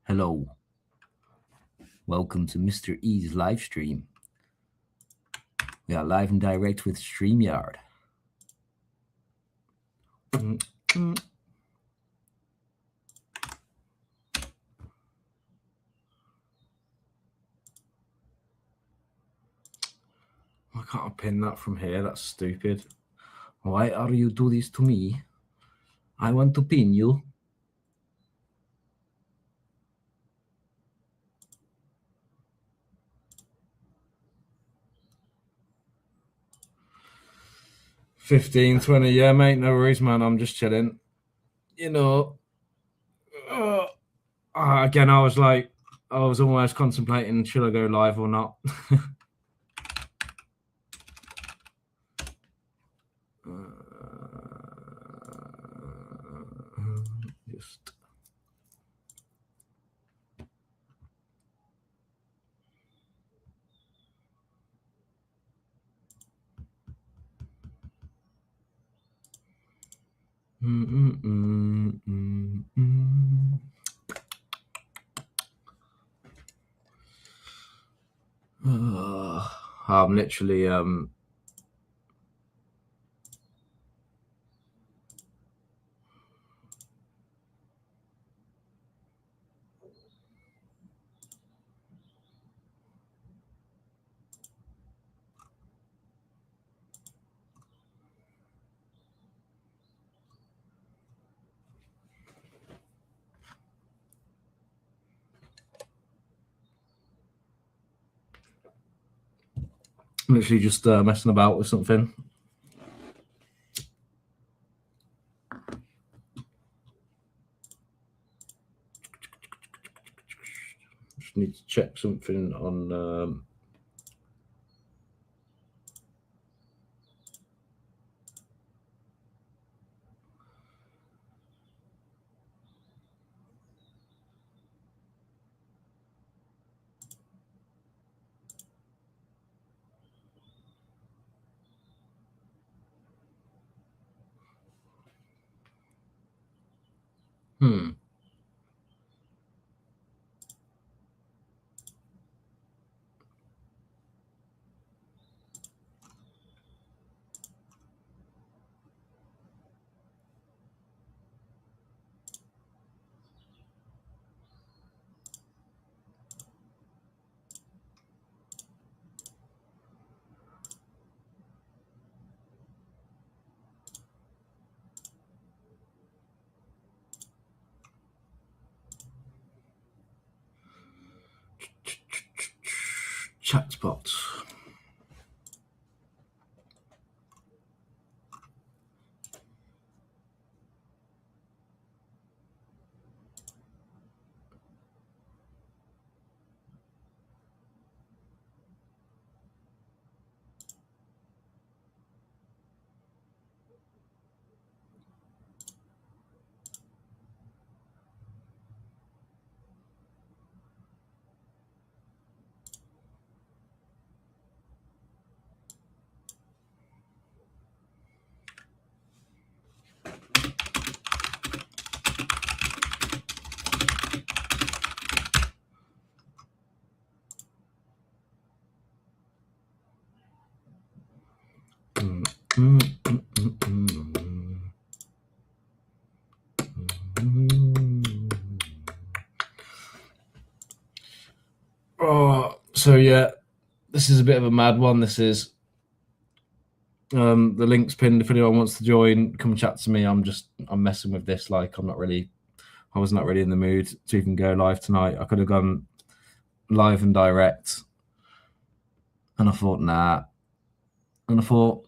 Hello. Welcome to Mr. E's live stream. We are live and direct with StreamYard. Why can't I pin that from here? That's stupid. Why are you do this to me? I want to pin you. $15.20, yeah, mate. No worries, man. I'm just chilling. You know, again, I was almost contemplating, should I go live or not? Just I'm literally just messing about with something. Just need to check something on chatbot. Oh, so yeah, this is a bit of a mad one. This is the link's pinned. If anyone wants to join, come chat to me. I'm messing with this. Like I was not really in the mood to even go live tonight. I could have gone live and direct, and I thought, nah. And I thought,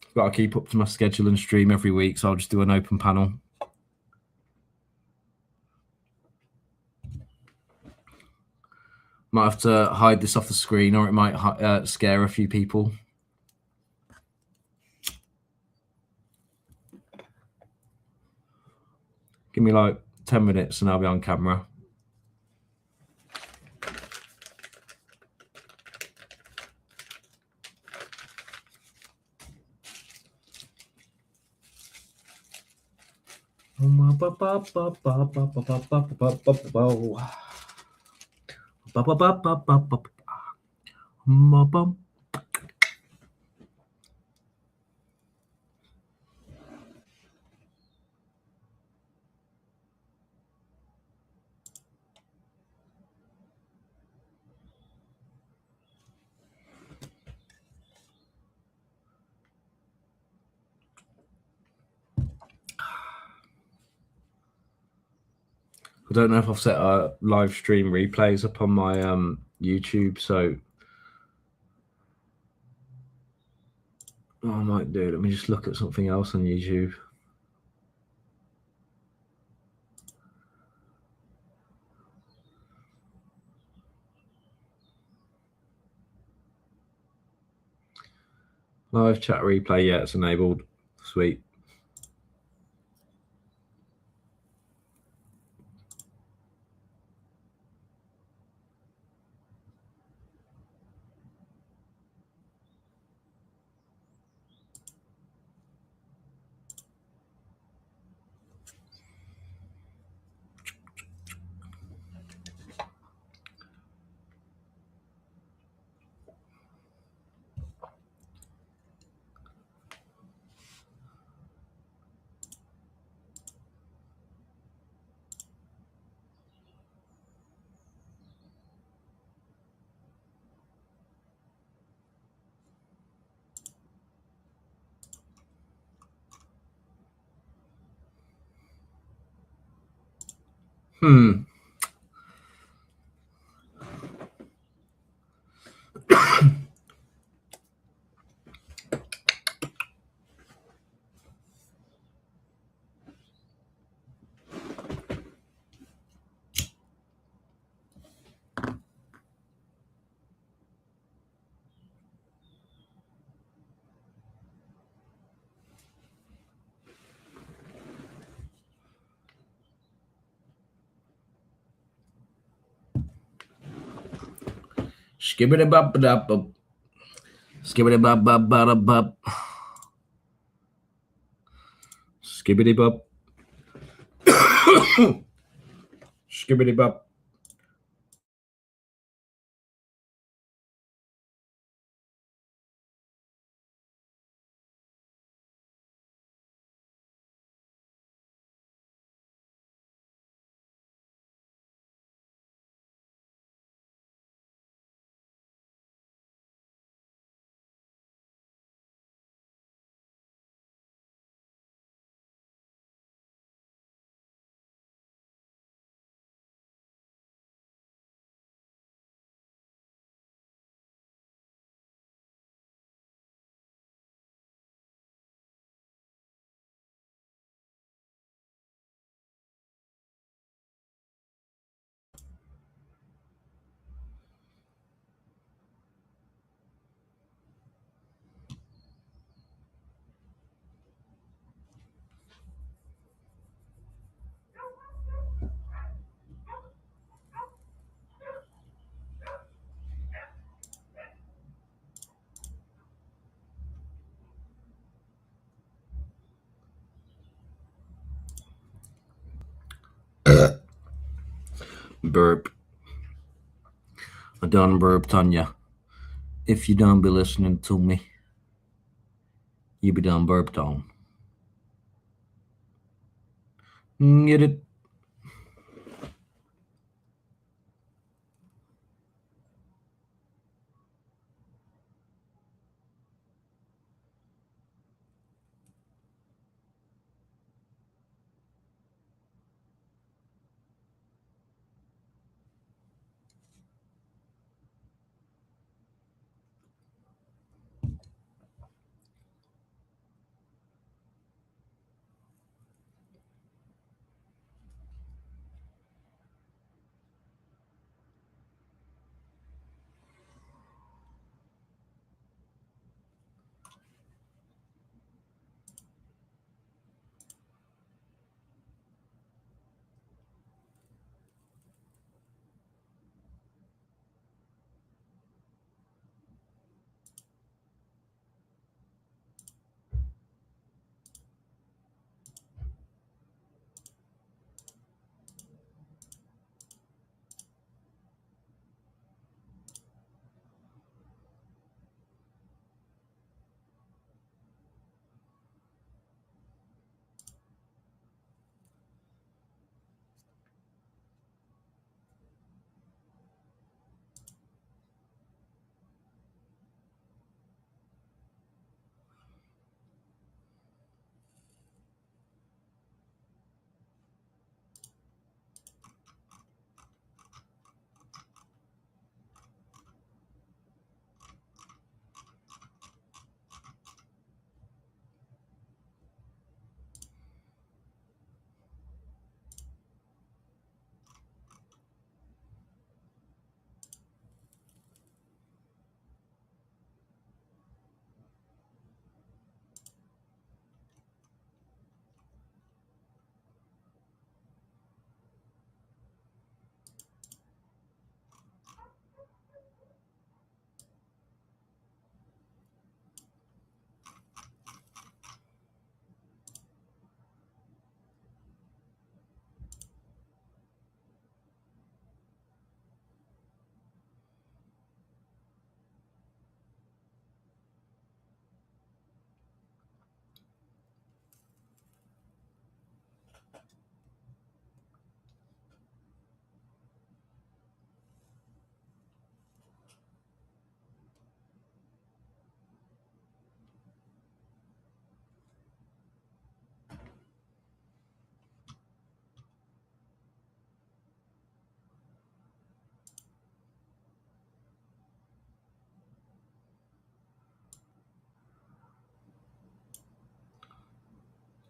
I've got to keep up to my schedule and stream every week, so I'll just do an open panel. Might have to hide this off the screen, or it might scare a few people. Give me like 10 minutes and I'll be on camera. I don't know if I've set a live stream replays up on my YouTube, so I might do. Let me just look at something else on YouTube. Live chat replay, yeah, it's enabled. Sweet. Skibbity bop bop bop. Skibbity bop bop bop bop. Skibbity bop. Skibbity bop. Burp. I done burped on ya. If you don't be listening to me, you be done burped on. Get it?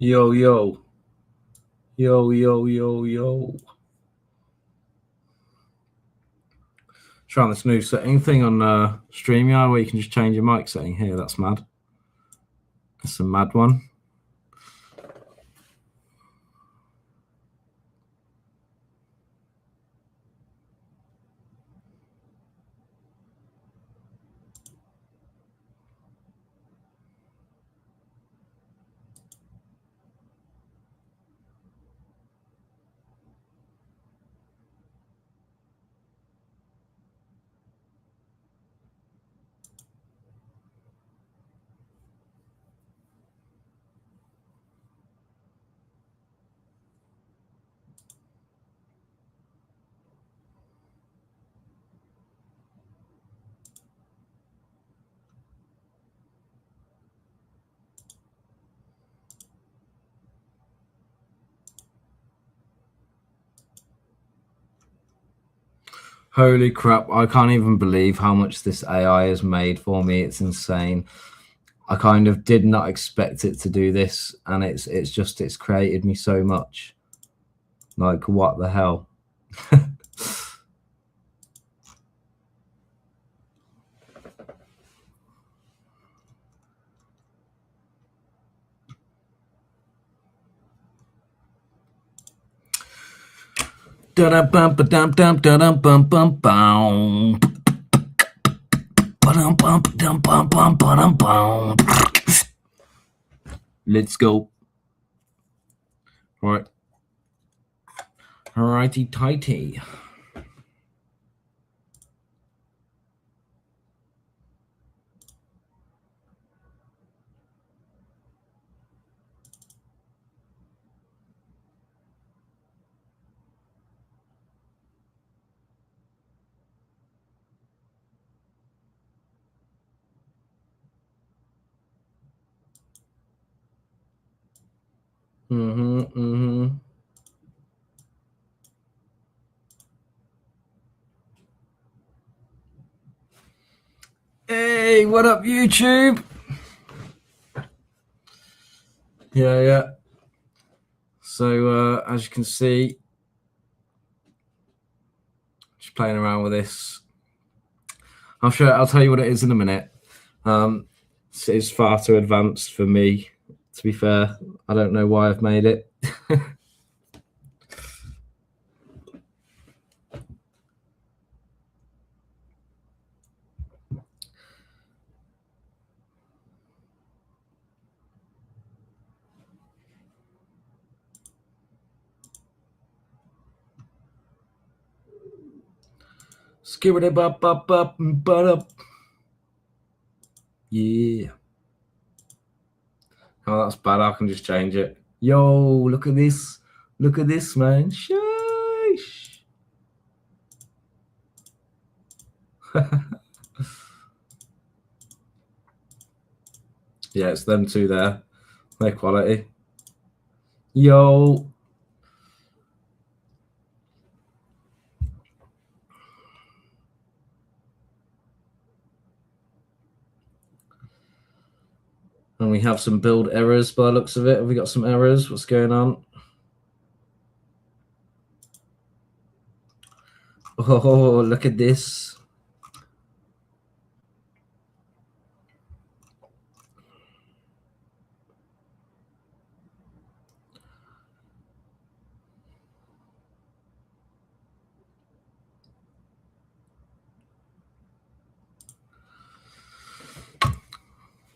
Yo, yo. Yo, yo, yo, yo. Trying this new setting thing on StreamYard where you can just change your mic setting here. That's mad. That's a mad one. Holy crap, I can't even believe how much this AI has made for me. It's insane. I kind of did not expect it to do this, and it's created me so much. Like, what the hell? Let's go. All right. Alrighty tighty. Hey, what up, YouTube? Yeah. So, as you can see, just playing around with this. I'll tell you what it is in a minute. It's far too advanced for me, to be fair. I don't know why I've made it. Skibbity bop bop bop but up. Yeah. Oh, that's bad. I can just change it. Yo, look at this. Look at this, man. Sheesh. Yeah, it's them two there. Their quality. Yo. And we have some build errors by the looks of it. Have we got some errors? What's going on? Oh, look at this.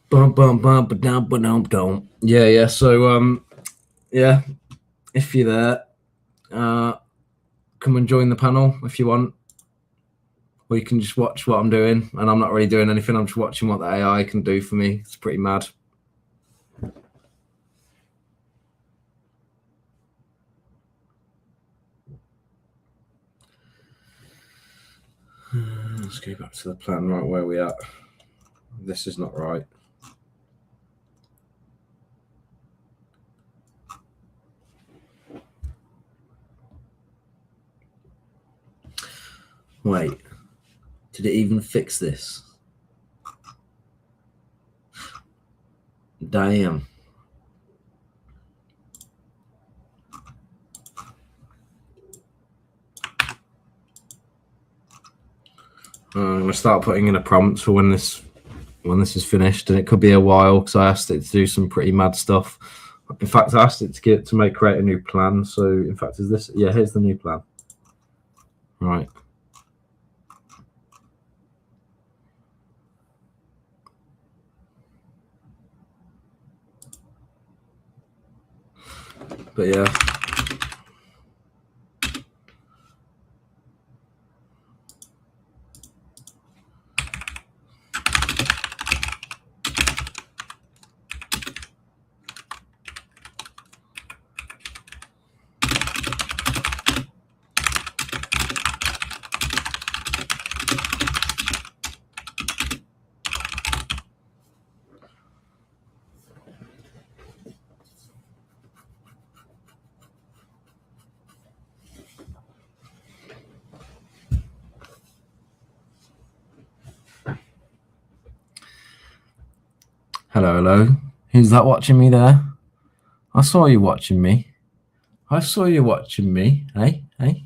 Bum bum bum ba dum ba dum dum. Yeah. So yeah, if you're there, come and join the panel if you want. Or you can just watch what I'm doing, and I'm not really doing anything. I'm just watching what the AI can do for me. It's pretty mad. Let's go back to the plan. Right, where we at? This is not right. Wait, did it even fix this? Damn. I'm gonna start putting in a prompt for when this is finished, and it could be a while because I asked it to do some pretty mad stuff. In fact, I asked it to create a new plan. So in fact, is this? Yeah, here's the new plan. Right. But yeah. Hello, hello. Who's that watching me there? I saw you watching me. I saw you watching me. Hey, hey.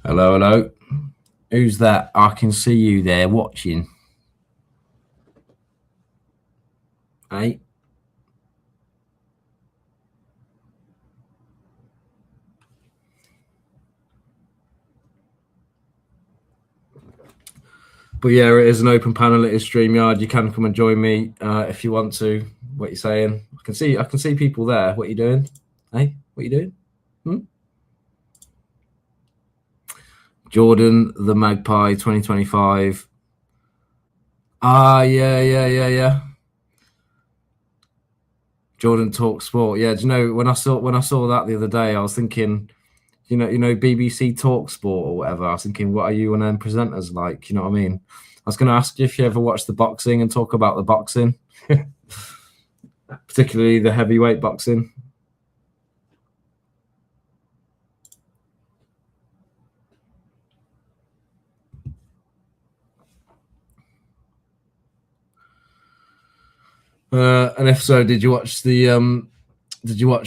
Hello, hello. Who's that? I can see you there watching. Hey. But yeah, it is an open panel. It is StreamYard. You can come and join me if you want to. What you saying? I can see people there. What you doing? Hey, what you doing? Jordan the Magpie 2025. Yeah. Jordan Talk Sport. Yeah, do you know when I saw that the other day, I was thinking, you know, BBC Talk Sport or whatever. I was thinking, what are you and them presenters like? You know what I mean? I was going to ask you if you ever watch the boxing and talk about the boxing, particularly the heavyweight boxing. And if so, did you watch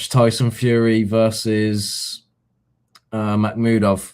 Tyson Fury versus Makhmudov?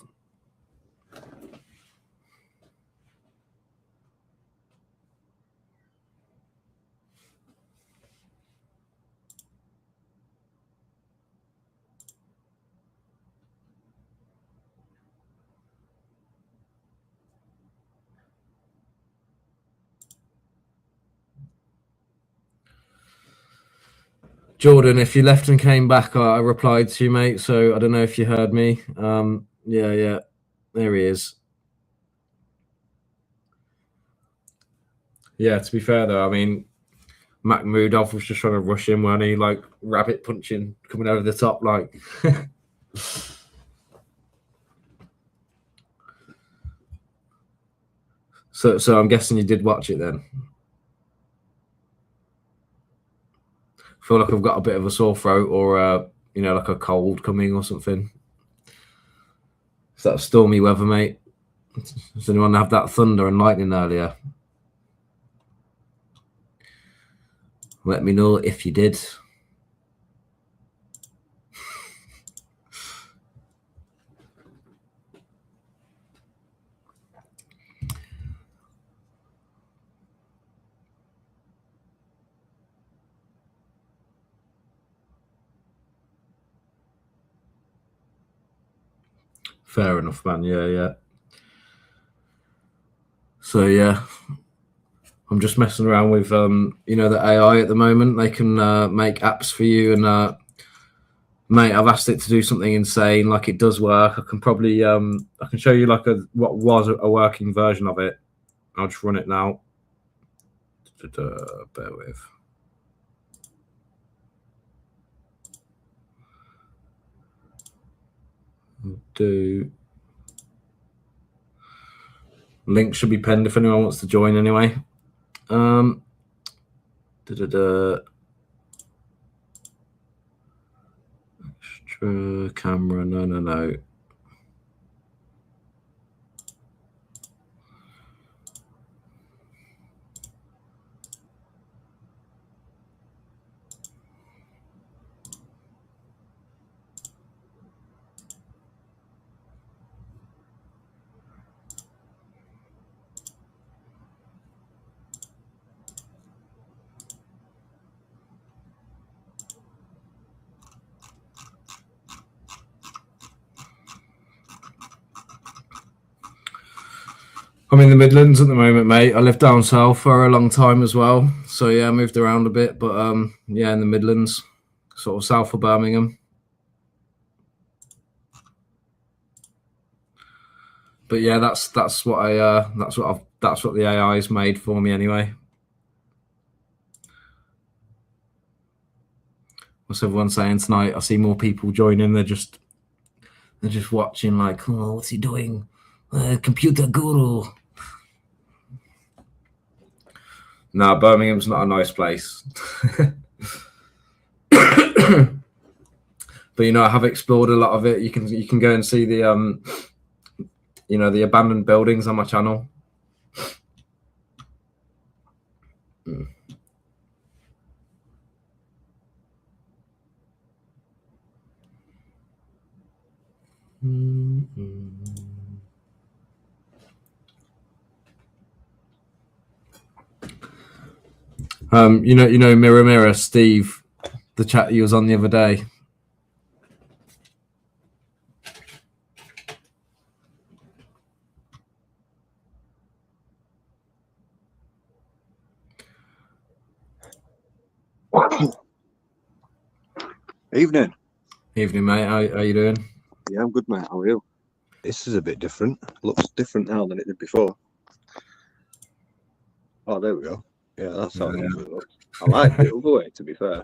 Jordan, if you left and came back, I replied to you, mate. So I don't know if you heard me. Yeah, there he is. Yeah, to be fair though, I mean, Makhmudov was just trying to rush him, when he like rabbit punching coming over the top, like. So I'm guessing you did watch it then. I feel like I've got a bit of a sore throat, or like a cold coming or something. Is that stormy weather, mate? Does anyone have that thunder and lightning earlier? Let me know if you did. Fair enough, man. Yeah. So yeah, I'm just messing around with the AI at the moment. They can make apps for you, and mate, I've asked it to do something insane. Like, it does work. I can probably I can show you like what was a working version of it. I'll just run it now. Bear with. Link should be pinned if anyone wants to join anyway. Extra camera. No. I'm in the Midlands at the moment, mate. I lived down south for a long time as well. So yeah, I moved around a bit, but yeah, in the Midlands, sort of south of Birmingham. But yeah, that's what the AI's made for me anyway. What's everyone saying tonight? I see more people joining. They're just watching, like, oh, what's he doing? Computer guru. No, Birmingham's not a nice place. But I have explored a lot of it. You can go and see the the abandoned buildings on my channel. Mirror, Steve, the chat he was on the other day. Evening, mate. How you doing? Yeah, I'm good, mate. How are you? This is a bit different. Looks different now than it did before. Oh, there we go. Yeah, that's how it looks. I like the other way, to be fair.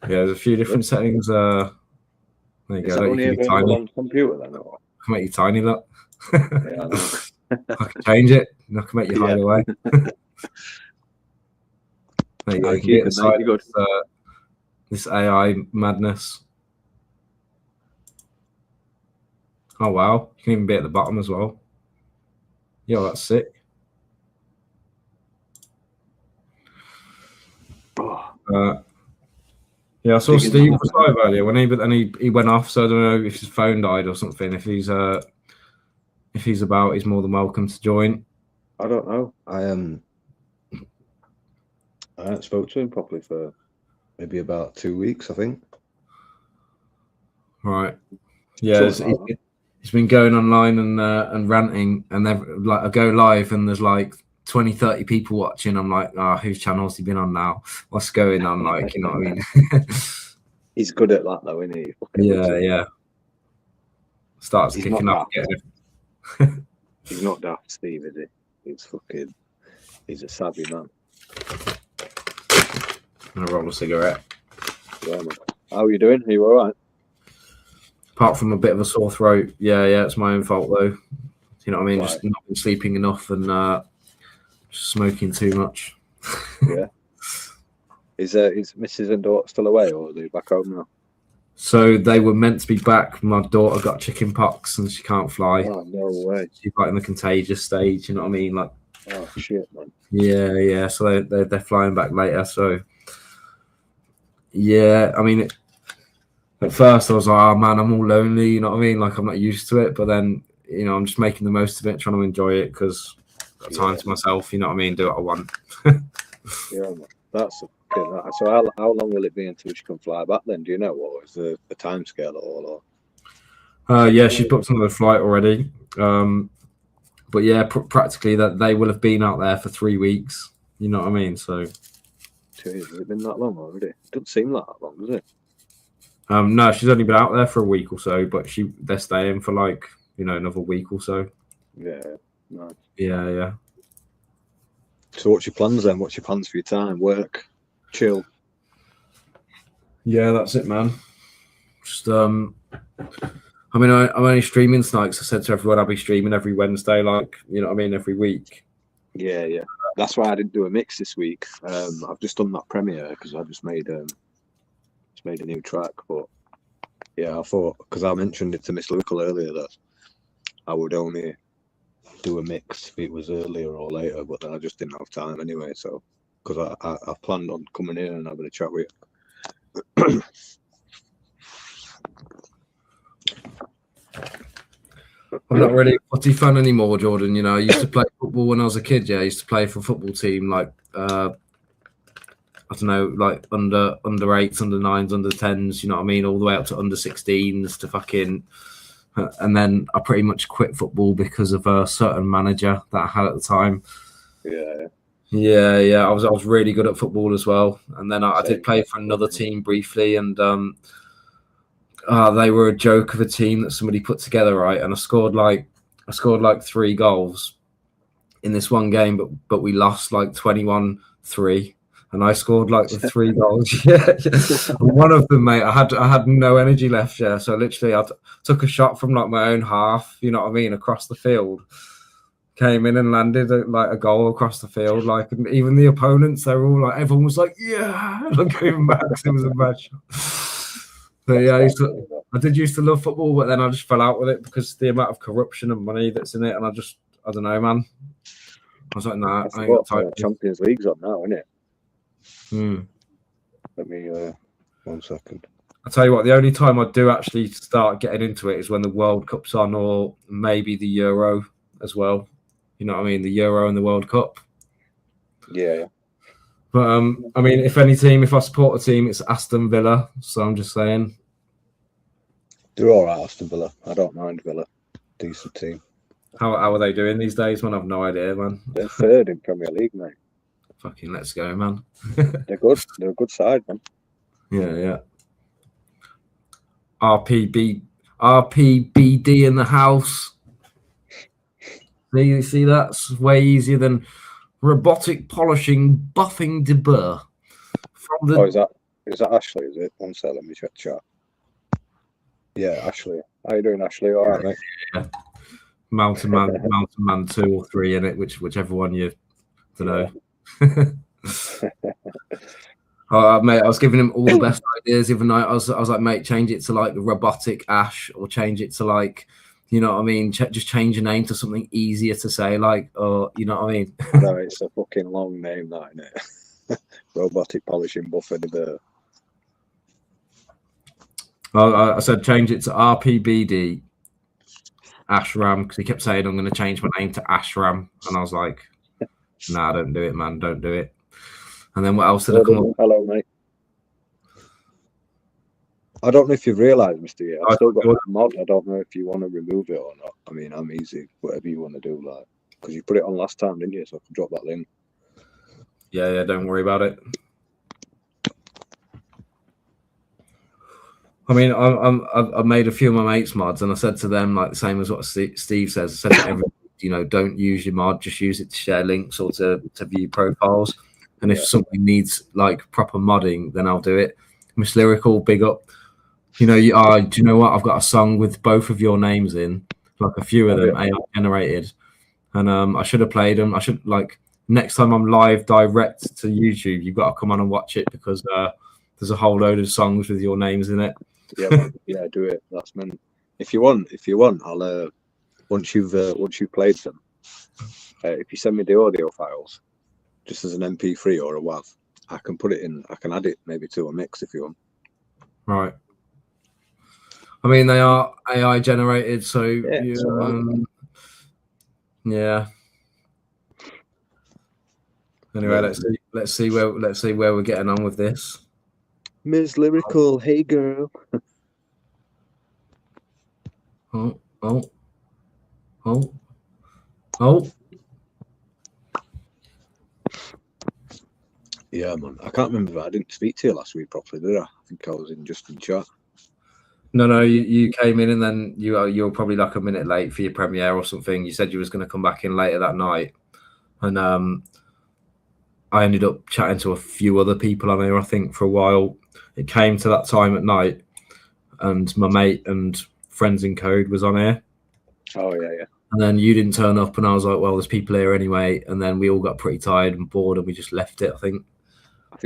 Yeah, there's a few different settings. There you go. Only available on computer then, or? I can make you tiny, look. Yeah, I know. I can change it. I can make you hide away. There you go. You can get inside this AI madness. Oh wow! You can even be at the bottom as well. Yo, that's sick. Yeah, I saw Steve was live earlier when he went off. So I don't know if his phone died or something. If he's about, he's more than welcome to join. I don't know. I haven't spoke to him properly for maybe about 2 weeks, I think. Right. Yeah, he's been going online and ranting, and like I go live and there's like 20, 30 people watching. I'm like, whose channel's he been on now? What's going on? Like, you know what I mean? He's good at that though, isn't he? Yeah. Starts kicking up. He's not daft, Steve, is he? He's a savvy man. I'm gonna roll a cigarette. Yeah, man. How are you doing? Are you all right? Apart from a bit of a sore throat, yeah, it's my own fault though. You know what I mean? Right. Just not been sleeping enough and just smoking too much. Yeah. Is Mrs. and daughter still away, or are they back home now? So they were meant to be back. My daughter got chicken pox and she can't fly. Oh, no way. She's like in the contagious stage. You know what I mean? Like, oh shit, man. Yeah. So they're flying back later. So yeah, I mean, at first I was like, oh man, I'm all lonely. You know what I mean? Like I'm not used to it. But then I'm just making the most of it, trying to enjoy it because I've got time to myself. You know what I mean? Do what I want. Yeah, that's. So how long will it be until she can fly back then? Do you know, what is the time scale at all? Or? Yeah, she's booked another flight already. But yeah, practically that they will have been out there for 3 weeks. You know what I mean? So, has it been that long already? It doesn't seem like that long, does it? No, she's only been out there for a week or so, but they're staying for like another week or so. Yeah, nice. Yeah. So what's your plans then? What's your plans for your time? Work? Chill? Yeah, that's it, man. Just I'm only streaming tonight. I said to everyone I'll be streaming every Wednesday, like, you know what I mean, every week. Yeah. that's why I didn't do a mix this week. I've just done that premiere because I just made a new track. But yeah, I thought, because I mentioned it to Miss Lyrical earlier, that I would only do a mix if it was earlier or later, but then I just didn't have time anyway. So because I planned on coming in and having a chat with you. I'm not really a footy fan anymore, Jordan. You know, I used to play football when I was a kid. Yeah, I used to play for a football team, like I don't know, like under 8s, under 9s, under 10s. You know what I mean? All the way up to under 16s to fucking. And then I pretty much quit football because of a certain manager that I had at the time. Yeah. I was really good at football as well, and then I did play for another team briefly, and they were a joke of a team that somebody put together, right? And I scored like 3 goals in this one game, but we lost like 21-3, and I scored like the 3 goals. Yeah. One of them, mate, I had no energy left. Yeah, so literally I took a shot from like my own half, you know what I mean, across the field. Came in and landed like a goal across the field. Like, and even the opponents, they were all like, everyone was like, yeah, look even back. It was a bad shot. But yeah, I did used to love football, but then I just fell out with it because the amount of corruption and money that's in it, and I don't know, man. I was like, nah, I ain't got time. Champions League's on now, isn't it? Hmm. Let me 1 second. I tell you what, the only time I do actually start getting into it is when the World Cup's on, or maybe the Euro as well. You know what I mean? The Euro and the World Cup. Yeah. But I mean, if I support a team, it's Aston Villa. So I'm just saying. They're all right, Aston Villa. I don't mind Villa. Decent team. How are they doing these days, man? I've no idea, man. They're 3rd in Premier League, mate. Fucking let's go, man. They're good. They're a good side, man. Yeah. RPBD in the house. You see, that's way easier than robotic polishing buffing de Boer. Is that Ashley? Is it? One sec, let me check chat. Yeah, Ashley. How you doing, Ashley? All right, mate. Yeah. Mountain Man 2 or 3 in it, whichever one you don't know. Mate, I was giving him all the best ideas the other night. I was like, mate, change it to like robotic Ash, or change it to like, you know what I mean? Just change your name to something easier to say, like, or you know what I mean? No, it's a fucking long name, that, isn't it? Robotic polishing buffer de Boer. I said change it to RPBD Ashram, because he kept saying I'm going to change my name to Ashram, and I was like, nah, don't do it, man, don't do it. And then what else did I come up? Hello, mate. I don't know if you've realised, Mr. Yeah, I've still got that mod. I don't know if you want to remove it or not. I mean, I'm easy, whatever you want to do, like, because you put it on last time, didn't you? So I can drop that link. Yeah, don't worry about it. I mean, I've made a few of my mates mods, and I said to them, like the same as what Steve says. I said to everyone, you know, don't use your mod, just use it to share links or to view profiles. And if something needs like proper modding, then I'll do it. Miss Lyrical, big up. You know, do you know what? I've got a song with both of your names in, like a few of them AI generated, and I should have played them. I should, like, next time I'm live direct to YouTube, you've got to come on and watch it, because there's a whole load of songs with your names in it. Yeah, do it. That's meant. If you want, I'll once you've played them, if you send me the audio files, just as an MP3 or a WAV, I can put it in. I can add it maybe to a mix if you want. Right. I mean, they are AI generated, so yeah. Anyway, let's see where we're getting on with this. Ms. Lyrical, hey girl. Oh. Yeah, man. I can't remember if I didn't speak to you last week properly, did I? I think I was just in chat. No, you came in, and then you were probably like a minute late for your premiere or something. You said you was going to come back in later that night, and I ended up chatting to a few other people on here, I think, for a while. It came to that time at night, and my mate and Friends in Code was on here. Oh, yeah. And then you didn't turn up, and I was like, well, there's people here anyway. And then we all got pretty tired and bored, and we just left it, I think. I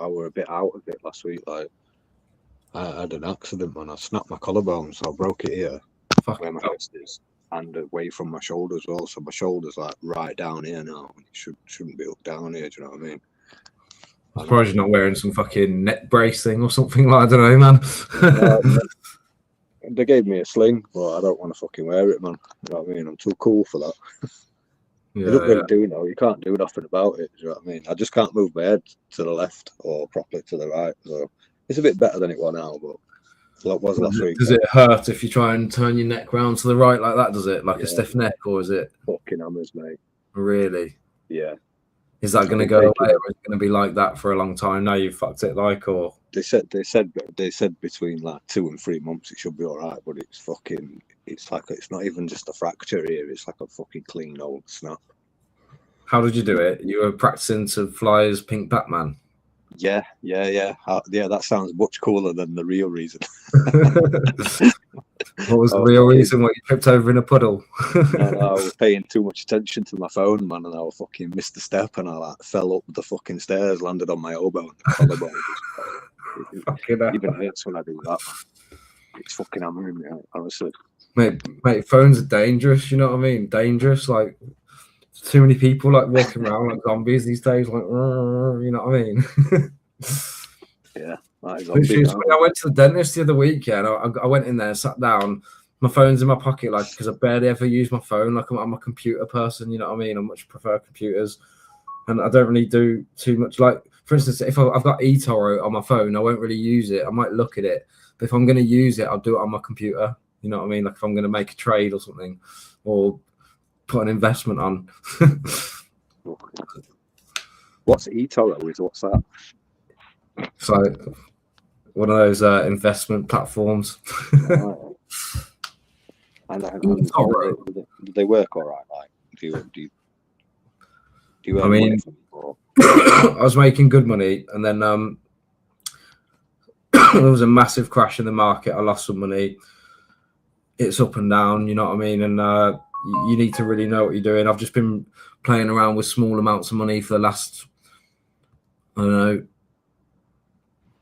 were a bit out of it last week. Like, I had an accident, man. I snapped my collarbone, so I broke it here, where my wrist is, and away from my shoulder as well. So my shoulder's like right down here now. It shouldn't be up down here. Do you know what I mean? I'm surprised you're not wearing some fucking neck brace thing or something like, I don't know, man. They gave me a sling, but I don't want to fucking wear it, man. You know what I mean? I'm too cool for that. You don't really do know. You can't do nothing about it. Do you know what I mean? I just can't move my head to the left or properly to the right. So it's a bit better than it was now, but it was last week. Does it hurt if you try and turn your neck round to the right like that? Does it like a stiff neck, or is it fucking hammers, mate? Really? Yeah. Is that going to go away, or is it going to be like that for a long time? Now you've fucked it, like, or they said between like 2 and 3 months it should be all right, but it's like it's not even just a fracture here; it's like a fucking clean old snap. How did you do it? You were practicing to fly as Pink Batman. Yeah. That sounds much cooler than the real reason. What was the real reason? What, you tripped over in a puddle? And I was paying too much attention to my phone, man, and I fucking missed a step, and I like fell up the fucking stairs, landed on my elbow, and the collarbone. It even hurts when I do that, man. It's fucking hammering me, honestly. Mate, phones are dangerous. You know what I mean? Dangerous. Like, too many people like walking around like zombies these days. Like, you know what I mean? Yeah. When I went to the dentist the other week, and I went in there, sat down, my phone's in my pocket, like, because I barely ever use my phone. Like, I'm a computer person, you know what I mean? I much prefer computers, and I don't really do too much. Like, for instance, if I've got eToro on my phone, I won't really use it. I might look at it, but if I'm going to use it, I'll do it on my computer. You know what I mean? Like, if I'm going to make a trade or something, or put an investment on. What's eToro? What's that? So, one of those investment platforms. Do they work all right? Like, do you I mean, I was making good money, and then there was a massive crash in the market. I lost some money. It's up and down, you know what I mean? And you need to really know what you're doing. I've just been playing around with small amounts of money for the last, I don't know,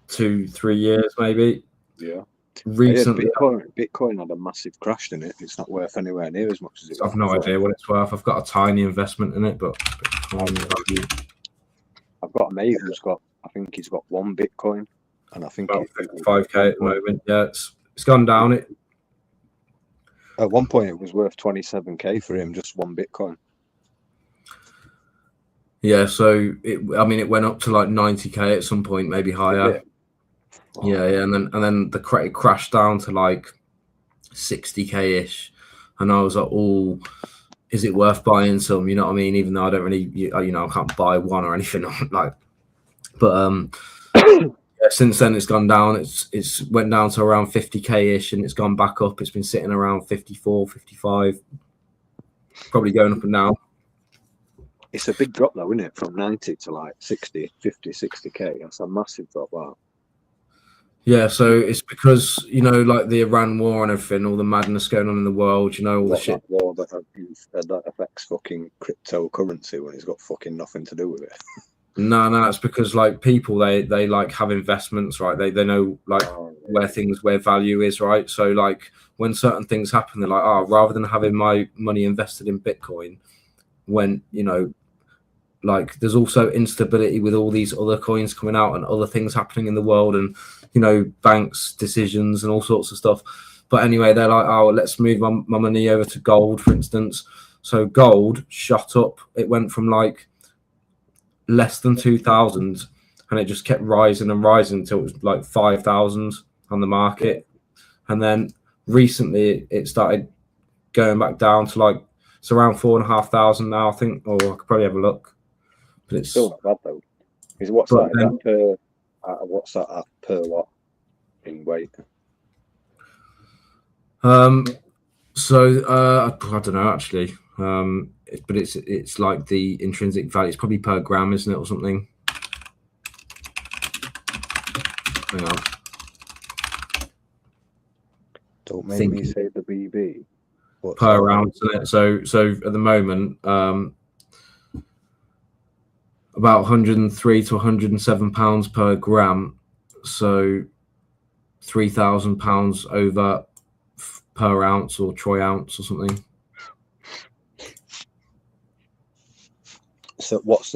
2-3 years maybe. Yeah. Recently, Bitcoin had a massive crash in it. It's not worth anywhere near as much as it was. I've no idea what it's worth. I've got a tiny investment in it, but I've got a mate who's got, I think he's got 1 Bitcoin, and I think about 55k at the moment. Yeah, it's gone down. At one point it was worth 27k for him, just 1 Bitcoin. Yeah, so it went up to like 90k at some point, maybe higher. Yeah, and then the credit crashed down to like 60k ish, and I was like, "Oh, is it worth buying some?" You know what I mean? Even though I don't really, I can't buy one or anything like. But yeah, since then it's gone down. It's went down to around 50k ish, and it's gone back up. It's been sitting around 54, 55, probably going up and down. It's a big drop though, isn't it? From 90 to like 60, 50, 60k. That's a massive drop. Wow. Yeah, so it's because, like the Iran war and everything, all the madness going on in the world, all the shit. That war that affects fucking cryptocurrency when it's got fucking nothing to do with it. No, it's because like people, they like have investments, right? They know like where value is, right? So like when certain things happen, they're like, rather than having my money invested in Bitcoin, when, like there's also instability with all these other coins coming out and other things happening in the world, and banks decisions and all sorts of stuff. But anyway, they're like, let's move my money over to gold, for instance. So gold shot up. It went from like less than 2,000, and it just kept rising and rising until it was like 5,000 on the market. And then recently it started going back down to like, it's around 4,500 now, I think, or I could probably have a look. But it's still not bad though. What's that at per what in weight? So I don't know actually. But it's like the intrinsic value. It's probably per gram, isn't it, or something? Hang on. Don't make me say the BB. per ounce, isn't it? So at the moment, about 103 to 107 pounds per gram, so £3,000 over per ounce or troy ounce or something. So what's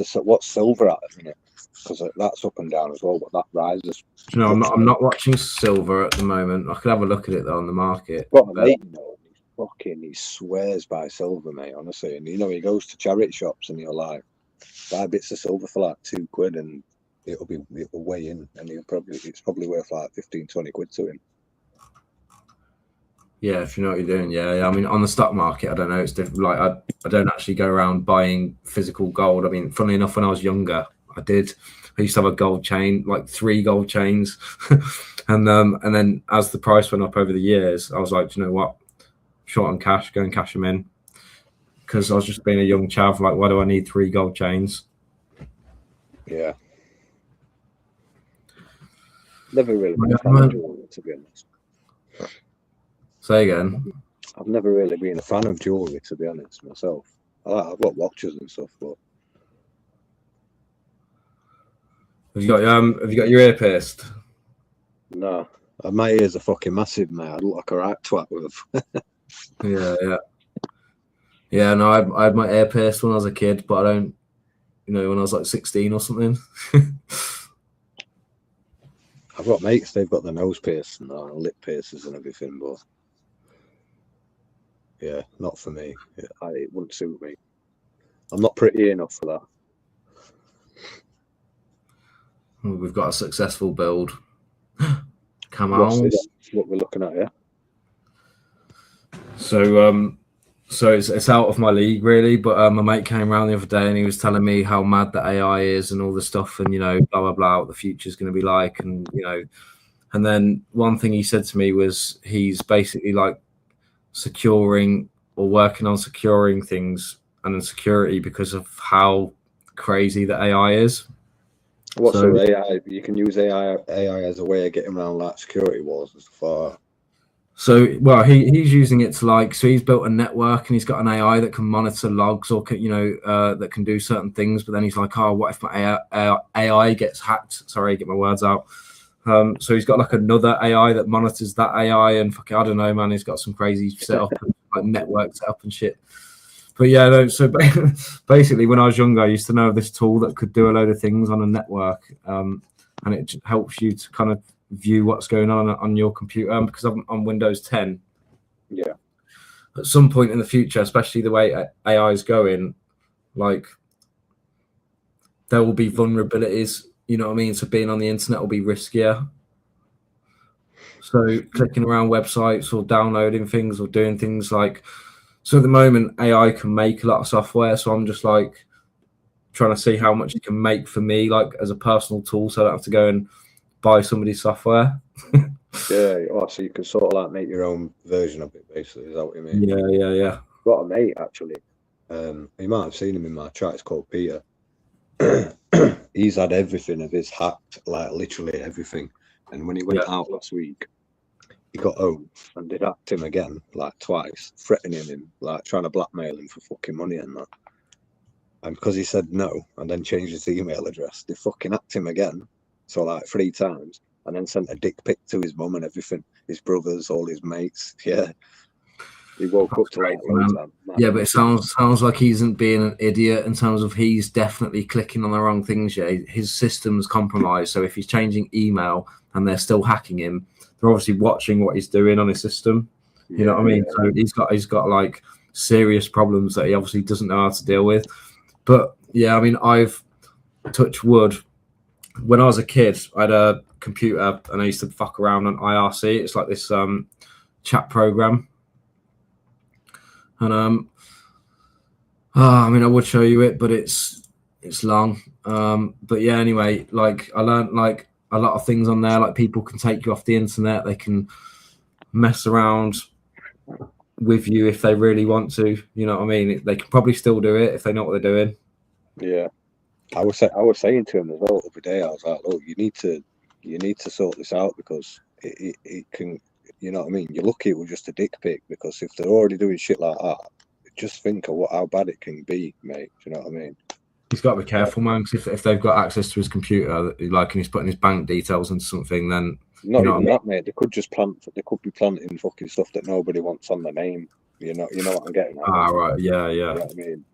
silver at the minute? Because that's up and down as well, but that rises. You know, I'm not watching silver at the moment. I could have a look at it though on the market. Got a mate, he swears by silver, mate, honestly. And you know, he goes to charity shops and he'll like buy bits of silver for like £2, and it'll weigh in, and it's probably worth like 15-20 quid to him. Yeah, if you know what you're doing. Yeah. I mean, on the stock market, I don't know. It's different. Like, I don't actually go around buying physical gold. I mean, funnily enough, when I was younger, I used to have a gold chain, like 3 gold chains, and then as the price went up over the years, I was like, you know what, short on cash, go and cash them in, because I was just being a young chav. Like, why do I need 3 gold chains? Yeah. Never really been a fan of jewelry, to be honest. Say again. I've never really been a fan of jewelry, to be honest, myself. I've got watches and stuff, but Have you got your ear pierced? no. My ears are fucking massive, mate. I look like a right twat with them. Yeah. No, I had my ear pierced when I was a kid, but I don't. You know, when I was like 16 or something. I've got mates, they've got their nose pierced and lip piercers and everything, but yeah, not for me. It wouldn't suit me. I'm not pretty enough for that. We've got a successful build. Come on. on. What we're looking at, yeah. So it's out of my league really, but my mate came around the other day and he was telling me how mad the AI is and all the stuff, and you know, blah blah blah, what the future's going to be like, and you know, and then one thing he said to me was he's basically like securing or working on securing things and in security because of how crazy the AI is. What's the AI? You can use AI as a way of getting around like security walls and stuff like that. So, well, he's using it to like, so he's built a network and he's got an AI that can monitor logs or can, you know, that can do certain things. But then he's like, oh, what if my AI gets hacked? Sorry, get my words out. So he's got like another AI that monitors that AI, and fucking, I don't know, man. He's got some crazy setup, like network setup and shit. But yeah, no, so basically, when I was younger, I used to know this tool that could do a load of things on a network, and it helps you to kind of view what's going on your computer. Because I'm on Windows 10. Yeah. At some point in the future, especially the way AI is going, like there will be vulnerabilities. You know what I mean? So being on the internet will be riskier. So clicking around websites or downloading things or doing things like. So at the moment, AI can make a lot of software. So I'm just like trying to see how much it can make for me, like as a personal tool, so I don't have to go and buy somebody's software. Yeah. Oh, so you can sort of like make your own version of it, basically. Is that what you mean? Yeah. Got a mate actually. You might have seen him in my chat. It's called Peter. He's had everything of his hacked, like literally everything. And when he went out last week, he got home and they hacked him again, like twice, threatening him, like trying to blackmail him for fucking money and that. And because he said no and then changed his email address, they fucking hacked him again. So like 3 times, and then sent a dick pic to his mum and everything, his brothers, all his mates. Yeah. He woke up to like loads of that. Yeah, but it sounds like he isn't being an idiot in terms of he's definitely clicking on the wrong things. Yeah, his system's compromised. So if he's changing email and they're still hacking him, they're obviously watching what he's doing on his system. You know what I mean? So he's got like serious problems that he obviously doesn't know how to deal with. But yeah, I mean, I've touched wood. When I was a kid, I had a computer and I used to fuck around on IRC. It's like this chat program. And I mean, I would show you it, but it's long. But yeah, anyway, like I learned like a lot of things on there. Like people can take you off the internet. They can mess around with you if they really want to. You know what I mean? They can probably still do it if they know what they're doing. Yeah, I was saying to him as well the other day. I was like, "Look, you need to sort this out because it can You know what I mean? You're lucky it was just a dick pic, because if they're already doing shit like that, just think of how bad it can be, mate. Do you know what I mean? He's got to be careful, man, because if they've got access to his computer, like, and he's putting his bank details into something, then not even that, mate. They could just they could be planting fucking stuff that nobody wants on their name. You know what I'm getting at. Right, yeah. You know what I mean?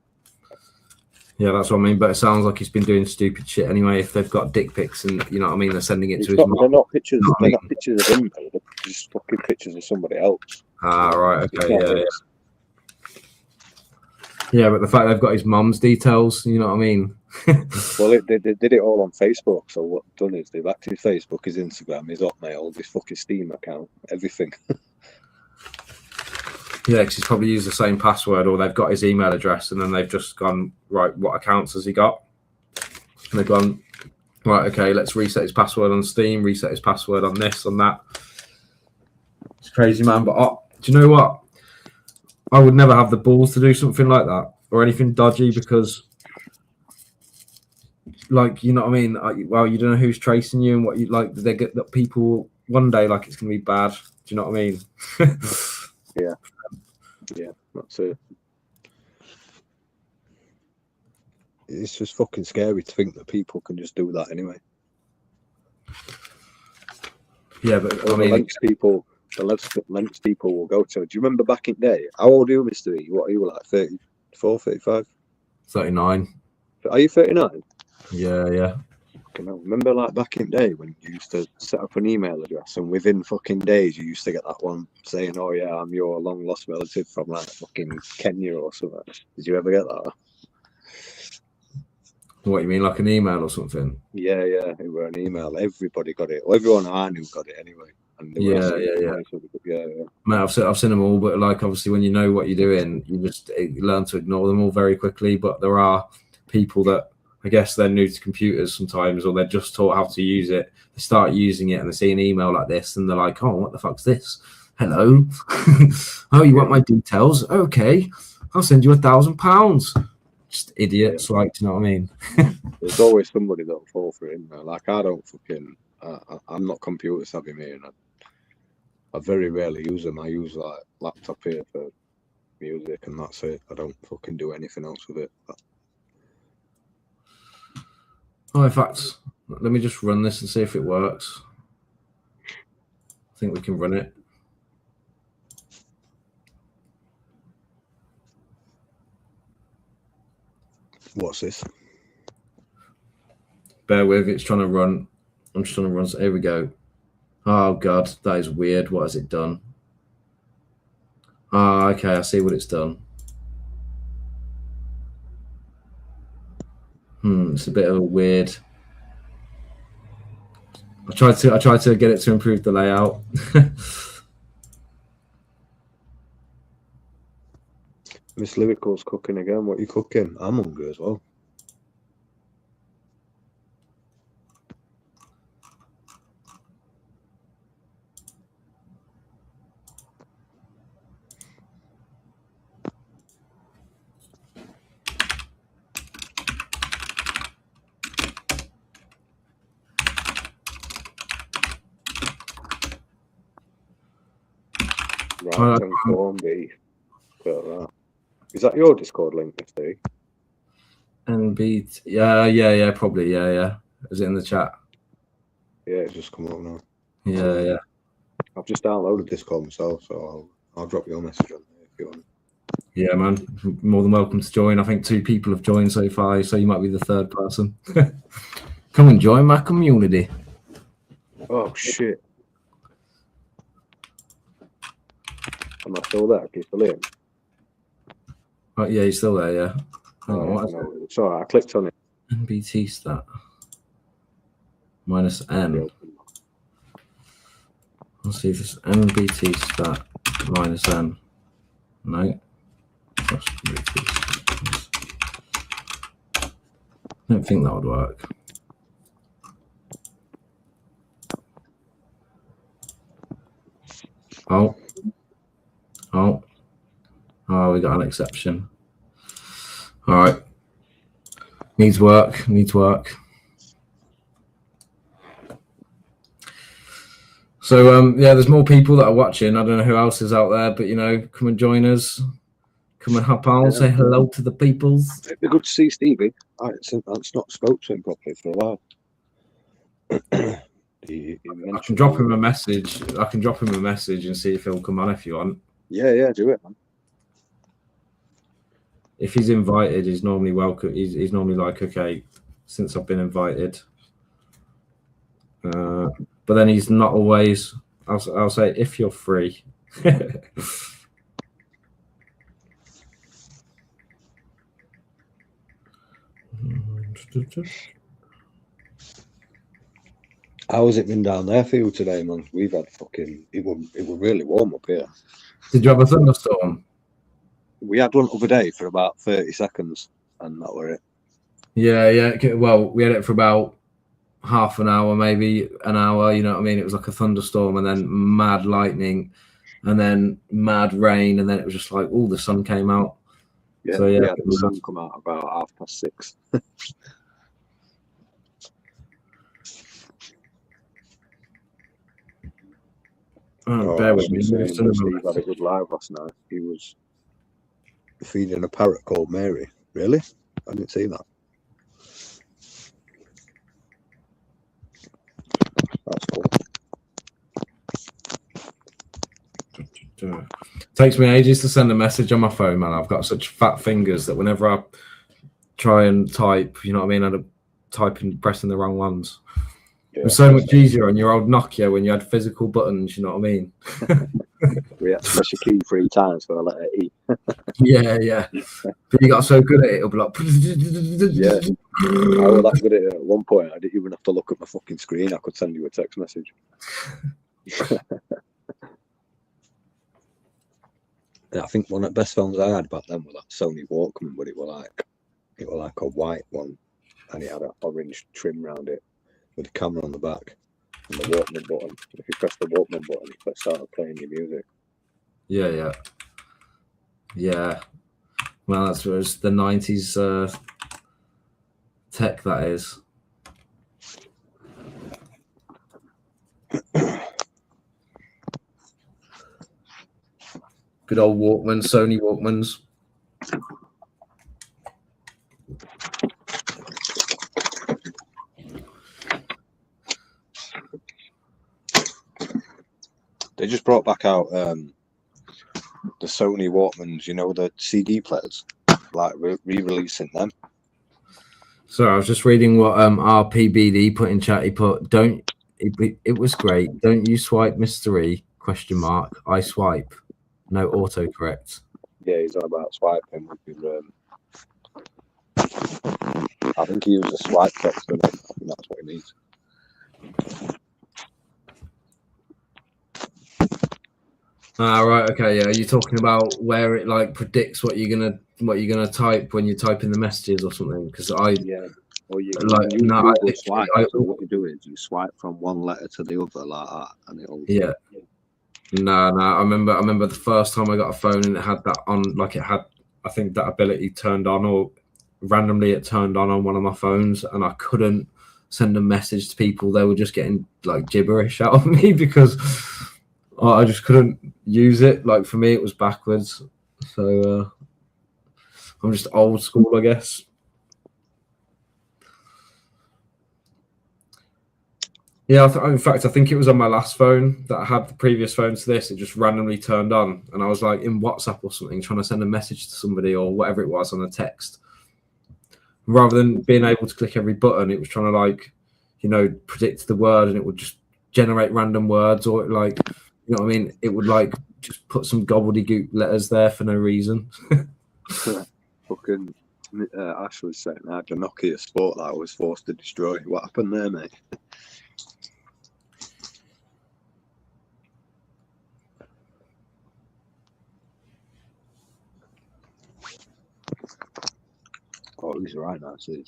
Yeah, that's what I mean. But it sounds like he's been doing stupid shit anyway. If they've got dick pics and you know what I mean, they're sending it to his mom. They're not pictures. They're not pictures of him, mate. They're just fucking pictures of somebody else. Right, okay, yeah. Yeah, but the fact they've got his mum's details, you know what I mean? Well, they did it all on Facebook. So what they've done is they've hacked his Facebook, his Instagram, his Hotmail, his fucking Steam account, everything. Yeah, because he's probably used the same password, or they've got his email address, and then they've just gone, right, what accounts has he got? And they've gone, right, okay, let's reset his password on Steam, reset his password on this, on that. It's crazy, man. But do you know what? I would never have the balls to do something like that or anything dodgy, because, like, you know what I mean? Well, you don't know who's tracing you and what you like. They get that people one day, like, it's going to be bad. Do you know what I mean? Yeah, that's it. It's just fucking scary to think that people can just do that anyway. Yeah, but I mean, the lengths people will go to. Do you remember back in the day? How old are you, Mr. E? What are you, like 34, 35? 39. Are you 39? Yeah. Remember, like, back in the day when you used to set up an email address, and within fucking days you used to get that one saying, "Oh yeah, I'm your long lost relative from like fucking Kenya or something." Did you ever get that? What, you mean, like an email or something? Yeah, it were an email. Everybody got it. Well, everyone I knew got it anyway. And yeah. Mate, I've seen them all, but like, obviously when you know what you're doing, you just learn to ignore them all very quickly. But there are people that, I guess, they're new to computers sometimes, or they're just taught how to use it. They start using it and they see an email like this and they're like, "Oh, what the fuck's this? Hello." "Oh, you want my details? Okay, I'll send you £1,000. Just idiots, like, do you know what I mean? There's always somebody that'll fall for it. Like, I don't fucking, I'm not computer savvy, mate, and I very rarely use them. I use like laptop here for music, and that's it. I don't fucking do anything else with it. Oh, in fact, let me just run this and see if it works. I think we can run it. What's this? Bear with, it's trying to run. I'm just trying to run. So here we go. Oh God, that is weird. What has it done? Ah, okay, I see what it's done. It's a bit of a weird. I tried to get it to improve the layout. Miss Lyrical's cooking again. What are you cooking? I'm hungry as well. Right, corned beef. Is that your Discord link, Mr. NB, yeah, probably, yeah. Is it in the chat? Yeah, it's just come up now. Yeah. I've just downloaded Discord myself, so I'll drop your message on there if you want. Yeah, man, more than welcome to join. I think 2 people have joined so far, so you might be the 3rd person. Come and join my community. Oh shit! Am I still there? Can you still hear me? Oh, yeah, he's still there, yeah. It's alright, I clicked on it. NBT stat minus N. Let's see if it's NBT stat minus N. No. I don't think that would work. Oh, we got an exception. All right. Needs work. So yeah, there's more people that are watching. I don't know who else is out there, but come and join us. Come and hop on, say hello to the peoples. It'd be good to see Stevie. I've not spoke to him properly for a while. I can drop him a message. I can drop him a message and see if he'll come on if you want. Yeah, do it, man. If he's invited, he's normally welcome. He's normally like, okay, since I've been invited. But then he's not always. I'll say if you're free. How has it been down there for you today, man? We've had it was really warm up here. Did you have a thunderstorm? We had one other day for about 30 seconds, and that were it. Yeah. Well, we had it for about half an hour, maybe an hour. You know what I mean? It was like a thunderstorm, and then mad lightning, and then mad rain, and then it was just like, the sun came out. Yeah, so, yeah, the sun come out about 6:30. Bear with me. Steve had a good live last night. He was feeding a parrot called Mary. Really? I didn't see that. That's cool. Takes me ages to send a message on my phone, man. I've got such fat fingers that whenever I try and type, you know what I mean, I'm typing, pressing the wrong ones. Yeah, it was so much easier on your old Nokia when you had physical buttons, you know what I mean? We had to press a key 3 times for a letter E. Yeah. But you got so good at it, it'll be like... Yeah. I was that good at it at one point. I didn't even have to look at my fucking screen. I could send you a text message. Yeah, I think one of the best phones I had back then was that Sony Walkman, but it was like a white one, and it had an orange trim around it with a camera on the back and the Walkman button. If you press the Walkman button, it started playing your music. Yeah. Well, that's was the 90s tech, that is. Good old Walkman, Sony Walkmans. They just brought back out the Sony Walkmans, the CD players, like re-releasing them. So I was just reading what RPBD put in chat. He put, it was great. Don't you swipe mystery? ? I swipe. No autocorrect. Yeah, he's on about swiping with his, I think he used a swipe text, didn't he? I think that's what he needs. Right, okay, yeah. Are you talking about where it like predicts what you're gonna type when you type in the messages or something? Because or you can use Google Swipe. So what you do is you swipe from one letter to the other like that, and it'll. Yeah. No. I remember the first time I got a phone and it had that on, like it had, I think that ability turned on, or randomly it turned on one of my phones, and I couldn't send a message to people. They were just getting like gibberish out of me because I just couldn't use it. Like for me, it was backwards. So I'm just old school, I guess. Yeah, in fact, I think it was on my last phone that I had the previous phone to this. It just randomly turned on, and I was like in WhatsApp or something, trying to send a message to somebody or whatever it was on a text. Rather than being able to click every button, it was trying to like, predict the word, and it would just generate random words, or like, you know what I mean? It would like just put some gobbledygook letters there for no reason. Fucking Ash was saying I had a Nokia Sport that I was forced to destroy. What happened there, mate? Oh, he's right now. See,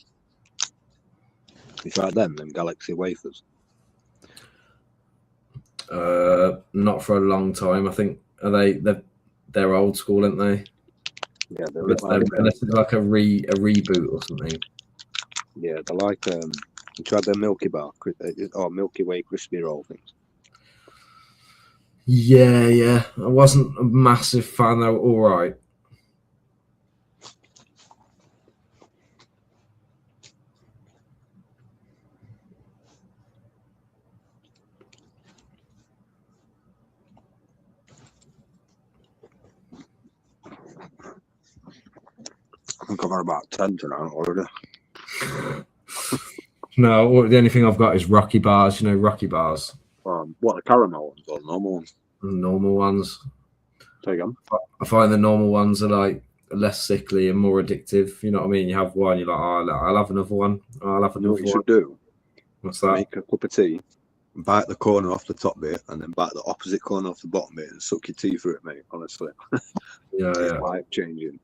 you tried them Galaxy wafers? Not for a long time. I think they're old school, aren't they? Yeah, unless it's like a reboot or something. Yeah, they're like you tried their Milky Bar or Milky Way crispy roll things. Yeah. I wasn't a massive fan though. All right. I think I've had about 10 tonight already. No, the only thing I've got is Rocky bars. You know, Rocky bars. What, the caramel ones or the normal ones? The normal ones. Say again. I find the normal ones are like less sickly and more addictive. You know what I mean? You have one, you're like, oh, I'll have another one. I'll have You know another what you one. should do? What's that? Make a cup of tea, bite the corner off the top bit, and then bite the opposite corner off the bottom bit, and suck your tea through it, mate. Honestly, Yeah. life changing.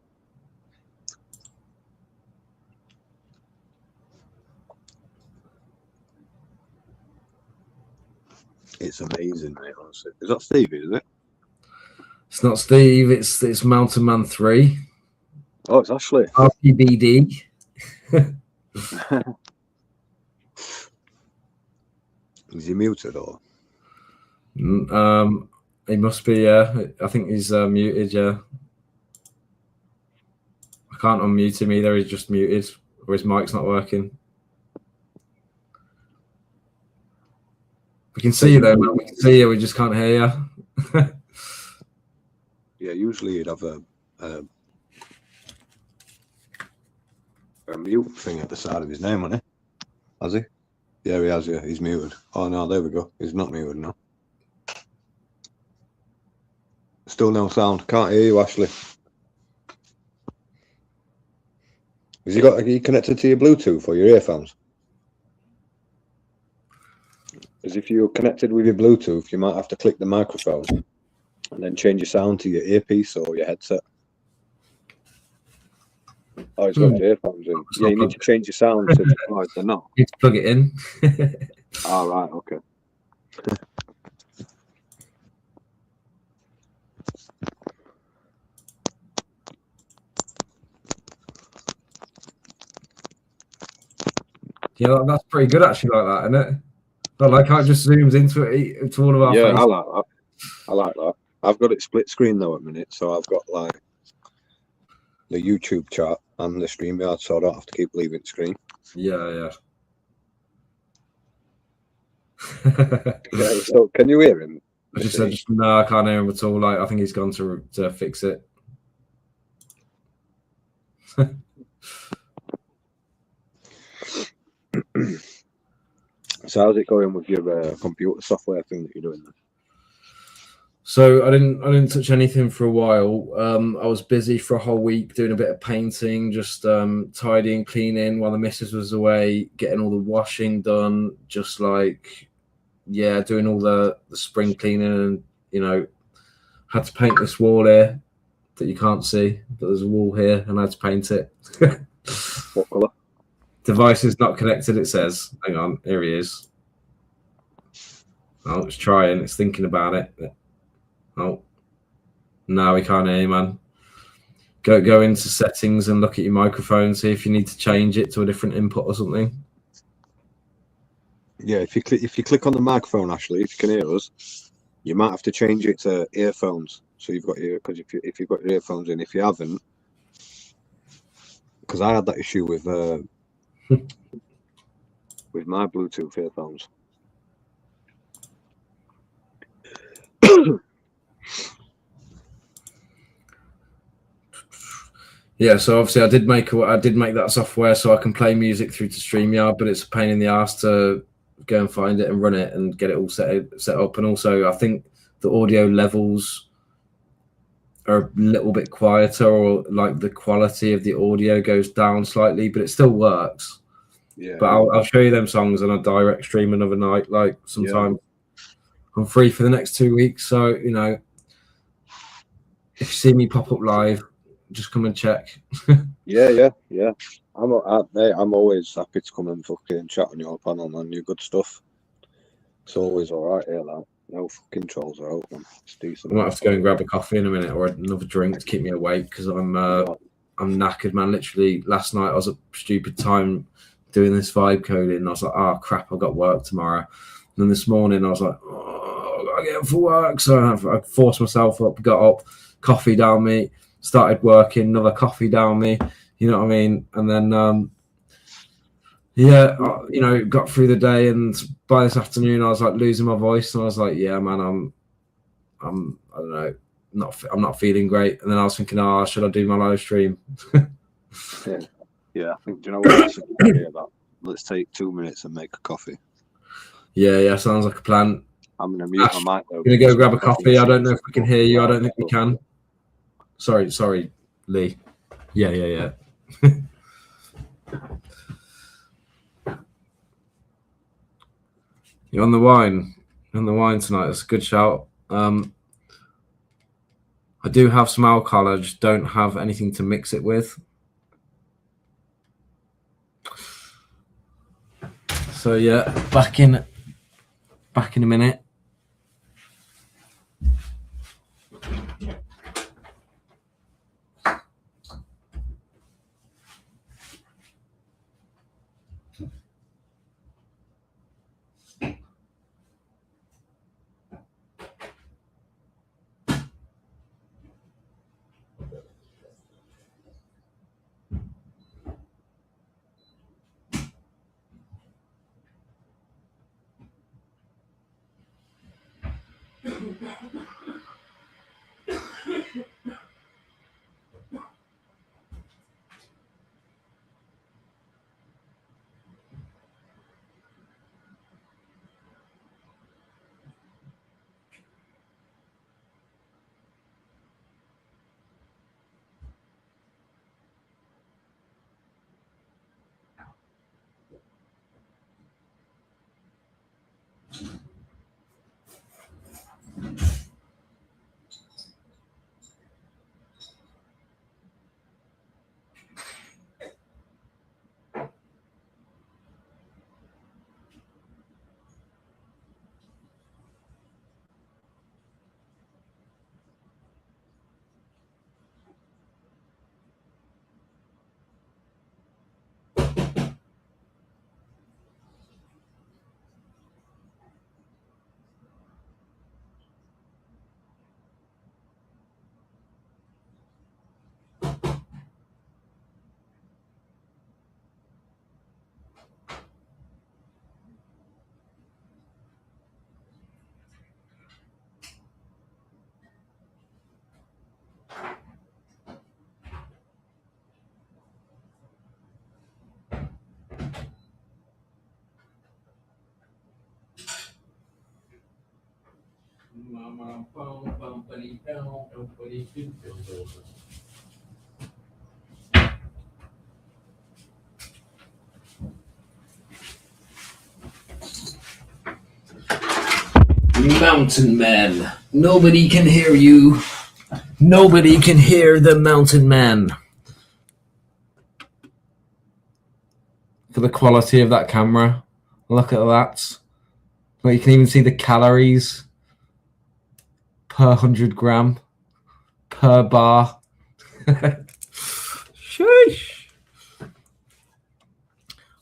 It's amazing, mate. Honestly, is that Stevie? Is it? It's not Steve. It's Mountain Man 3. Oh, it's Ashley. RPBD. Is he muted or? He must be. Yeah, I think he's muted. Yeah, I can't unmute him either. He's just muted, or his mic's not working. We can see you though, man. We can see you. We just can't hear you. Yeah, usually you'd have a mute thing at the side of his name, wouldn't he? Has he? Yeah, he has. Yeah, he's muted. Oh no, there we go. He's not muted now. Still no sound. Can't hear you, Ashley. Are you connected to your Bluetooth or your earphones? Because if you're connected with your Bluetooth, you might have to click the microphone and then change your sound to your earpiece or your headset. Oh, he's got earphones in. Yeah, you need to change your sound to the they're not. You need to plug it in. Oh, right, okay. Yeah, that's pretty good actually, like that, isn't it? But like how it just zooms into it to all of our Yeah, faces. I like that. I like that. I've got it split screen though at the minute, so I've got like the YouTube chat and the StreamYard, so I don't have to keep leaving the screen. Yeah. Yeah, so can you hear him? I just said no, I can't hear him at all. Like I think he's gone to fix it. So how's it going with your computer software thing that you're doing? So I didn't touch anything for a while. I was busy for a whole week doing a bit of painting, just tidying, cleaning while the missus was away, getting all the washing done, just like doing all the spring cleaning, and had to paint this wall here that you can't see, but there's a wall here and I had to paint it. What colour? Device is not connected, it says. Hang on, here he is. Oh, it's trying, it's thinking about it. Oh, no, we can't hear you, man. Go into settings and look at your microphone, see if you need to change it to a different input or something. Yeah, if you click on the microphone, Ashley, if you can hear us, you might have to change it to earphones. So you've got because if you've got your earphones in, if you haven't, because I had that issue with with my Bluetooth earphones. Yeah, so obviously I did make that software so I can play music through to StreamYard, but it's a pain in the ass to go and find it and run it and get it all set up. And also I think the audio levels are a little bit quieter, or like the quality of the audio goes down slightly, but it still works. Yeah. But I'll show you them songs on a direct stream another night, like sometime. I'm free for the next 2 weeks, so if you see me pop up live, just come and check. Yeah. I'm always happy to come and fucking chat on your panel, man. Your good stuff. It's always all right here, like. No fucking trolls are open. It's decent. I might have to go and grab a coffee in a minute or another drink to keep me awake, because I'm knackered, man. Literally last night I was at stupid time doing this vibe coding and I was like, oh crap, I've got work tomorrow. And then this morning I was like, oh, I gotta get up for work. So I forced myself up, got up, coffee down me, started working, another coffee down me. You know what I mean? And then got through the day, and by this afternoon I was like losing my voice, and I was like, yeah, man, I don't know, I'm not feeling great. And then I was thinking, should I do my live stream? Yeah, I think, do you know what? It's a good idea that let's take 2 minutes and make a coffee. Yeah, sounds like a plan. I'm gonna mute my mic. Gonna go grab a coffee. I don't know if we can hear you. I don't think we can. Sorry, Lee. Yeah. You're on the wine. Tonight. It's a good shout. I do have some alcohol. I just don't have anything to mix it with. So yeah, back in a minute. Mountain man, nobody can hear you. Nobody can hear the mountain man. For the quality of that camera, look at that. Well, you can even see the calories per 100 gram per bar. Sheesh.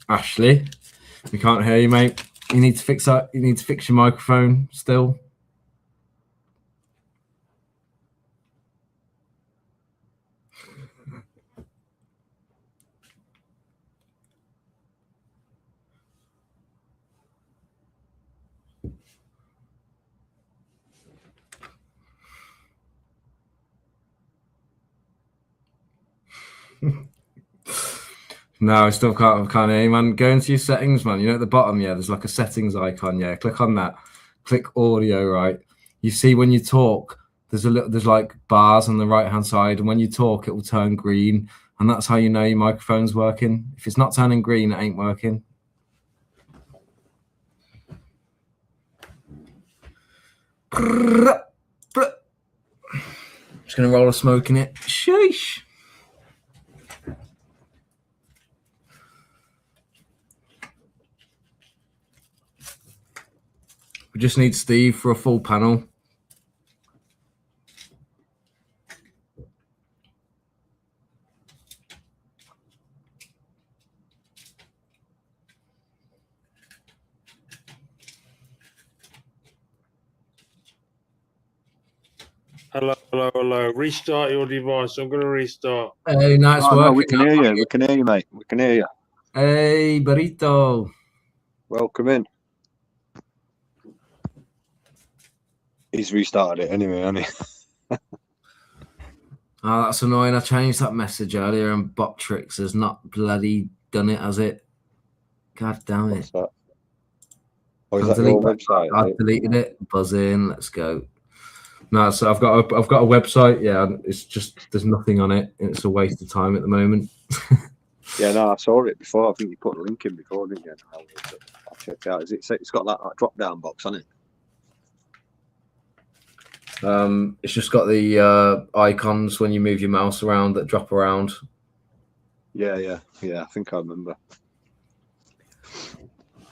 Ashley, we can't hear you, mate. You need to fix that. You need to fix your microphone still. No, I still can't hear you, man. Go into your settings, man. You know at the bottom, yeah, there's like a settings icon. Yeah, click on that. Click audio, right? You see when you talk, there's like bars on the right-hand side, and when you talk, it will turn green, and that's how you know your microphone's working. If it's not turning green, it ain't working. Just gonna roll a smoke in it. Sheesh. We just need Steve for a full panel. Hello. Restart your device. I'm going to restart. Hey, nice Oh, work. no, we can hear you. We can hear you, mate. We can hear you. Hey, Burrito. Welcome in. He's restarted it anyway, hasn't he? Oh, that's annoying. I changed that message earlier and Bottrix has not bloody done it, has it? God damn it. What's that? Oh, is I'll that your delete website? I've deleted it. Buzz in. Let's go. No, so I've got a website. Yeah, it's just there's nothing on it. It's a waste of time at the moment. Yeah, no, I saw it before. I think you put a link in before, didn't you? I'll check it out. It's got that drop down box on it. It's just got the icons when you move your mouse around that drop around. Yeah. I think I remember.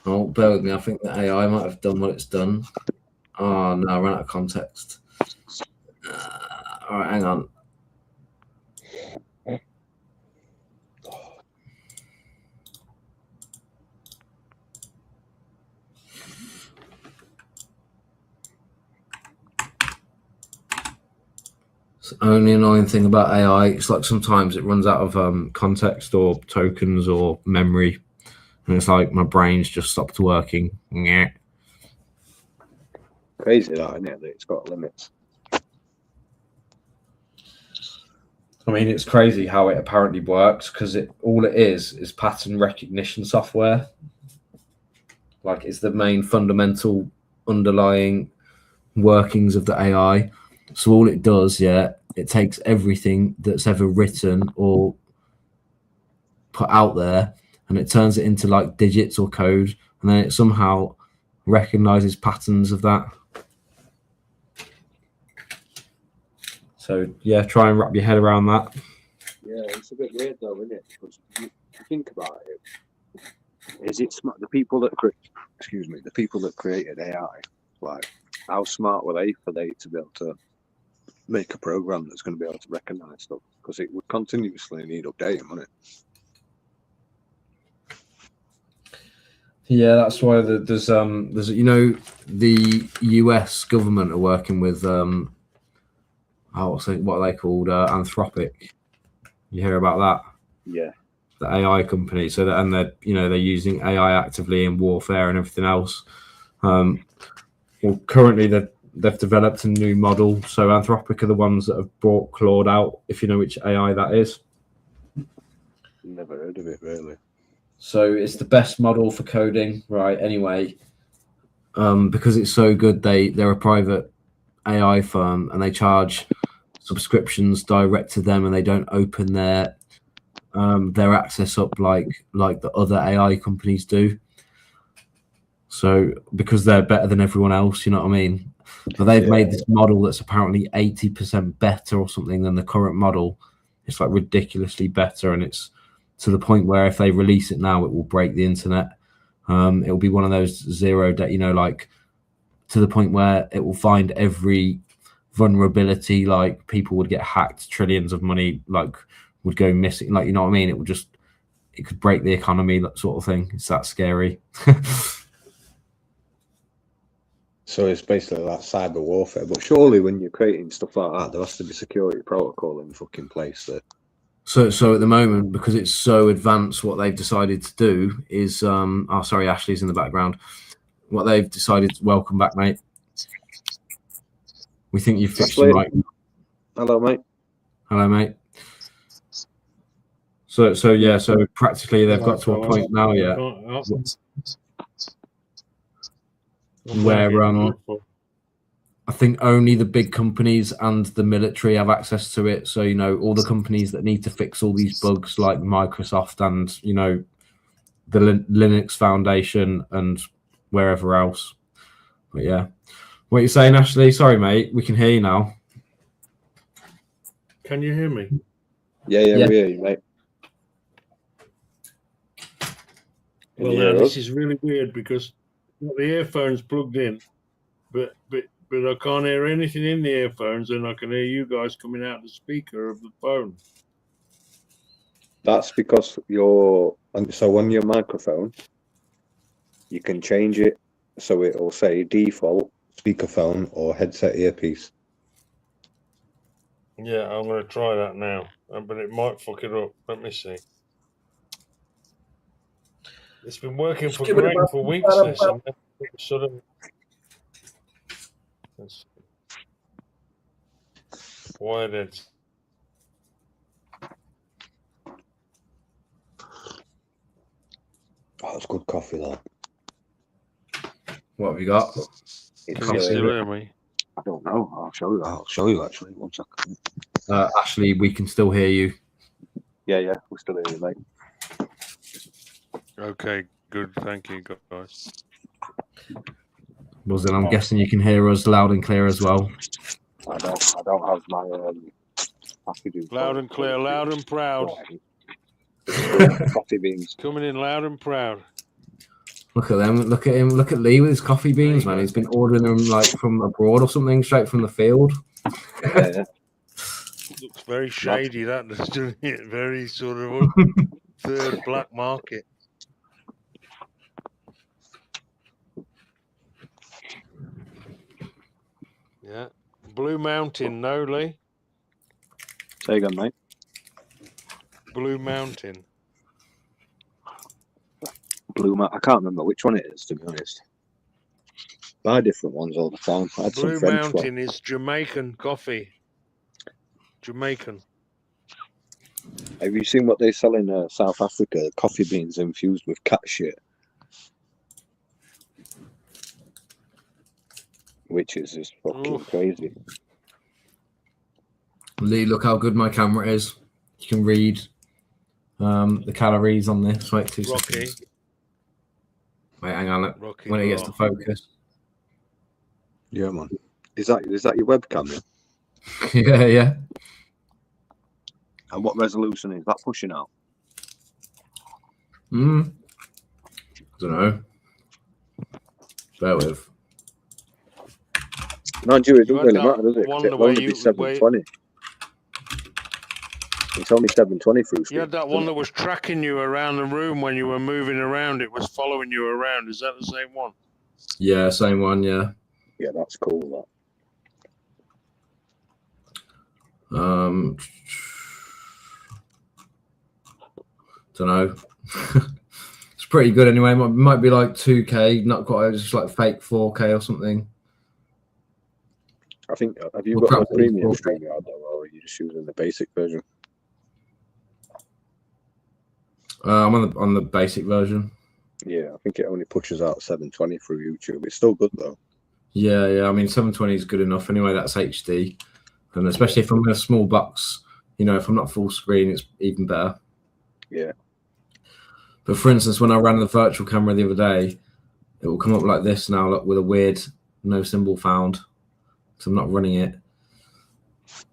Oh, bear with me. I think the AI might have done what it's done. Oh no, I ran out of context. All right, hang on. It's the only annoying thing about AI. It's like sometimes it runs out of context or tokens or memory, and it's like my brain's just stopped working. Yeah. Crazy that, isn't it? That it's got limits. I mean, it's crazy how it apparently works because all it is pattern recognition software. Like, it's the main fundamental underlying workings of the AI. So all it does, it takes everything that's ever written or put out there and it turns it into like digits or code, and then it somehow recognizes patterns of that. So yeah, try and wrap your head around that. Yeah, it's a bit weird though, isn't it? Because if you think about it, is it smart? The people that created AI, like, how smart were they for they to be able to make a program that's going to be able to recognize stuff? Because it would continuously need updating, wouldn't it? Yeah, that's why there's the US government are working with what are they called? Anthropic. You hear about that? Yeah. The AI company. So that, and they're using AI actively in warfare and everything else. Well, currently they've developed a new model. So Anthropic are the ones that have brought Claude out, if you know which AI that is. Never heard of it, really. So it's the best model for coding, right? Anyway, because it's so good, they're a private AI firm and they charge subscriptions direct to them, and they don't open their access up like the other AI companies do. So because they're better than everyone else, you know what I mean? But they've made this model that's apparently 80% better or something than the current model. It's like ridiculously better, and it's to the point where if they release it now, it will break the internet. It will be one of those zero day, like to the point where it will find every vulnerability, like people would get hacked, trillions of money like would go missing, like, you know what I mean? It could break the economy, that sort of thing. It's that scary. So it's basically like cyber warfare. But surely when you're creating stuff like that, there has to be security protocol in fucking place that. So at the moment, because it's so advanced, what they've decided to do is sorry, Ashley's in the background. What they've decided, welcome back, mate. We think you've fixed your mic. Hello, mate. Hello, mate. So practically they've got to a point now, where I think only the big companies and the military have access to it. So, all the companies that need to fix all these bugs, like Microsoft and, the Linux Foundation and wherever else. But yeah. What are you saying, Ashley? Sorry, mate. We can hear you now. Can you hear me? Yeah, we hear you, mate. Well, now this is really weird because I've got the earphones plugged in, but I can't hear anything in the earphones, and I can hear you guys coming out the speaker of the phone. That's because on your microphone, you can change it so it will say default speakerphone or headset earpiece. Yeah, I'm going to try that now, but it might fuck it up. Let me see. It's been working for Greg for weeks, this, and then suddenly. Why did? Oh, it's good coffee, that. What have you got? Can you still hear me? I don't know. I'll show you. I'll show you actually. 1 second. Ashley, we can still hear you. Yeah, we're still here, mate. Okay, good. Thank you, guys. Well, then I'm guessing you can hear us loud and clear as well. I don't have my loud and clear, loud and proud. Coffee beans coming in loud and proud. Look at them. Look at him. Look at Lee with his coffee beans, man. He's been ordering them like from abroad or something, straight from the field. Yeah. Looks very shady, that doesn't it? Very sort of third black market. Yeah. Blue Mountain, no, Lee? Say again, mate. Blue Mountain. I can't remember which one it is, to be honest. Buy different ones all the time. I had Blue some French Mountain one. is Jamaican coffee. Jamaican. Have you seen what they sell in South Africa? Coffee beans infused with cat shit. Which is just fucking crazy. Lee, look how good my camera is. You can read the calories on this. Wait 2 seconds. Wait, hang on. Rocky when it gets to focus. Yeah, man. Is that your webcam? Yeah, yeah. And what resolution is that pushing out? I don't know. Bear with. Mind you, it doesn't really matter, does it? It'll only be 720. It's only 720 through. You had that one that was tracking you around the room when you were moving around. It was following you around. Is that the same one? Yeah, same one. Yeah. Yeah, that's cool. That. Don't know. It's pretty good anyway. Might be like 2K, not quite, just like fake 4K or something. I think. Have you got the premium StreamYard though, or are you just using the basic version? I'm on the basic version. Yeah, I think it only pushes out 720 through YouTube. It's still good though. Yeah. I mean, 720 is good enough anyway. That's HD, and especially if I'm in a small box, if I'm not full screen, it's even better. Yeah. But for instance, when I ran the virtual camera the other day, it will come up like this now, look, with a weird no symbol found. So I'm not running it.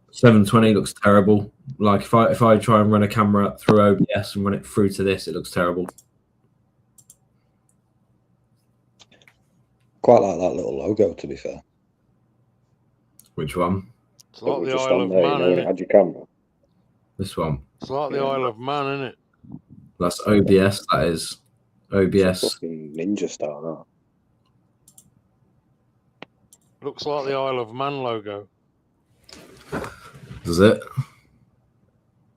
720 looks terrible. Like if I try and run a camera through OBS and run it through to this, it looks terrible. Quite like that little logo, to be fair. Which one? It's like the Isle of Man, isn't it? Had your camera. This one. It's like the Isle of Man, isn't it? That's OBS. That is OBS. Fucking ninja star, that. Looks like the Isle of Man logo. Does it?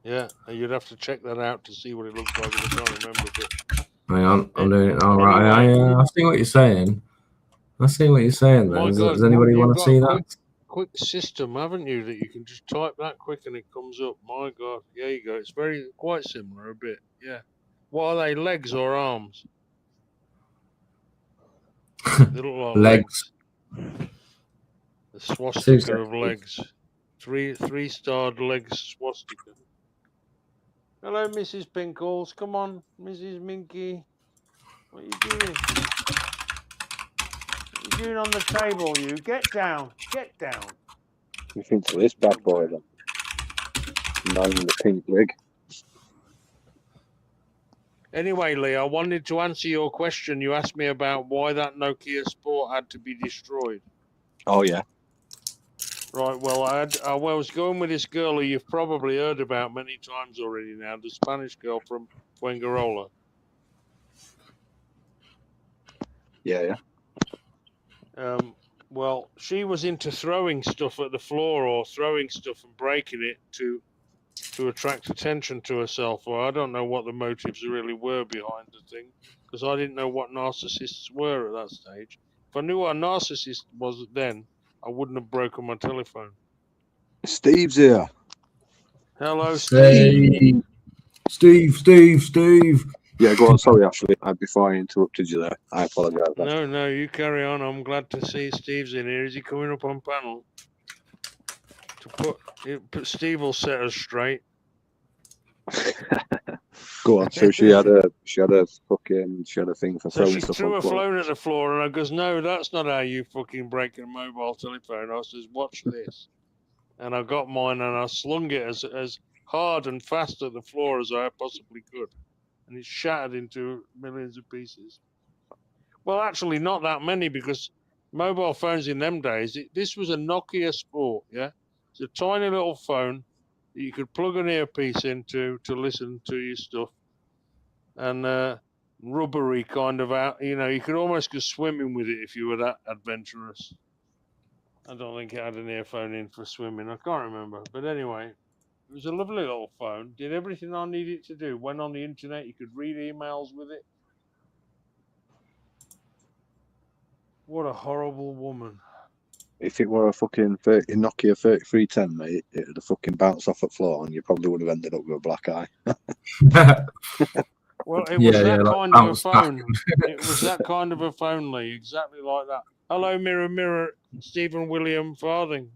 Yeah, you'd have to check that out to see what it looks like. I can't remember. But Hang on, I'm doing it. All right, I see what you're saying. Then. Does anybody want to see that? Quick system, haven't you? That you can just type that quick and it comes up. My God, there you go. It's quite similar a bit. Yeah. What are they? Legs or arms? They look like legs. The swastika of legs. Three-starred legs swastika. Hello, Mrs. Pinkles. Come on, Mrs. Minky. What are you doing? What are you doing on the table, you? Get down. Get down. You think to this bad boy, then? Man in the pink wig. Anyway, Lee, I wanted to answer your question. You asked me about why that Nokia Sport had to be destroyed. Oh, yeah. Right, well, I was going with this girl who you've probably heard about many times already now, the Spanish girl from Fuengirola. Yeah. Well, she was into throwing stuff at the floor or throwing stuff and breaking it to attract attention to herself. Or I don't know what the motives really were behind the thing, because I didn't know what narcissists were at that stage. If I knew what a narcissist was then, I wouldn't have broken my telephone. Steve's here. Hello, Steve. Steve. Yeah, go on. Sorry, Ashley. Before I interrupted you there, I apologise. No, you carry on. I'm glad to see Steve's in here. Is he coming up on panel? But Steve will set us straight. Go on. So she had a thing for throwing she stuff threw on a the floor. phone at the floor, and I goes, "No, that's not how you fucking break a mobile telephone." I says, "Watch this," and I got mine and I slung it as hard and fast at the floor as I possibly could, and it shattered into millions of pieces. Well, actually, not that many, because mobile phones in them days, this was a Nokia Sport, yeah? It's a tiny little phone that you could plug an earpiece into to listen to your stuff, and rubbery kind of out, you could almost go swimming with it if you were that adventurous. I don't think it had an earphone in for swimming, I can't remember, but anyway, it was a lovely little phone, did everything I needed to do, went on the internet, you could read emails with it. What a horrible woman. If it were a fucking Nokia 3310, mate, it'd have fucking bounced off the floor and you probably would have ended up with a black eye. Well, it was that kind of a phone. It was that kind of a phone, Lee, exactly like that. Hello, Mirror, Mirror, Stephen William Farthing.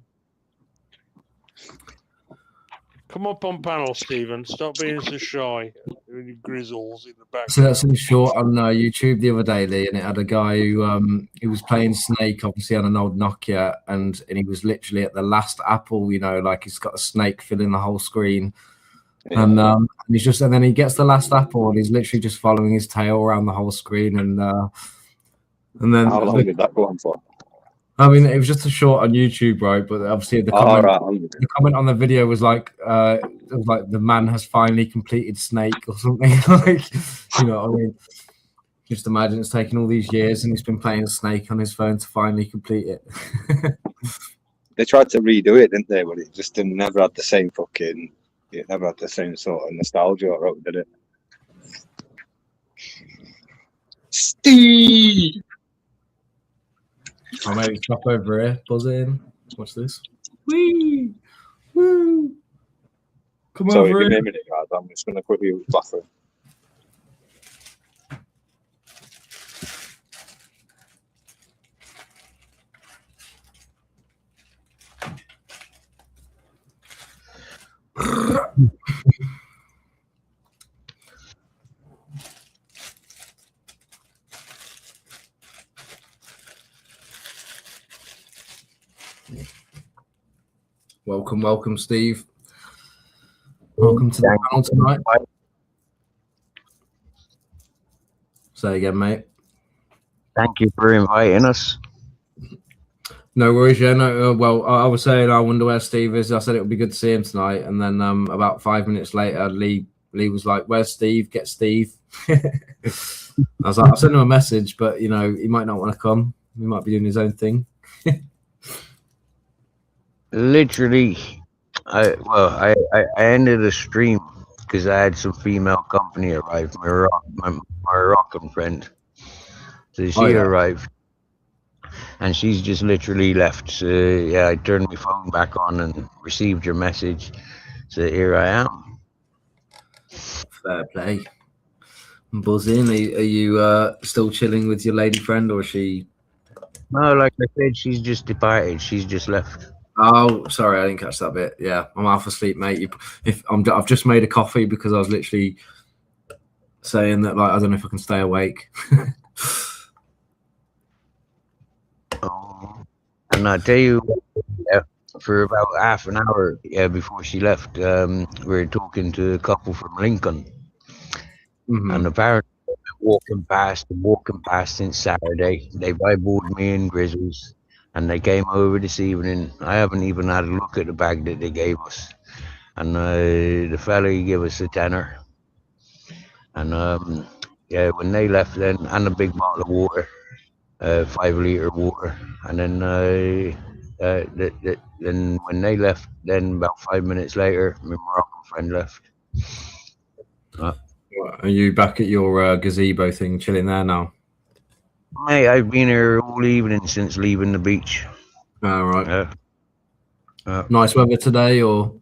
Come up on panel, Stephen. Stop being so shy. You grizzles in the back. So that's in short on YouTube the other day, Lee, and it had a guy who was playing Snake, obviously on an old Nokia, and he was literally at the last apple, like he's got a snake filling the whole screen. Yeah. And then he gets the last apple and he's literally just following his tail around the whole screen, and then how long did that go on for? I mean, it was just a short on YouTube, right? But obviously the comment on the video was like, it was like the man has finally completed Snake or something. Like, you know what I mean? Just imagine it's taken all these years and he's been playing Snake on his phone to finally complete it. They tried to redo it, didn't they? But it just never had the same it never had the same sort of nostalgia or what, did it? Steve! I'll maybe stop over here, buzz in. Watch this. Whee! Woo! Come Sorry, over give me here. a minute, guys. I'm just going to quickly use the bathroom. Welcome, Steve. Welcome to the panel tonight. Say again, mate. Thank you for inviting us. No worries, yeah. No, well, I was saying I wonder where Steve is. I said it would be good to see him tonight, and then about 5 minutes later, Lee was like, "Where's Steve? Get Steve." I was like, "I'll send him a message, but he might not want to come. He might be doing his own thing." Literally, I ended the stream because I had some female company arrive. My Moroccan friend, so she arrived. And she's just literally left. So, yeah, I turned my phone back on and received your message. So here I am. Fair play. Buzzing. Are you still chilling with your lady friend, or is she? No, like I said, she's just departed. She's just left. Oh, sorry, I didn't catch that bit. Yeah, I'm half asleep, mate. I've just made a coffee because I was literally saying that, like, I don't know if I can stay awake. And I tell you, for about half an hour before she left, we were talking to a couple from Lincoln, and apparently walking past since Saturday. They've eyeballed me and Grizzles, and they came over this evening. I haven't even had a look at the bag that they gave us, and the fella he gave us a tenner, and when they left then, and a big bottle of water. 5 liter water, and then then when they left, then about 5 minutes later, my Moroccan friend left. Are you back at your gazebo thing, chilling there now? Mate, I've been here all evening since leaving the beach. All right. Nice weather today, or?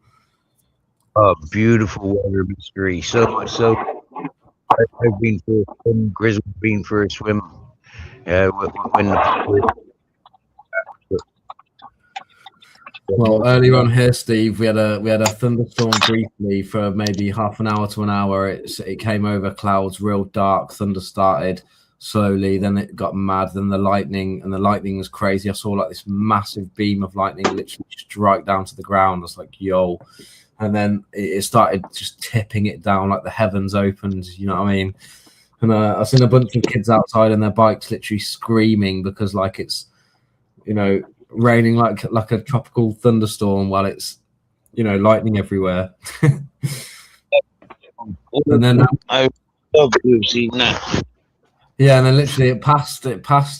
Oh, beautiful weather, mystery. So much so, I've been for a swim. Grizzly's been for a swim. Well, earlier on here, Steve, we had a thunderstorm briefly for maybe half an hour to an hour. It came over clouds, real dark. Thunder started slowly, then it got mad. Then the lightning was crazy. I saw like this massive beam of lightning literally strike down to the ground. I was like, yo. And then it started just tipping it down, like the heavens opened. You know what I mean? And I've seen a bunch of kids outside on their bikes literally screaming because like it's, you know, raining like a tropical thunderstorm while it's, you know, lightning everywhere. And then I love to have seen that. Yeah, and then literally it passed,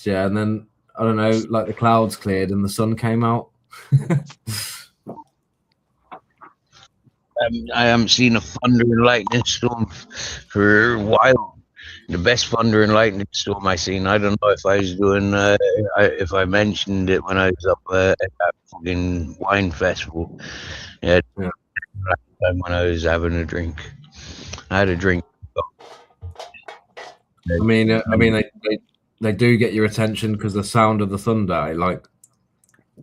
yeah, and then I don't know, like the clouds cleared and the sun came out. I haven't seen a thunder and lightning storm for a while. The best thunder and lightning storm I seen. I don't know if I was doing, if I mentioned it when I was up at that fucking wine festival. Yeah. Last time when I was having a drink, I had a drink. I mean, they do get your attention because the sound of the thunder, like,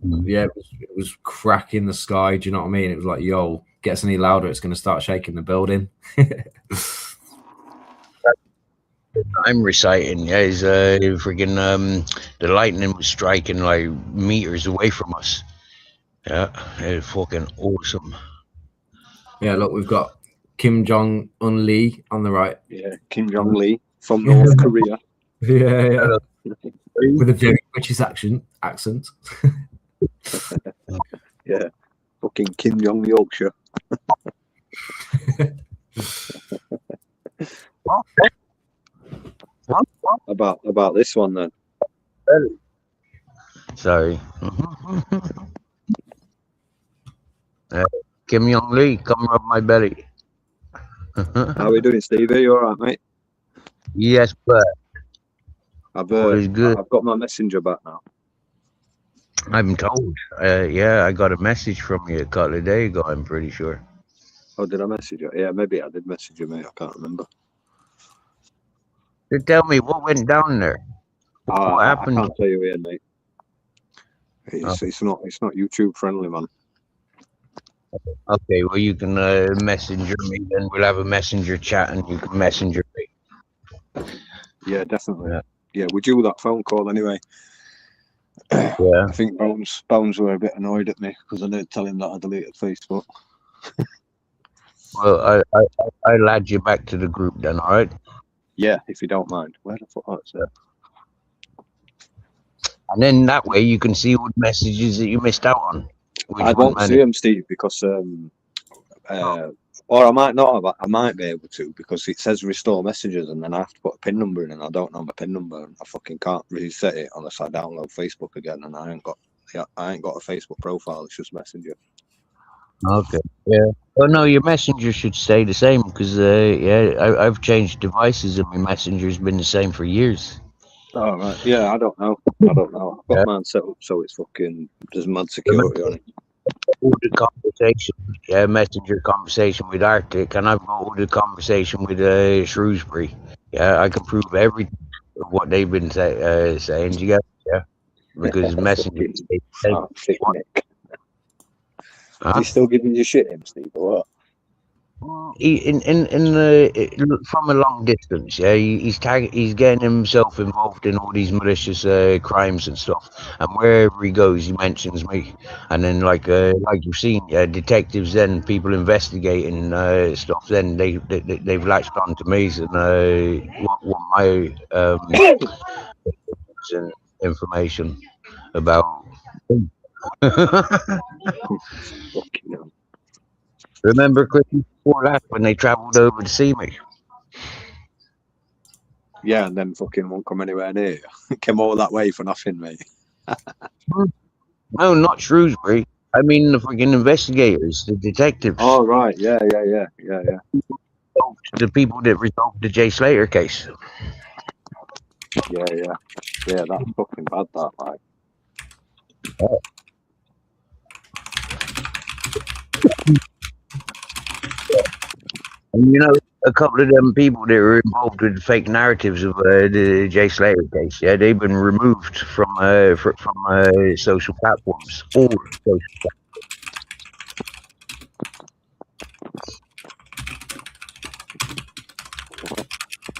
yeah, it was cracking the sky. Do you know what I mean? It was like, yo, gets any louder, it's going to start shaking the building. I'm reciting, yeah, is freaking the lightning was striking like meters away from us. Yeah, it was fucking awesome. Yeah, look, we've got Kim Jong-un Lee on the right. Yeah, Kim Jong Lee from North Korea. Yeah. With a very British accent. Yeah, fucking Kim Jong Yorkshire. About this one then. Sorry. Kim Jong Lee, come rub my belly. How are we doing, Steve? Are you all right, mate? Yes, but I've got my messenger back now. I'm told. Yeah, I got a message from you a couple of days ago, I'm pretty sure. Oh, did I message you? Yeah, maybe I did message you, mate. I can't remember. So tell me what went down there. What happened? I can't tell you here, mate. It's not YouTube friendly, man. Okay, well you can messenger me, then we'll have a messenger chat and you can messenger me. Yeah, definitely. Yeah, we do that phone call anyway. Yeah. I think Bones were a bit annoyed at me because I didn't tell him that I deleted Facebook. Well, I'll add you back to the group then, all right? Yeah, if you don't mind. Where the fuck is it? And then that way you can see all the messages that you missed out on. I won't see them, Steve, because or I might not have. I might be able to because it says restore messages, and then I have to put a PIN number in, and I don't know my PIN number, and I fucking can't reset it unless I download Facebook again, and I ain't got a Facebook profile. It's just Messenger. Okay. Yeah. Oh no, your Messenger should stay the same because I've changed devices and my Messenger's been the same for years. Oh right. Yeah, I don't know. I've got mine set up so it's fucking there's mad security on it. All the conversation, Messenger conversation with Arctic, and I've got all the conversation with Shrewsbury. Yeah, I can prove everything of what they've been saying. You get, because Messenger. He's still giving you shit, him, Steve, or what? From a long distance, yeah, he's getting himself involved in all these malicious crimes and stuff, and wherever he goes, he mentions me. And then, like you've seen, detectives, then people investigating stuff, then they've latched on to me and want my information about. Remember Christmas before that when they travelled over to see me? Yeah, and then fucking won't come anywhere near you. Came all that way for nothing, mate. No, not Shrewsbury. I mean the freaking investigators, the detectives. Oh right, yeah. The people that resolved the Jay Slater case. Yeah, that's fucking bad, that, like. And you know, a couple of them people that were involved with the fake narratives of the Jay Slater case, yeah, they've been removed from social platforms. All social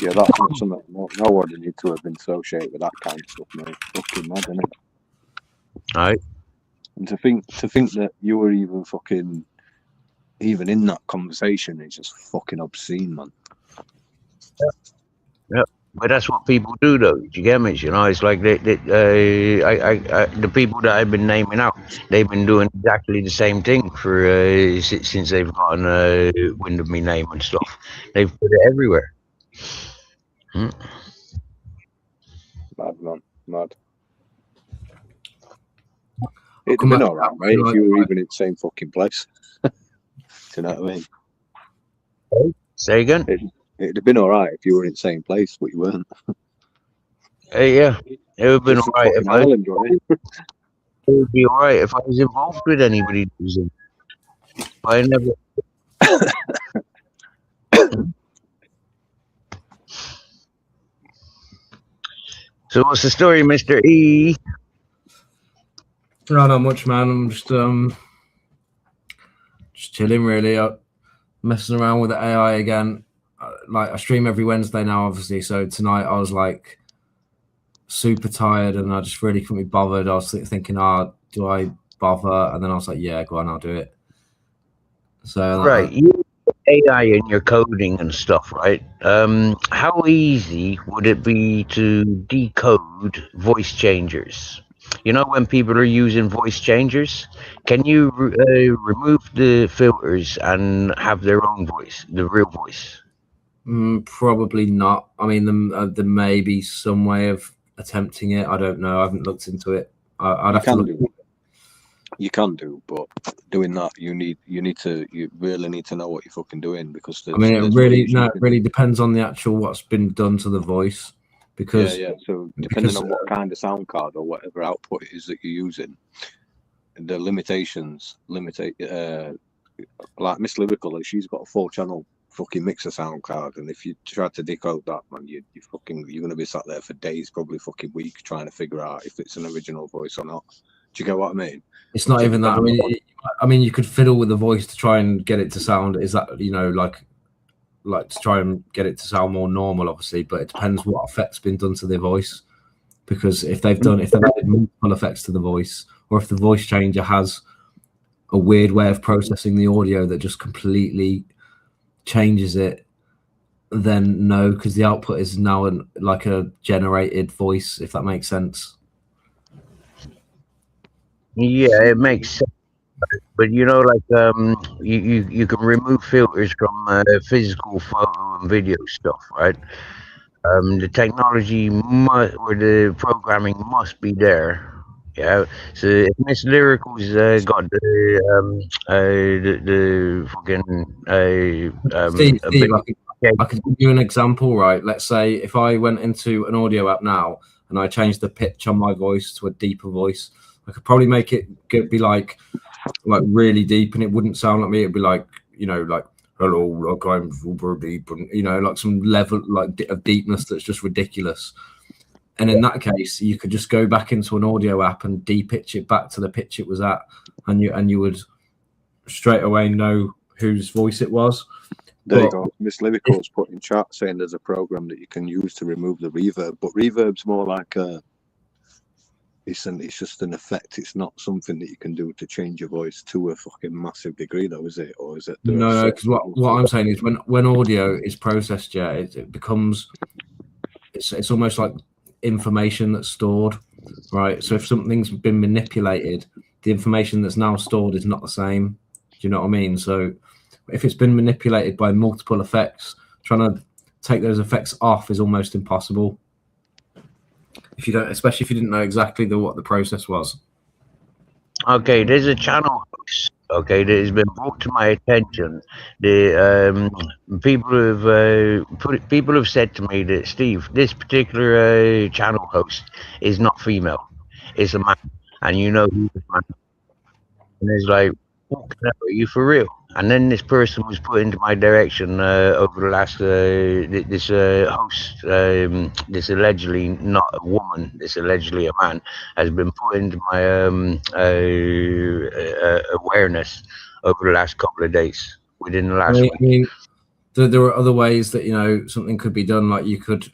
Yeah, that's not something. No one need to have been associated with that kind of stuff, mate. Fucking mad, isn't it? Right. And to think that you were even in that conversation is just fucking obscene, man. Yeah. But that's what people do, though. Do you get me? You know, it's like the people that I've been naming out, they've been doing exactly the same thing for since they've gotten wind of me name and stuff. They've put it everywhere. Mad, man, mad. It'd have been alright, mate, if you were even in the same fucking place. Do you know what I mean? Say again? It'd have been alright if you were in the same place, but you weren't. Yeah, it would have been alright if Ireland, it would be alright if I was involved with anybody who's in. But I never. So what's the story, Mr. E? No, not much, man. I'm just chilling, really. Messing around with the AI again. Like, I stream every Wednesday now, obviously. So tonight I was like super tired, and I just really couldn't be bothered. I was thinking, do I bother? And then I was like, yeah, go on, I'll do it. So right, you AI in your coding and stuff, right? How easy would it be to decode voice changers? You know, when people are using voice changers, can you remove the filters and have their own voice, the real voice? Probably not. I mean, there may be some way of attempting it. I don't know. I haven't looked into it. I'd have to look. You can do, but doing that, you really need to know what you're fucking doing, because I mean, it really depends on the actual what's been done to the voice. Because so depending on what kind of sound card or whatever output it is that you're using, the limitations like Miss Lyrical, she's got a 4-channel fucking mixer sound card, and if you try to decode that, man, you're gonna be sat there for days, probably fucking weeks, trying to figure out if it's an original voice or not. Do you get what I mean? It's not even that. I mean, you could fiddle with the voice to try and get it to sound. Is that, you know, like to try and get it to sound more normal, obviously, but it depends what effect's been done to their voice. Because if they've added multiple effects to the voice, or if the voice changer has a weird way of processing the audio that just completely changes it, then no, because the output is now like a generated voice, if that makes sense. Yeah, it makes sense. But you know, like you can remove filters from physical photo and video stuff, right? The technology or the programming must be there. Yeah. So if Miss Lyrical's got the fucking Steve, I could give you an example, right? Let's say if I went into an audio app now and I changed the pitch on my voice to a deeper voice, I could probably make it be like really deep, and it wouldn't sound like me. It'd be like, you know, like, hello, like I'm super deep, and, you know, like some level of deepness that's just ridiculous. And in that case, you could just go back into an audio app and de-pitch it back to the pitch it was at, and you would straight away know whose voice it was. There you go. Miss Lyrical's put in chat saying there's a program that you can use to remove the reverb, but reverb's more like it's just an effect. It's not something that you can do to change your voice to a fucking massive degree, though, is it? Or is it? No, because what I'm saying is when audio is processed, yeah, it becomes it's almost like information that's stored, right? So if something's been manipulated, the information that's now stored is not the same. Do you know what I mean? So if it's been manipulated by multiple effects, trying to take those effects off is almost impossible. If you don't, especially if you didn't know exactly what the process was. Okay, there's a channel host, okay, that has been brought to my attention. The people have said to me that, Steve, this particular channel host is not female, it's a man, and you know who's the man. And it's like, are you for real? And then this person was put into my direction over the last this host, this allegedly not a woman, this allegedly a man, has been put into my awareness over the last couple of days, within the last week. I mean, there are other ways that, you know, something could be done. Like you could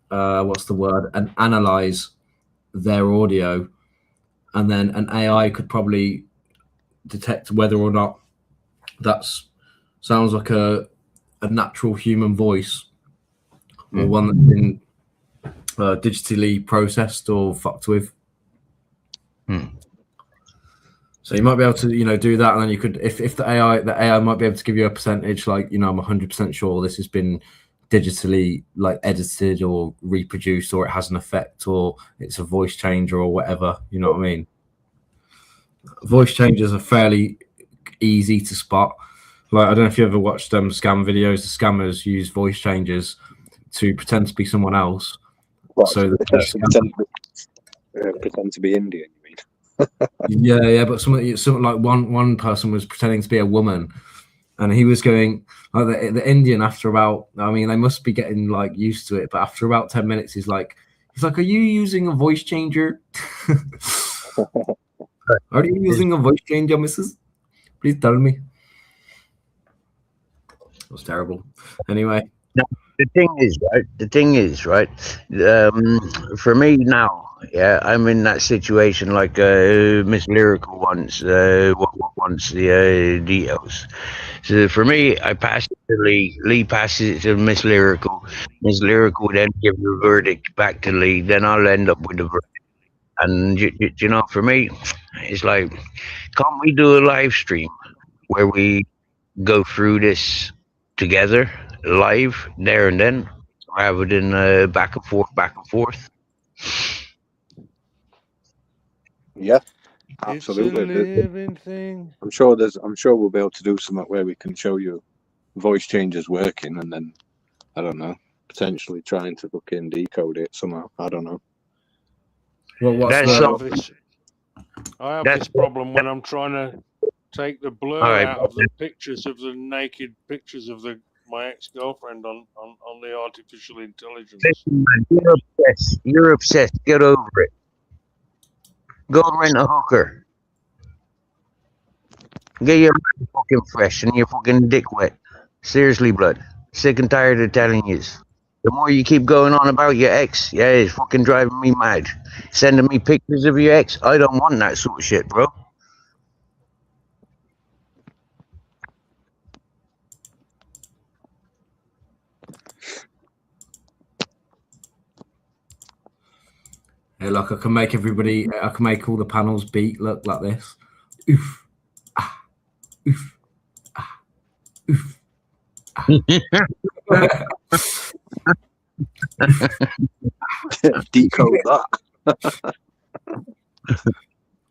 what's the word? And analyze their audio, and then an AI could probably detect whether or not that's sounds like a natural human voice, or one that's been digitally processed or fucked with. So you might be able to, you know, do that, and then you could, if the AI might be able to give you a percentage, like, you know, I'm 100% sure this has been digitally like edited or reproduced, or it has an effect, or it's a voice changer or whatever. You know what I mean? Voice changes are fairly easy to spot. Like, I don't know if you ever watched scam videos. The scammers use voice changes to pretend to be someone else. What, So pretend to be Indian, you mean? yeah, but something like one person was pretending to be a woman, and he was going like the Indian. After about, I mean, they must be getting like used to it, but after about 10 minutes, he's like, are you using a voice changer? Are you using a voice changer, Mrs.? Please tell me. It was terrible. Anyway. Now, the thing is, right? For me now, yeah, I'm in that situation like Miss Lyrical wants the details. So for me, I pass it to Lee. Lee passes it to Miss Lyrical. Miss Lyrical then gives the verdict back to Lee. Then I'll end up with the verdict. And you know, for me, it's like, can't we do a live stream where we go through this together, live, there and then, rather than back and forth? Yeah, absolutely. It's a living thing. I'm sure we'll be able to do something where we can show you voice changes working, and then, I don't know, potentially trying to fucking decode it somehow. I don't know. Well, I have this problem when I'm trying to take the blur out of the pictures of the naked pictures of my ex-girlfriend on the artificial intelligence. Listen, man, you're obsessed. Get over it. Go and rent a hooker. Get your mind fucking fresh and your fucking dick wet. Seriously, blood. Sick and tired of telling you. The more you keep going on about your ex, yeah, it's fucking driving me mad. Sending me pictures of your ex, I don't want that sort of shit, bro. Hey, look, I can make all the panels beat look like this. Oof, ah, oof, ah, oof, ah. Decode that. Do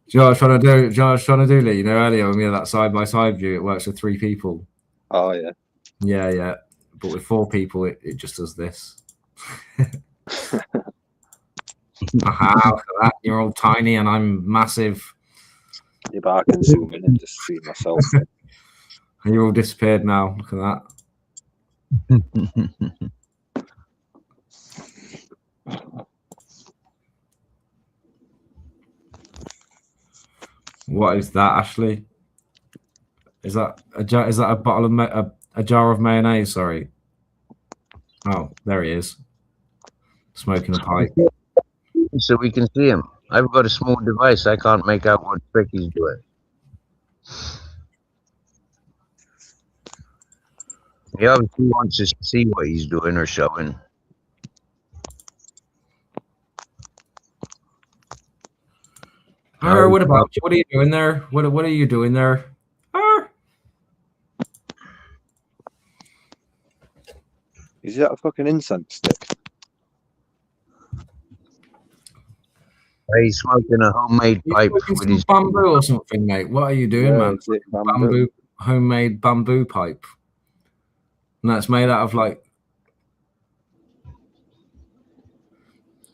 you know what I was trying to do, Lee? You know, earlier when we had that side-by-side view, it works with 3 people. Oh, yeah. Yeah. But with 4 people, it just does this. Aha, look at that. You're all tiny and I'm massive. Yeah, but I can zoom in and just see myself. And you're all disappeared now. Look at that. What is that, Ashley? Is that a bottle of a jar of mayonnaise? Sorry. Oh, there he is, smoking a pipe. So we can see him. I've got a small device. I can't make out what trick he's doing. He obviously wants us to see what he's doing or showing. What about you? What are you doing there? What are you doing there? Is that a fucking incense stick? He's smoking a homemade You pipe smoking with some his. bamboo or something, mate? What are you doing, Yeah, man? is it bamboo? Homemade bamboo pipe. And that's made out of like.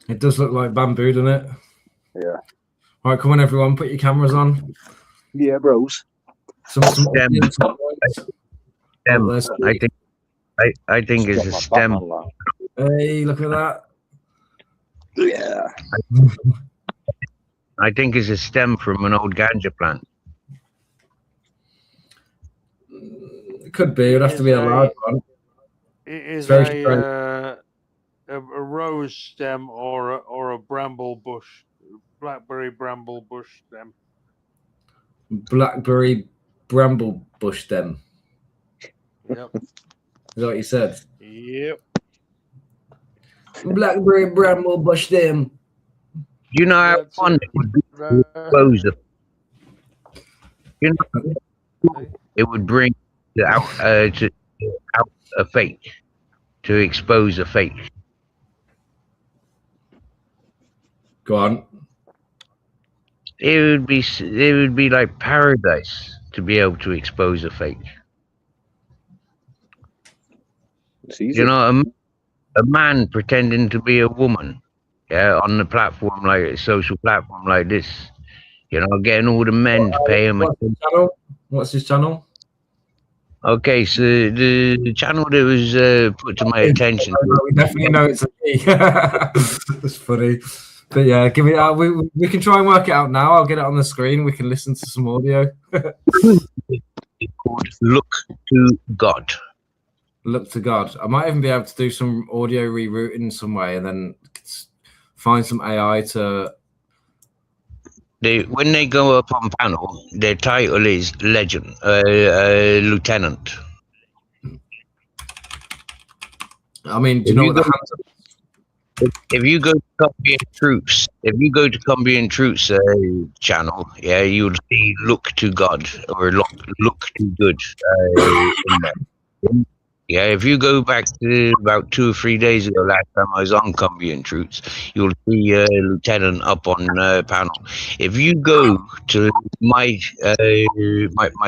It does look like bamboo, doesn't it? Yeah. All right, come on, everyone, put your cameras on. Yeah, bros. Some Stem. Oh, there's- I think it's a stem. Hey, look at that. Yeah. I think it's a stem from an old ganja plant. It could be. It'd have to be a large one. It is very a rose stem or a bramble bush, blackberry bramble bush stem. Blackberry bramble bush stem. Yep. Is that what you said? Yep. Blackberry bramble bush stem. You know how That's fun it. it would be to expose a. You know, it would bring out a fake, to expose a fake. Go on. It would be like paradise to be able to expose a fake. It's easy. You know, a man pretending to be a woman, yeah, on the platform, like a social platform like this. You know, getting all the men to pay him. What's his channel? Okay, so the channel that was put to my attention. We definitely know it's a me. That's funny. But yeah, give it out. We can try and work it out now. I'll get it on the screen. We can listen to some audio. It's called Look to God. Look to God. I might even be able to do some audio rerouting some way and then find some AI to. When they go up on panel, their title is Legend, Lieutenant. I mean, do you know what the hands are? If you go to Cumbrian Troops channel, yeah, you'll see Look to God or Look to Good in there. Yeah, if you go back to about 2 or 3 days ago, last time I was on Cumbrian Troops, you'll see Lieutenant up on panel. If you go to my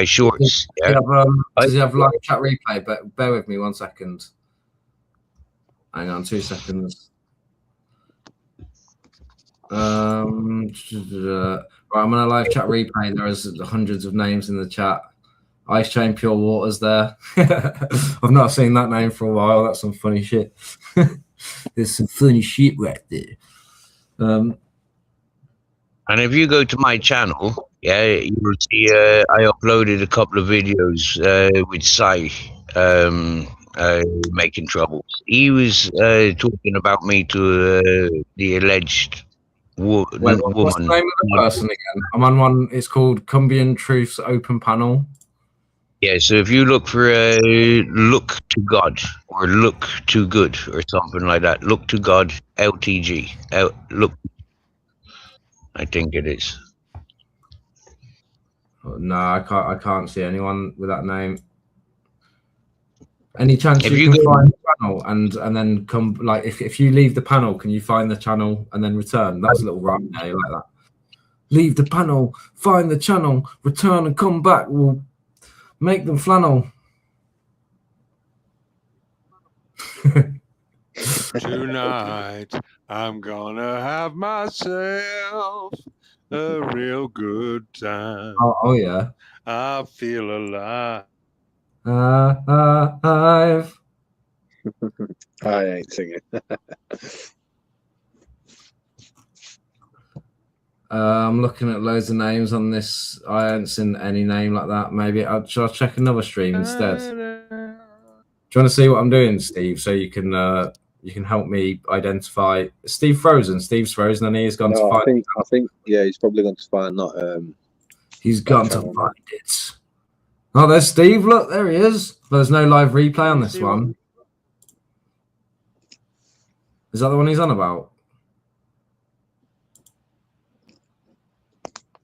shorts, yeah, does he have live chat replay? But bear with me 1 second. Hang on, 2 seconds. Right, I'm gonna live chat replay. There is hundreds of names in the chat. Ice Chain Pure Water's there. I've not seen that name for a while. That's some funny shit. There's some funny shit right there. And if you go to my channel, yeah, you will see I uploaded a couple of videos with Sai making trouble. He was talking about me to the alleged woman. What's the name of the person again? I'm on one. It's called Cumbrian Truth's Open Panel. Yeah, so if you look for Look to God or Look to Good or something like that, Look to God LTG. Look, I think it is. No, I can't see anyone with that name. Any chance If you you can go- find the channel and then come, like, if you leave the panel, can you find the channel and then return? That's a little rhyme there, like that. Leave the panel, find the channel, return and come back. We'll make them flannel. Tonight, I'm gonna have myself a real good time. Oh yeah. I feel alive. I've. I ain't singing. I'm looking at loads of names on this. I haven't seen any name like that. Maybe I'll check another stream instead. Do you want to see what I'm doing, Steve? So you can help me identify. Steve's frozen, and he's gone to find. I think, yeah, he's probably going to find that. He's gone to find it. Oh, there's Steve. Look, there he is. There's no live replay on this one. Is that the one he's on about?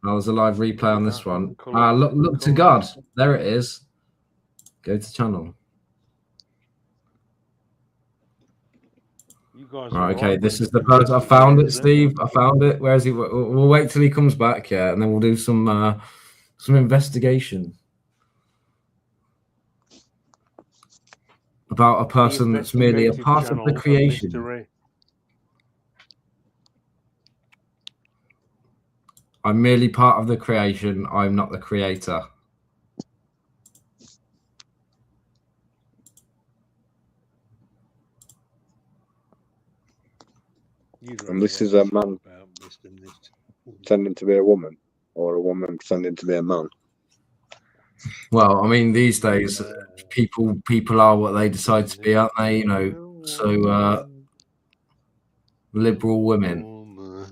Oh, there's a live replay on this one. Look to God. There it is. Go to channel. You guys Right, are okay, right, this but is the person. I found it, investigators, Steve. I found it. Where is he? We'll wait till he comes back, yeah, and then we'll do some investigation about a person that's merely a investigative part of the channel creation. mystery. I'm merely part of the creation. I'm not the creator. And this is a man pretending to be a woman, or a woman pretending to be a man. Well, I mean, these days, people are what they decide to be, aren't they? You know, so liberal women.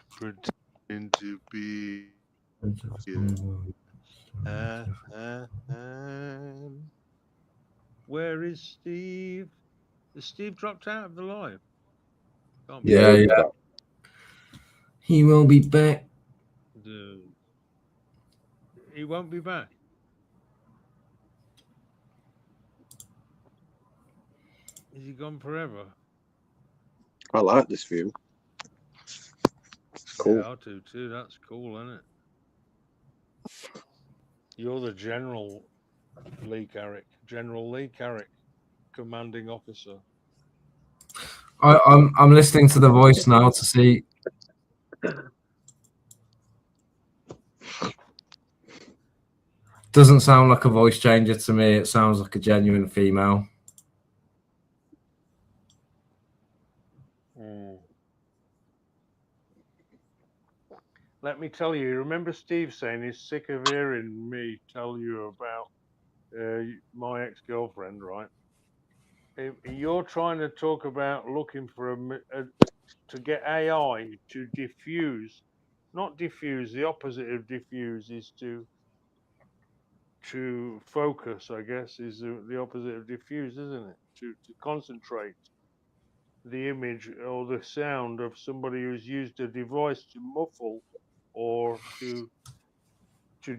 Pretending to be. Where is Steve? Has Steve dropped out of the live? Yeah. He will be back. Dude. He won't be back. Is he gone forever? I like this view. It's cool. Yeah, I do too. That's cool, isn't it? You're the General Lee Carrick. General Lee Carrick, commanding officer. I'm listening to the voice now to see. Doesn't sound like a voice changer to me. It sounds like a genuine female. Let me tell you, remember Steve saying he's sick of hearing me tell you about my ex-girlfriend, right? You're trying to talk about looking for to get AI to diffuse, not diffuse. The opposite of diffuse is to focus, I guess, is the opposite of diffuse, isn't it? To concentrate the image or the sound of somebody who's used a device to muffle or to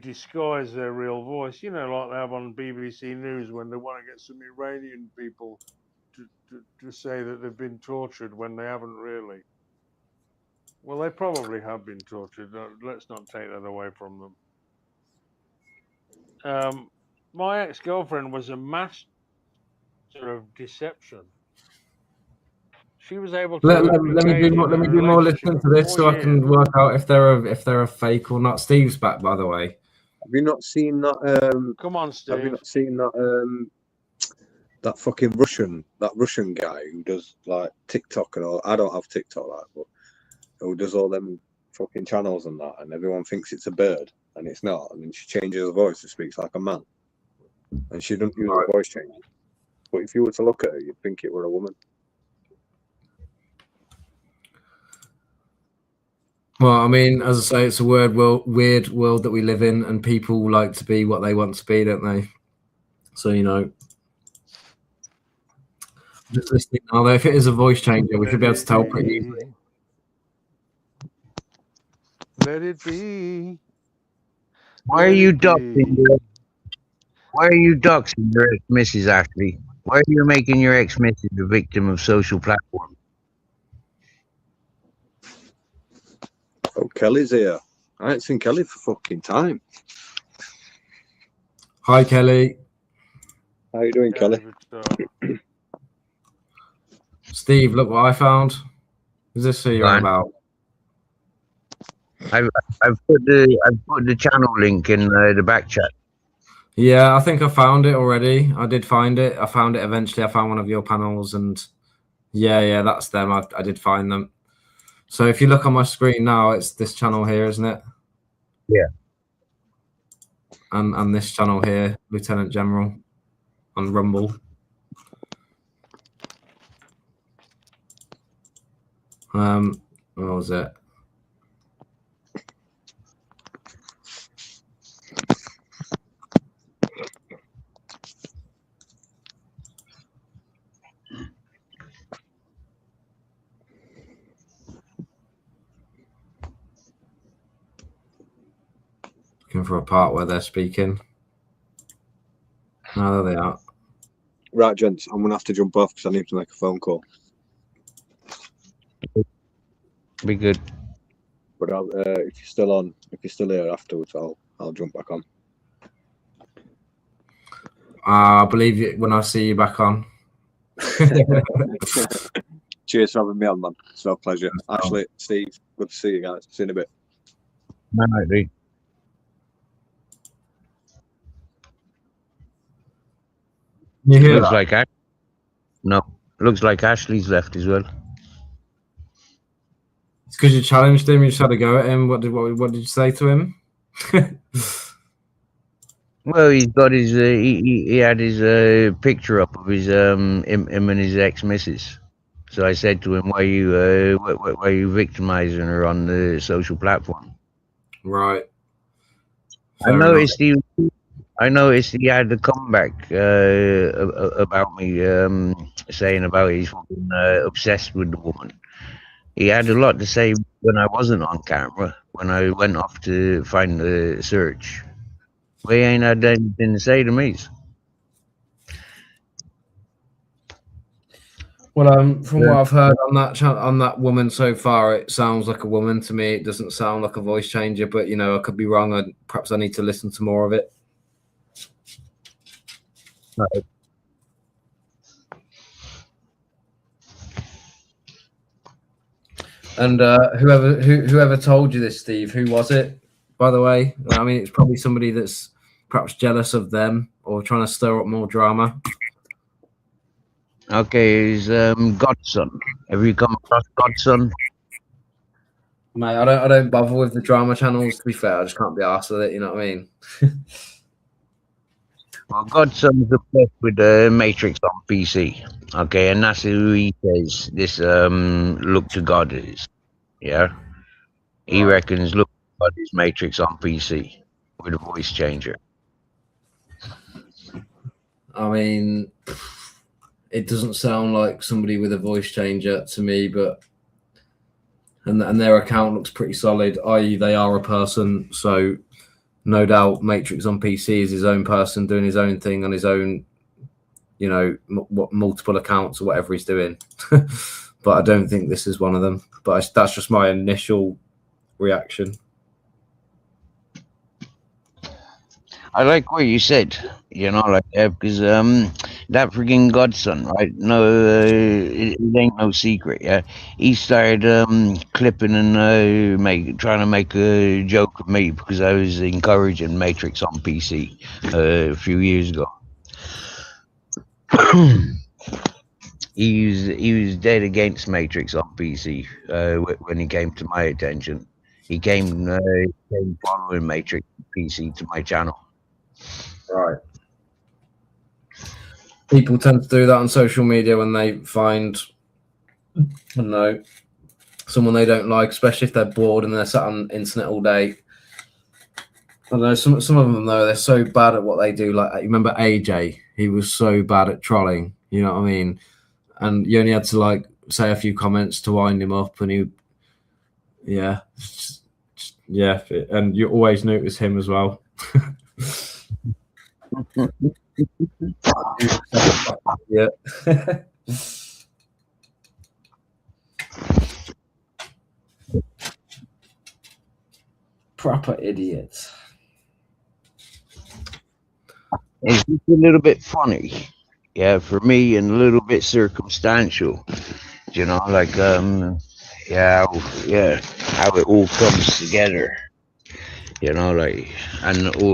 disguise their real voice, you know, like they have on BBC News when they want to get some Iranian people to say that they've been tortured when they haven't really. Well, they probably have been tortured. Let's not take that away from them. My ex-girlfriend was a master of deception. She was able to Let me do more listening to this so I can work out if they're a fake or not. Steve's back, by the way. Have you not seen that? Come on, Steve. Have you not seen that? That fucking Russian guy who does like TikTok and all. I don't have TikTok, like, but who does all them fucking channels and that, and everyone thinks it's a bird and it's not. And then she changes her voice and speaks like a man, and she doesn't use a voice change. But if you were to look at her, you'd think it were a woman. Well, I mean, as I say, it's a weird world that we live in, and people like to be what they want to be, don't they? So, you know, just listening. Although, if it is a voice changer, we should be able to tell pretty easily. Let it be. Why are you doxing your ex-missus, Ashley? Why are you making your ex-missus the victim of social platforms? Oh, Kelly's here. I ain't seen Kelly for fucking time. Hi, Kelly. How you doing, Kelly? Steve, look what I found. Is this who you're on about? I've put the channel link in the back chat. Yeah, I think I found it already. I did find it. I found it eventually. I found one of your panels, and yeah, that's them. I did find them. So if you look on my screen now, it's this channel here, isn't it? Yeah. And this channel here, Lieutenant General on Rumble. What was it? Looking for a part where they're speaking. No, there they are. Right, gents, I'm gonna have to jump off because I need to make a phone call. Be good. But if you're still on, if you're still here afterwards, I'll jump back on. I believe it when I see you back on. Cheers for having me on, man. It's a pleasure. Ashley, Steve, good to see you guys. See you in a bit. Night, dude. You hear Looks that? like looks like Ashley's left as well. It's because you challenged him. You just had to go at him. What did you say to him? Well, he's got his he had his picture up of his him and his ex-missus. So I said to him, why are you victimizing her on the social platform? Right. I noticed he had the comeback about me saying about he's fucking obsessed with the woman. He had a lot to say when I wasn't on camera, when I went off to find the search. But he ain't had anything to say to me. Well, from what I've heard on that woman so far, it sounds like a woman to me. It doesn't sound like a voice changer, but I could be wrong. Perhaps I need to listen to more of it. Right. And whoever told you this, Steve, who was it, by the way? I mean, it's probably somebody that's perhaps jealous of them or trying to stir up more drama. Okay, he's Godson. Have you come across Godson? Mate, I don't bother with the drama channels, to be fair. I just can't be arsed with it, you know what I mean? Well, Godson's obsessed with Matrix on PC. Okay, and that's who he says this look to God is. Yeah? He reckons look to God is Matrix on PC with a voice changer. I mean, it doesn't sound like somebody with a voice changer to me, but and their account looks pretty solid, i.e. they are a person, so no doubt Matrix on PC is his own person doing his own thing on his own, multiple accounts or whatever he's doing. But I don't think this is one of them. But that's just my initial reaction. I like what you said, because that freaking Godson, right? No, it ain't no secret, yeah. He started clipping and trying to make a joke of me because I was encouraging Matrix on PC a few years ago. He was dead against Matrix on PC when he came to my attention. He came following Matrix PC to my channel. Right. People tend to do that on social media when they find, someone they don't like, especially if they're bored and they're sat on internet all day. I don't know, some of them, though, they're so bad at what they do. Like, you remember AJ? He was so bad at trolling, you know what I mean? And you only had to, say a few comments to wind him up, and and you always knew it was him as well. Yeah. Proper idiots. It's just a little bit funny, for me, and a little bit circumstantial, how it all comes together. And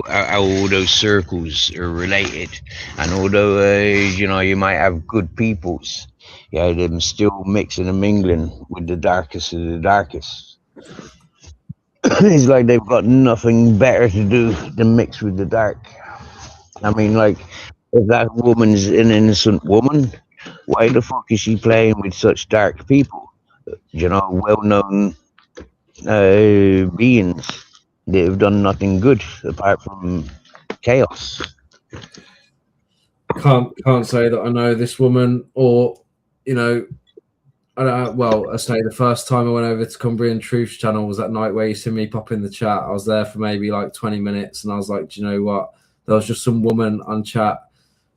how all those circles are related. And although, you might have good peoples, them still mixing and mingling with the darkest of the darkest. It's like they've got nothing better to do than mix with the dark. I mean, if that woman's an innocent woman, why the fuck is she playing with such dark people? Well-known beings. They've done nothing good apart from chaos. Can't say that I know this woman, or I don't know. Well, I say the first time I went over to Cumbrian Truth's channel was that night where you see me pop in the chat. I was there for maybe 20 minutes, and I was like, do you know what? There was just some woman on chat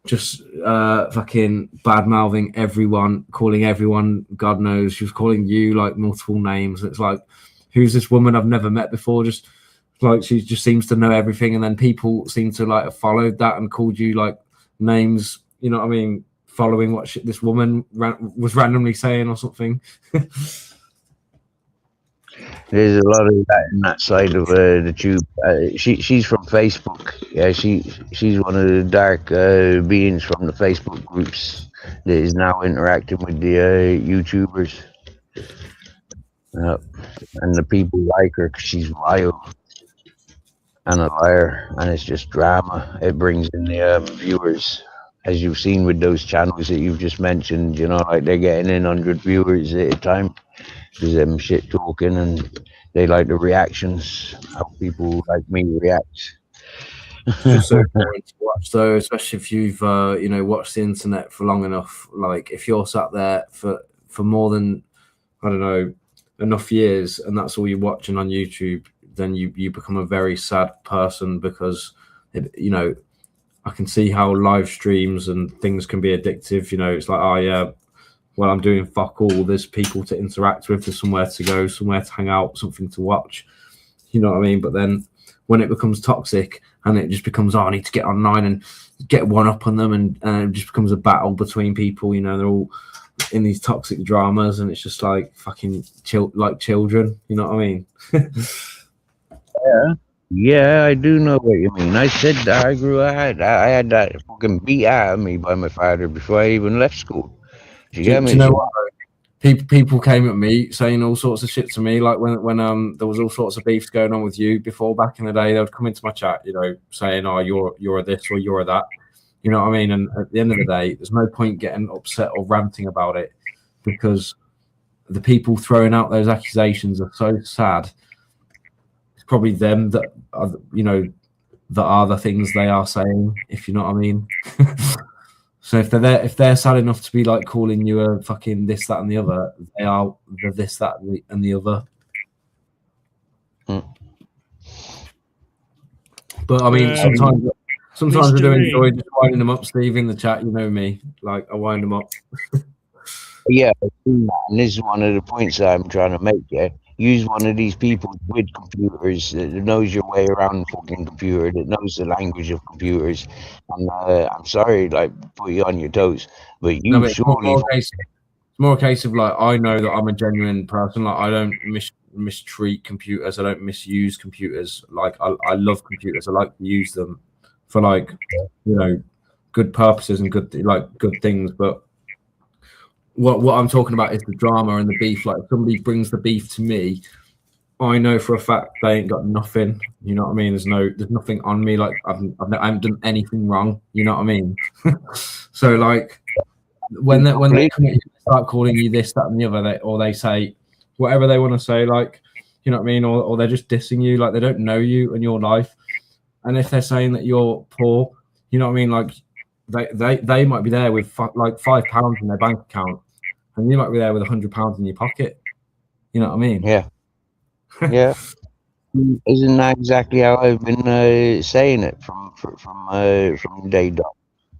just fucking bad mouthing everyone, calling everyone God knows. She was calling you like multiple names. It's like, who's this woman I've never met before? Just like she just seems to know everything, and then people seem to like have followed that and called you like names. You know what I mean? Following what this woman was randomly saying or something. There's a lot of that in that side of the tube. She's from Facebook. Yeah, she's one of the dark beings from the Facebook groups that is now interacting with the YouTubers. And the people like her because she's wild and a liar, and it's just drama. It brings in the viewers, as you've seen with those channels that you've just mentioned. You know, like they're getting in 100 viewers at a time. Because them shit talking, and they like the reactions, how people like me react. Just so boring to watch, though, especially if you've you know, watched the internet for long enough. Like if you're sat there for more than, I don't know, enough years, and that's all you're watching on YouTube, then you become a very sad person, because you know, I can see how live streams and things can be addictive. You know, it's like, oh yeah, well, I'm doing fuck all. There's people to interact with. There's somewhere to go, somewhere to hang out, something to watch. You know what I mean? But then when it becomes toxic and it just becomes, oh, I need to get online and get one up on them, and it just becomes a battle between people. You know, they're all in these toxic dramas, and it's just like fucking like children. You know what I mean? Yeah, I do know what you mean. I said that I had that fucking beat out of me by my father before I even left school. Do you know what? People came at me saying all sorts of shit to me, like when there was all sorts of beefs going on with you before back in the day. They would come into my chat, you know, saying, "Oh, you're a this or you're a that," you know what I mean? And at the end of the day, there's no point getting upset or ranting about it, because the people throwing out those accusations are so sad. It's probably them that are, you know, that are the things they are saying, if you know what I mean. So if they're sad enough to be like calling you a fucking this, that, and the other, they are the this, that, and the other. But I mean, sometimes I do enjoy just winding them up, Steve, in the chat. You know me, like I wind them up. Yeah, and this is one of the points that I'm trying to make. Yeah, use one of these people with computers that knows your way around the fucking computer, that knows the language of computers. And I'm sorry, like, put you on your toes, but you but surely. It's more a case of like, I know that I'm a genuine person. Like, I don't mistreat computers. I don't misuse computers. Like, I love computers. I like to use them for, like, you know, good purposes and good things. But what I'm talking about is the drama and the beef. Like, if somebody brings the beef to me, I know for a fact they ain't got nothing. You know what I mean? There's nothing on me. Like, I haven't done anything wrong. You know what I mean? So like, when they come at you, start calling you this, that, and the other, they say whatever they want to say. Like, you know what I mean? Or they're just dissing you. Like, they don't know you and your life. And if they're saying that you're poor, you know what I mean? Like, they might be there with like £5 in their bank account, and you might be there with £100 in your pocket. You know what I mean? Yeah. Yeah. Isn't that exactly how I've been saying it from day dot?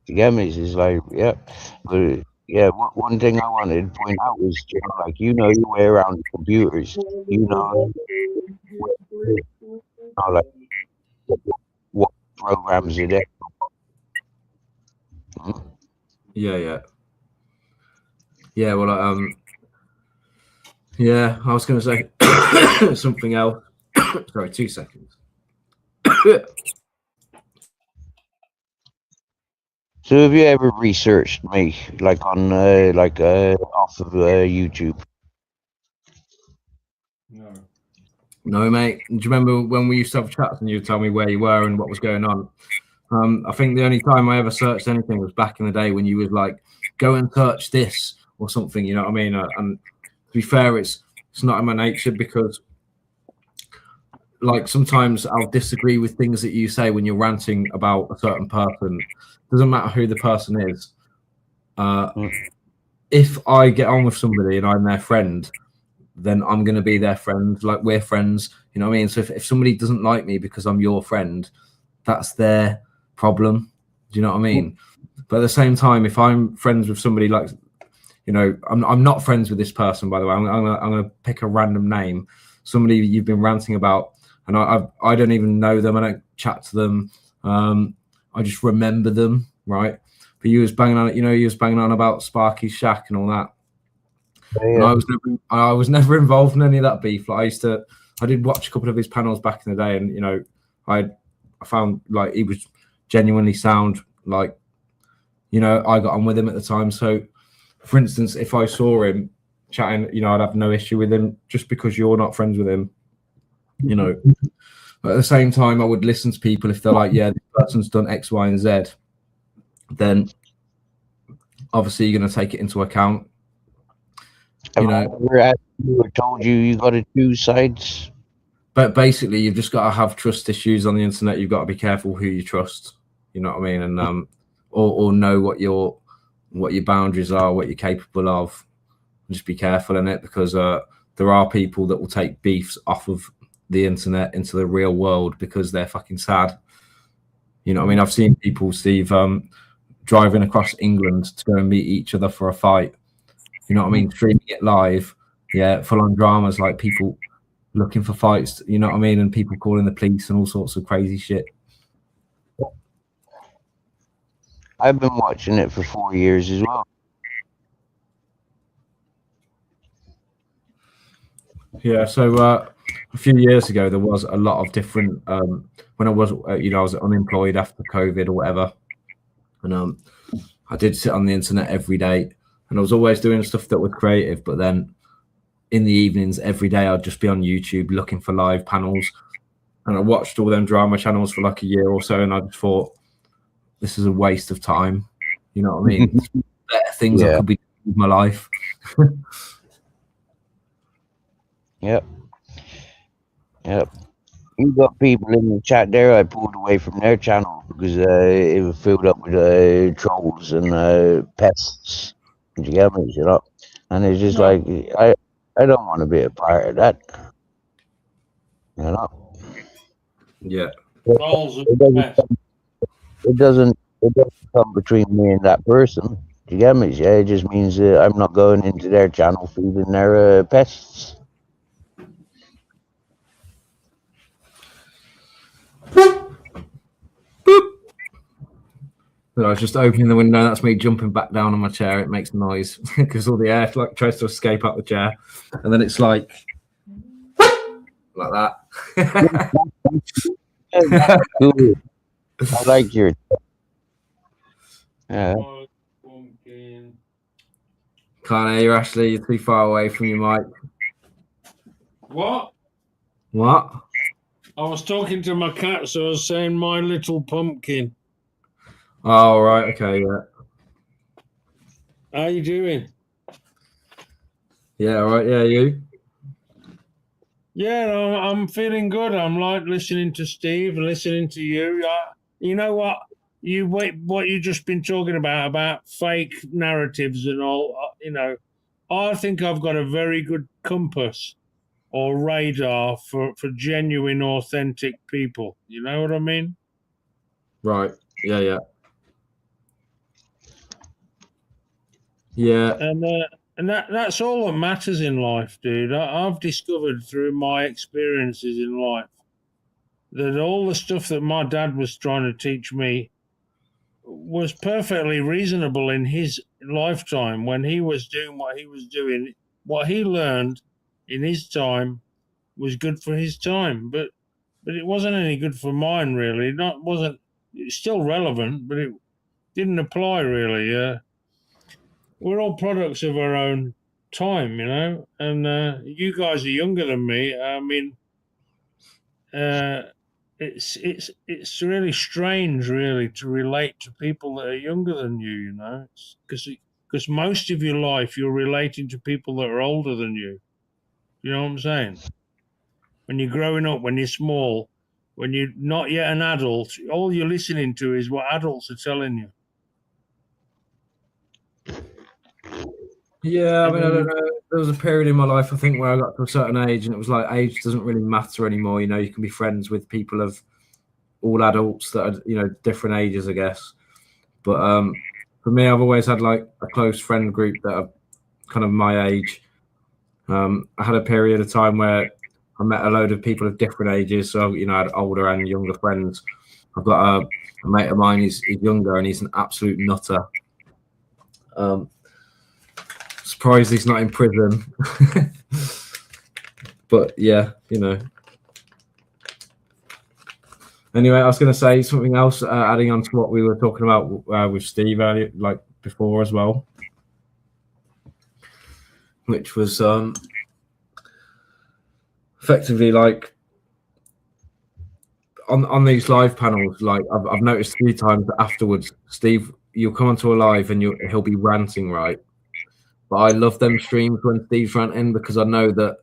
You get me? It's like, yeah. But yeah, one thing I wanted to point out was, you know, like, you know your way around the computers. You know, like, what programs are there. Yeah. Well, yeah, I was going to say something else. Sorry, 2 seconds. So have you ever researched me, like on off of YouTube? No, mate. Do you remember when we used to have chats and you would tell me where you were and what was going on? I think the only time I ever searched anything was back in the day when you was like, go and search this or something, you know what I mean? And to be fair, it's not in my nature, because like sometimes I'll disagree with things that you say when you're ranting about a certain person. Doesn't matter who the person is. If I get on with somebody and I'm their friend, then I'm going to be their friend. Like, we're friends, you know what I mean? So if somebody doesn't like me because I'm your friend, that's their problem. Do you know what I mean? But at the same time, if I'm friends with somebody like, you know, I'm not friends with this person, by the way. I'm gonna pick a random name, somebody you've been ranting about, and I don't even know them. I don't chat to them. I just remember them, right? But you was banging on, you know, you was banging on about Sparky's Shack and all that. Yeah. And I was never involved in any of that beef. Like I did watch a couple of his panels back in the day, and you know, I found like he was genuinely sound. Like, you know, I got on with him at the time. So, for instance, if I saw him chatting, you know, I'd have no issue with him just because you're not friends with him, you know. But at the same time, I would listen to people if they're like, yeah, this person's done X, Y, and Z. Then obviously you're going to take it into account. You know, we were told you got to choose sides. But basically, you've just got to have trust issues on the internet. You've got to be careful who you trust. You know what I mean? And or know what your boundaries are, what you're capable of. Just be careful in it, because there are people that will take beefs off of the internet into the real world because they're fucking sad. You know what I mean? I've seen people, Steve, driving across England to go and meet each other for a fight. You know what I mean? Streaming it live. Yeah, full on dramas, like people looking for fights, you know what I mean? And people calling the police and all sorts of crazy shit. I've been watching it for 4 years as well. Yeah, so a few years ago there was a lot of different when I was you know, I was unemployed after COVID or whatever, and I did sit on the internet every day, and I was always doing stuff that was creative. But then in the evenings every day I'd just be on YouTube looking for live panels, and I watched all them drama channels for like a year or so, and I just thought, this is a waste of time. You know what I mean? Better things I could be doing with my life. Yep. You got people in the chat there I pulled away from their channel because it was filled up with trolls and pests. You get me, you know? And it's just like, I don't want to be a part of that. You know? Yeah. It doesn't come between me and that person. Do you get me? Yeah, it just means I'm not going into their channel feeding their pests. But I was just opening the window. That's me jumping back down on my chair. It makes noise because all the air like tries to escape out the chair, and then it's like that. I like your. Yeah. Can't hear you, Ashley. You're too far away from your mic. What? I was talking to my cat, so I was saying My Little Pumpkin. Oh, right. Okay, yeah. How you doing? Yeah, all right. Yeah, you? Yeah, I'm feeling good. I'm like listening to Steve, listening to you. You know what? What you just been talking about fake narratives and all, you know, I think I've got a very good compass or radar for genuine, authentic people. You know what I mean? Right. Yeah. Yeah. And that's all that matters in life, dude. I've discovered through my experiences in life that all the stuff that my dad was trying to teach me was perfectly reasonable in his lifetime when he was doing what he was doing. What he learned in his time was good for his time, but it wasn't any good for mine, really. It's still relevant, but it didn't apply really. We're all products of our own time, you know, and you guys are younger than me. I mean, it's really strange, really, to relate to people that are younger than you, you know, because most of your life you're relating to people that are older than you. You know what I'm saying? When you're growing up, when you're small, when you're not yet an adult, all you're listening to is what adults are telling you. Yeah, I mean, I don't know. There was a period in my life, I think, where I got to a certain age, and it was like age doesn't really matter anymore. You know, you can be friends with people of all adults that are, you know, different ages, I guess. But for me, I've always had like a close friend group that are kind of my age. I had a period of time where I met a load of people of different ages. So, you know, I had older and younger friends. I've got a mate of mine, he's younger and he's an absolute nutter. Surprised he's not in prison. But yeah, you know. Anyway, I was going to say something else, adding on to what we were talking about with Steve earlier, like before as well, which was effectively like on these live panels. Like I've noticed a few times that afterwards, Steve, you'll come onto a live and he'll be ranting, right? But I love them streams when Steve's ranting because I know that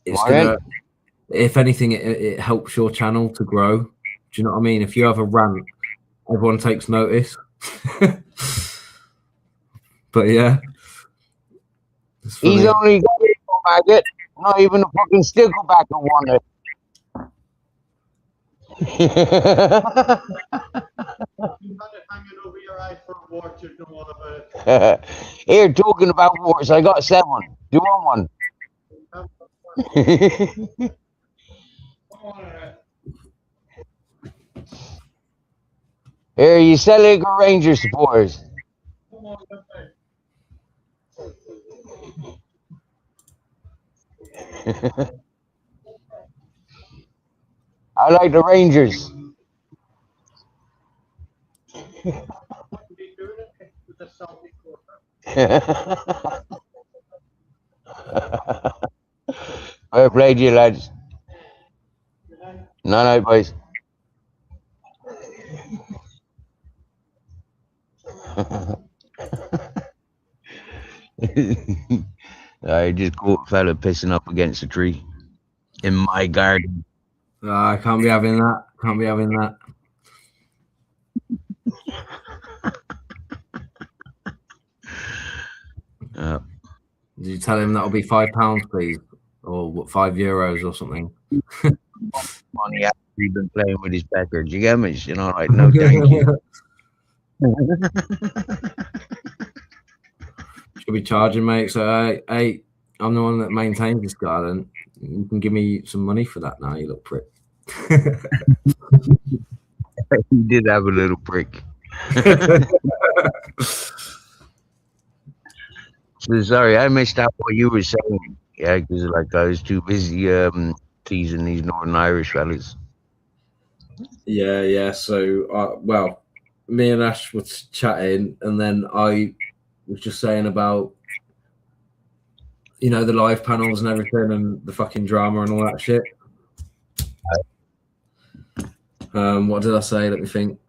it's gonna. If anything, it helps your channel to grow. Do you know what I mean? If you have a rant, everyone takes notice. But yeah. He's only got it, maggot. Not even a fucking stickleback will want it. You had it hanging over your eye for a watch, you know all about it. Here, talking about warts, I got 7. Do you want one? Here, you sell it for Ranger supporters. I like the Rangers. Well played, you lads. No, boys. I just caught a fella pissing up against a tree in my garden. I can't be having that. Can't be having that. Did you tell him that'll be £5, please, or what, €5 or something? Money after he's been playing with his pecker. Do you get me? You know, like no, thank you. Should be charging, mate. So, hey, I'm the one that maintains this garden. You can give me some money for that now, you little prick. He did have a little prick. So, sorry, I missed out what you were saying. Yeah, because like I was too busy teasing these Northern Irish fellas. Yeah. So, well, me and Ash were chatting, and then I was just saying about, you know, the live panels and everything and the fucking drama and all that shit. What did I say? Let me think.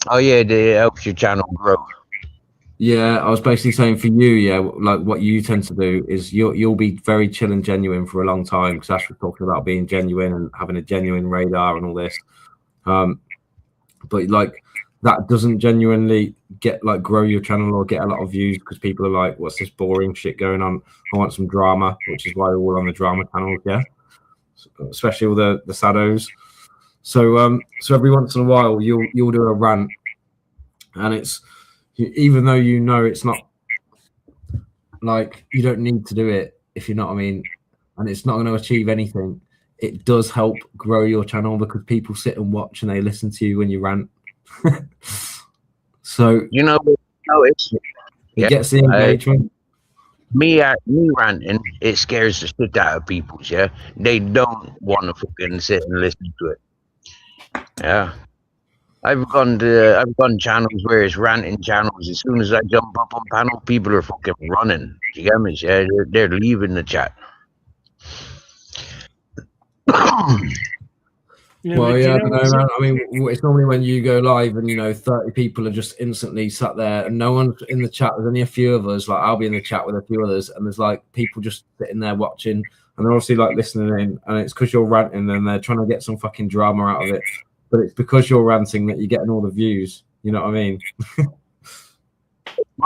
Oh yeah, it helps your channel grow. Yeah, I was basically saying for you, yeah, like what you tend to do is you'll be very chill and genuine for a long time, because Ash was talking about being genuine and having a genuine radar and all this. But like that doesn't genuinely grow your channel or get a lot of views, because people are like, what's this boring shit going on? I want some drama, which is why we're all on the drama channels, yeah. Especially all the shadows. So every once in a while you'll do a rant, and it's, even though you know it's not, like, you don't need to do it, if you know what I mean, and it's not going to achieve anything, it does help grow your channel, because people sit and watch and they listen to you when you rant. So you know it gets the engagement. Me ranting, it scares the shit out of people. Yeah, they don't want to fucking sit and listen to it. Yeah, I've gone channels where it's ranting channels. As soon as I jump up on panel, people are fucking running. You get me? Yeah, they're leaving the chat. Well, yeah, I don't know, man. I mean, it's normally when you go live and, you know, 30 people are just instantly sat there and no one's in the chat. There's only a few of us. Like, I'll be in the chat with a few others, and there's like people just sitting there watching, and they're obviously like listening in, and it's because you're ranting and they're trying to get some fucking drama out of it. But it's because you're ranting that you're getting all the views. You know what I mean?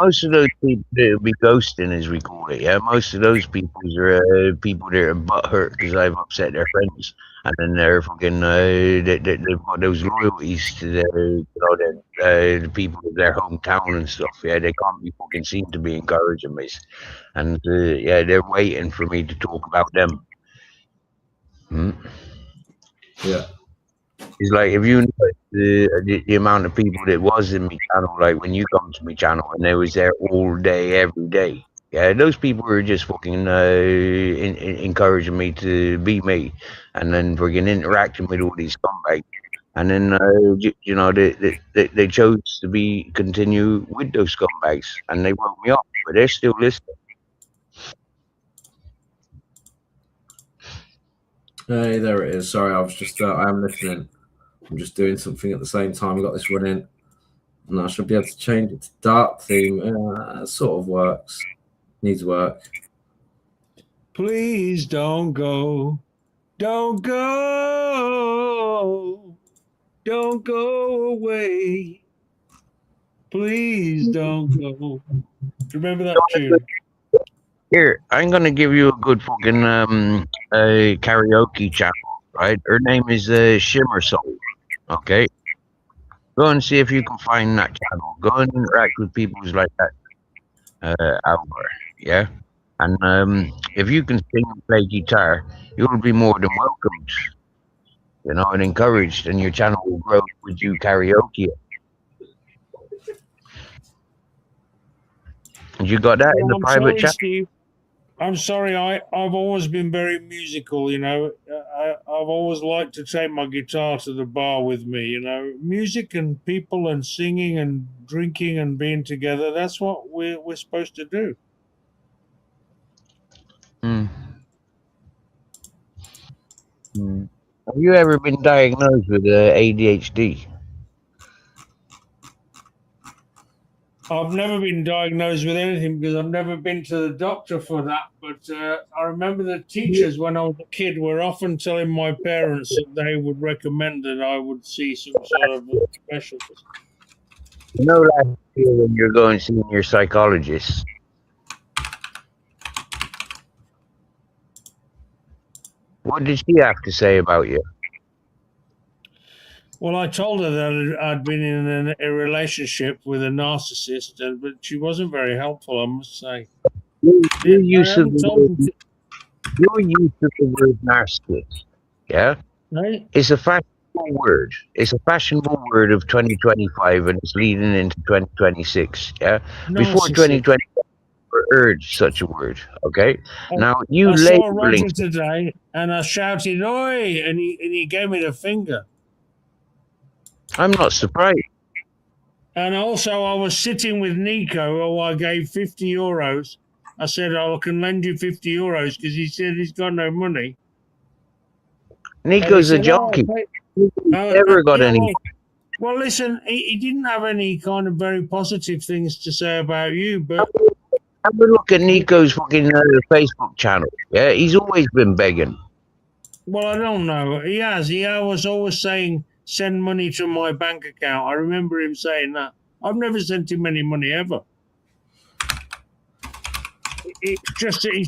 most of those people that will be ghosting, as we call it, yeah, most of those people are people that are butthurt because I've upset their friends, and then they're fucking they've got those loyalties to the people of their hometown and stuff. Yeah, they can't be fucking seen to be encouraging me, and yeah, they're waiting for me to talk about them. Yeah. It's like if you know the amount of people that was in my channel, like when you come to my channel and they was there all day, every day. Yeah, those people were just fucking encouraging me to be me, and then fucking interacting with all these scumbags. And then you know they chose to continue with those scumbags, and they woke me up, but they're still listening. Hey, there it is. Sorry, I was just I am listening. I'm just doing something at the same time. I've got this running, and I should be able to change it to dark theme. It sort of works. Needs work. Please don't go. Don't go. Don't go away. Please don't go. Remember that tune? Here, I'm gonna give you a good fucking karaoke channel, right? Her name is Shimmer Soul. Okay, go and see if you can find that channel. Go and interact with people who's like that out there, yeah. And if you can sing and play guitar, you'll be more than welcomed, you know, and encouraged, and your channel will grow with you karaoke. And you got that in the private chat. Steve. I'm sorry, I've always been very musical, you know. I've always liked to take my guitar to the bar with me, you know. Music and people and singing and drinking and being together, that's what we're supposed to do. Have you ever been diagnosed with ADHD? I've never been diagnosed with anything because I've never been to the doctor for that. But I remember the teachers when I was a kid were often telling my parents that they would recommend that I would see some sort of specialist. You know, last year when you're going to see your psychologist, what did she have to say about you? Well, I told her that I'd been in a relationship with a narcissist, but she wasn't very helpful, I must say. Your use of the word narcissist, yeah? Right? It's a fashionable word. It's a fashionable word of 2025, and it's leading into 2026, yeah? Before 2020, we heard such a word, okay? Now, you I saw labeling... Roger today, and I shouted, "Oi!" and he gave me the finger. I'm not surprised. And also, I was sitting with Nico, who I gave 50 euros. I said, I can lend you 50 euros because he said he's got no money. Nico's a junkie. He never got any. Well, listen, he didn't have any kind of very positive things to say about you, but... Have a look at Nico's fucking Facebook channel. Yeah, he's always been begging. Well, I don't know. He has. He was always saying, send money to my bank account. I remember him saying that. I've never sent him any money ever. He's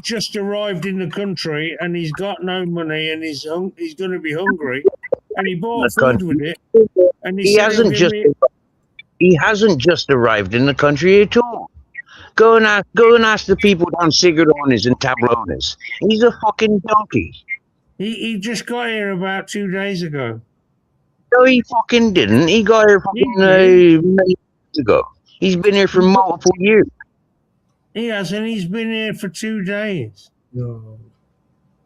just arrived in the country and he's got no money and he's going to be hungry and he bought food with it. And he hasn't just arrived in the country at all. Go and ask the people down Sigurdones and Tablones. He's a fucking donkey. He just got here about 2 days ago. No, he fucking didn't. He got here fucking many years ago. He's been here for multiple years. He has, and he's been here for 2 days. No.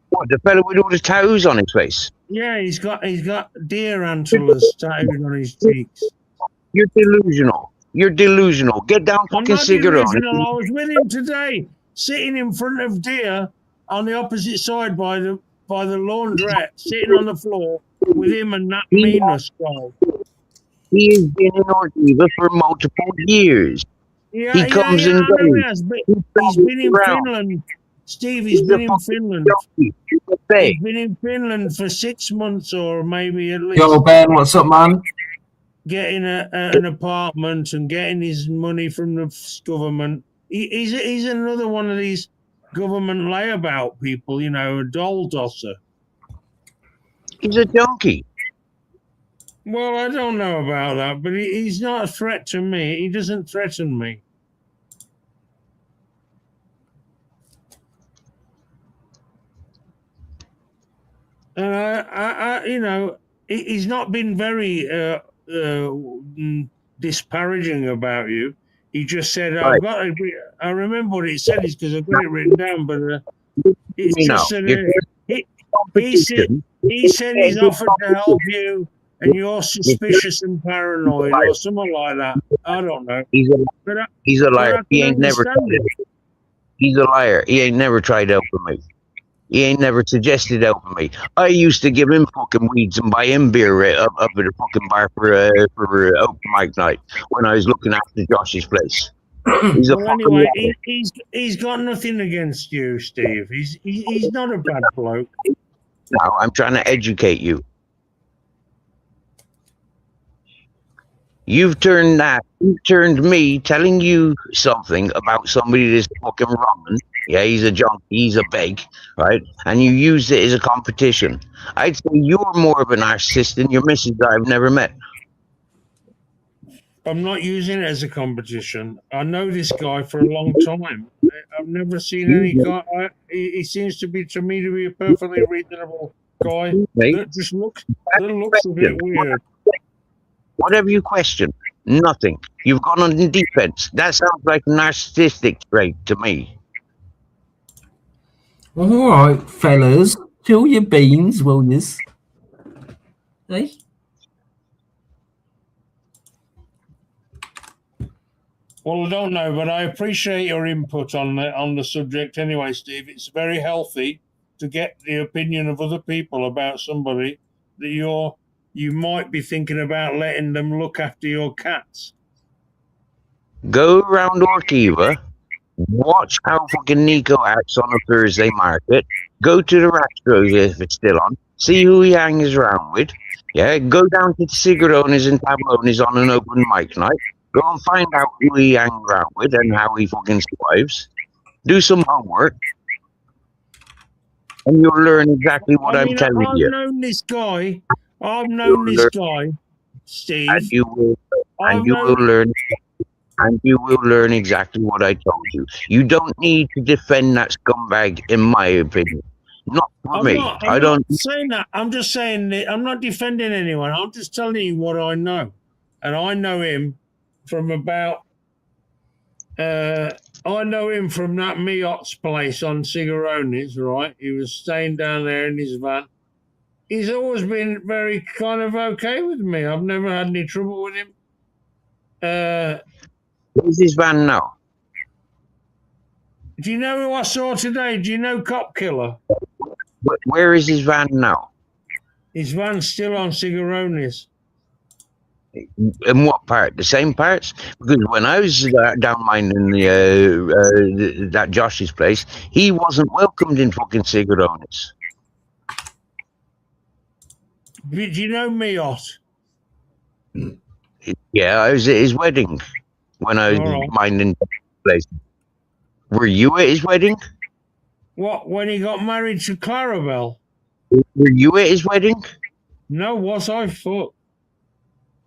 What, the fellow with all the tattoos on his face? Yeah, he's got deer antlers tattooed on his cheeks. You're delusional. You're delusional. Get down fucking Sigurdones. I was with him today, sitting in front of deer on the opposite side by the laundrette, sitting on the floor with him and that meanness guy. He has been in Ortiva for multiple years. Yeah, he comes and goes. He's been in Finland. Steve, he's been in Finland. He's been in Finland for 6 months or maybe at least. Yo, Ben, what's up, man? an apartment and getting his money from the government. He's another one of these government layabout people, you know, a doll tosser. He's a donkey. Well, I don't know about that, but he's not a threat to me. He doesn't threaten me. And I you know, he's not been very disparaging about you. He just said, Right. I remember what he said, is because I've got it written down, but it's just that he said he's offered to help you, and you're suspicious and paranoid, or something like that. I don't know. He's a liar. He ain't never tried it. it. He's a liar. He ain't never tried helping me. He ain't never suggested helping me. I used to give him fucking weeds and buy him beer up at the fucking bar for open mic night when I was looking after Josh's place. He's a anyway, he's got nothing against you, Steve. He's not a bad bloke. No, I'm trying to educate you. You've turned me telling you something about somebody that's fucking wrong. Yeah, he's a junkie, he's a beg, right? And you used it as a competition. I'd say you're more of a narcissist than your missus that I've never met. I'm not using it as a competition. I know this guy for a long time. I've never seen any guy. He seems to be, to me, to be a perfectly reasonable guy that just looks a bit weird. What have you questioned? Nothing. You've gone on the defense. That sounds like a narcissistic trait to me. All right, fellas, chill your beans, will yous? Hey? Well, I don't know, but I appreciate your input on the subject anyway, Steve. It's very healthy to get the opinion of other people about somebody that you might be thinking about letting them look after your cats. Go around Orkiva, watch how fucking Nico acts on a Thursday market, go to the Rastros if it's still on, see who he hangs around with, yeah, go down to the Cigarones and Tablones on an open mic night, go and find out who he hangs around with and how he fucking survives, do some homework, and you'll learn exactly what I'm telling you. I've known this guy, Steve. And you will learn. And you will learn exactly what I told you. You don't need to defend that scumbag, in my opinion. Not for me. I'm not saying that. I'm just saying that I'm not defending anyone. I'm just telling you what I know. And I know him from about... I know him from that Miot's place on Cigarones, right? He was staying down there in his van. He's always been very kind of okay with me. I've never had any trouble with him. Where's his van now? Do you know who I saw today? Do you know Cop Killer? Where is his van now? His van's still on Cigarones. In what part? The same parts? Because when I was down mining that Josh's place, he wasn't welcomed in fucking Cigarones. Do you know Miot? Yeah, I was at his wedding when I was mining the place. Were you at his wedding? What, when he got married to Clarabelle? Were you at his wedding? No, was I? Fuck.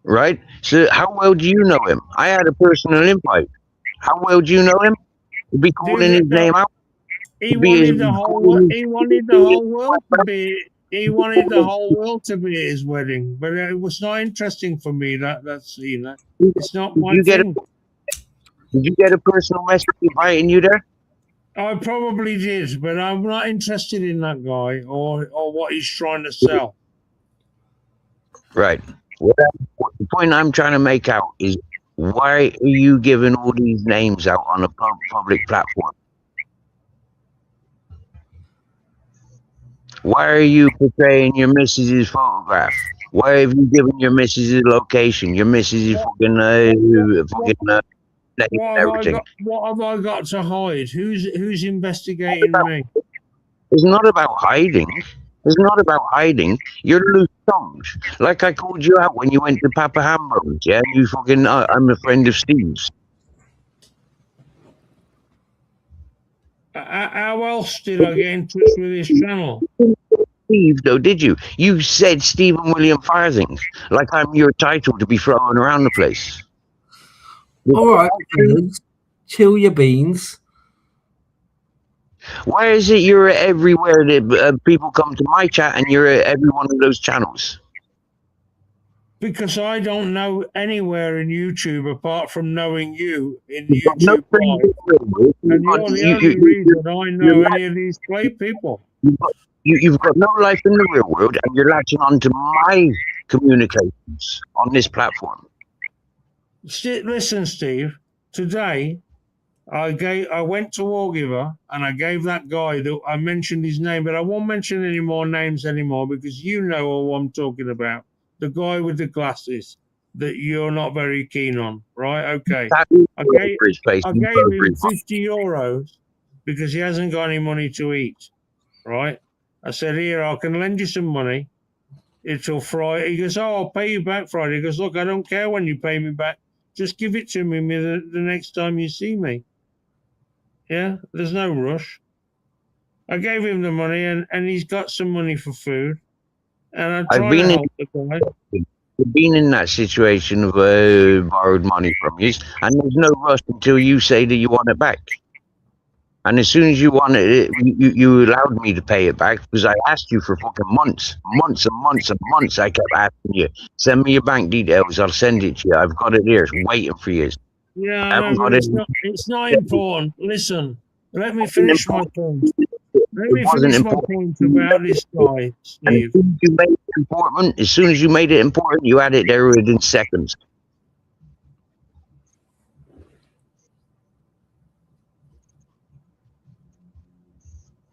Right? So how well do you know him? I had a personal invite. How well do you know him? You'd be calling his name out? He wanted the whole world to be... He wanted the whole world to be at his wedding, but it was not interesting for me. That's you know, it's not my thing. Did you get a personal message inviting you there? I probably did, but I'm not interested in that guy or what he's trying to sell. Right. The point I'm trying to make out is, why are you giving all these names out on a public platform? Why are you portraying your missus's photograph? Why have you given your missus's location? Your missus's fucking everything. What have I got to hide? Who's investigating me? It's not about hiding. It's not about hiding. You're loose tongues. Like I called you out when you went to Papa Hambo's, yeah? You fucking, I'm a friend of Steve's. How else did I get in touch with his channel? Steve, though, did you? You said Stephen William Farthing, like I'm your title to be throwing around the place. All right, chill your beans. Why is it you're everywhere that people come to my chat and you're at every one of those channels? Because I don't know anywhere in YouTube apart from knowing you in You've got no YouTube Live. And you're the only reason I know any of these great people. You've got no life in the real world, and you're latching on to my communications on this platform. Listen, Steve. Today, I went to Wargiver and I gave that guy that I mentioned his name, but I won't mention any more names anymore because you know who I'm talking about. The guy with the glasses that you're not very keen on, right? Okay. I gave him 50 euros because he hasn't got any money to eat, right? I said, here, I can lend you some money until Friday. He goes, oh, I'll pay you back Friday. He goes, look, I don't care when you pay me back. Just give it to me the next time you see me. Yeah, there's no rush. I gave him the money, and he's got some money for food. And I'm trying to help the guy. You've been in that situation of borrowed money from you, and there's no rush until you say that you want it back. And as soon as you wanted it, you allowed me to pay it back because I asked you for fucking months and months. I kept asking you, send me your bank details. I'll send it to you. I've got it here. It's waiting for you. Yeah, no, it's not important. Listen, let me finish my point. Let me finish my point about this guy, Steve. You made it important. As soon as you made it important, you had it there within seconds.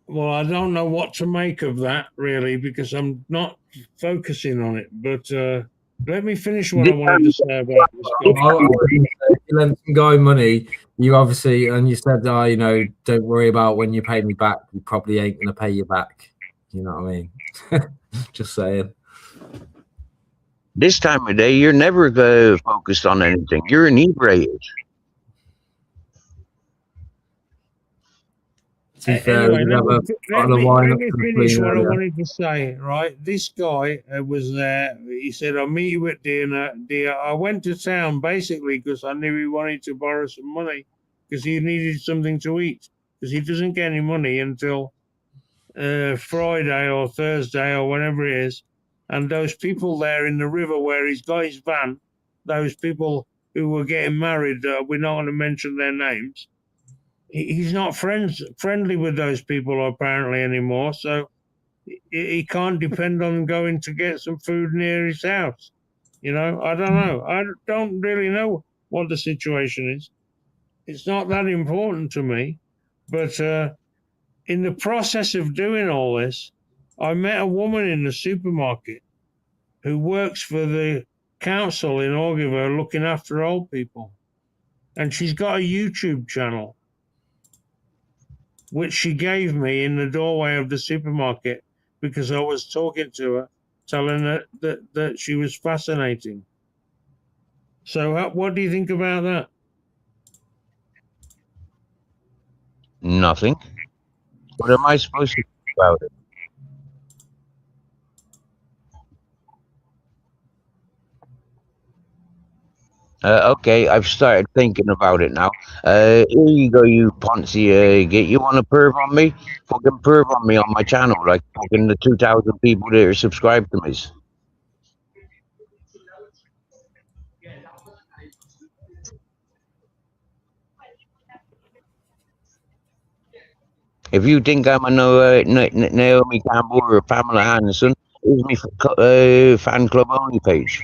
Well, I don't know what to make of that, really, because I'm not focusing on it. But let me finish what I wanted to say about this guy. If you lent some guy money, you obviously, and you said, you know, don't worry about when you pay me back. You probably ain't going to pay you back. You know what I mean? Just saying. This time of day, you're never focused on anything. You're inebriated. Anyway, let me finish what I wanted to say, right? This guy was there. He said, I'll meet you at dinner. I went to town basically because I knew he wanted to borrow some money because he needed something to eat because he doesn't get any money until Friday or Thursday or whenever it is. And those people there in the river where he's got his van, those people who were getting married, we're not going to mention their names. He's not friendly with those people apparently anymore, so he can't depend on going to get some food near his house. You know, I don't know. I don't really know what the situation is. It's not that important to me. But in the process of doing all this, I met a woman in the supermarket who works for the council in Augiver looking after old people. And she's got a YouTube channel, which she gave me in the doorway of the supermarket because I was talking to her, telling her that she was fascinating. So what do you think about that? Nothing. What am I supposed to think about it? Okay, I've started thinking about it now. Here you go, you Ponzi. You want to perv on me? Fucking perv on me on my channel, like fucking the 2,000 people that are subscribed to me. If you think I'm a Naomi Campbell or Pamela Anderson, here's me fan club only page.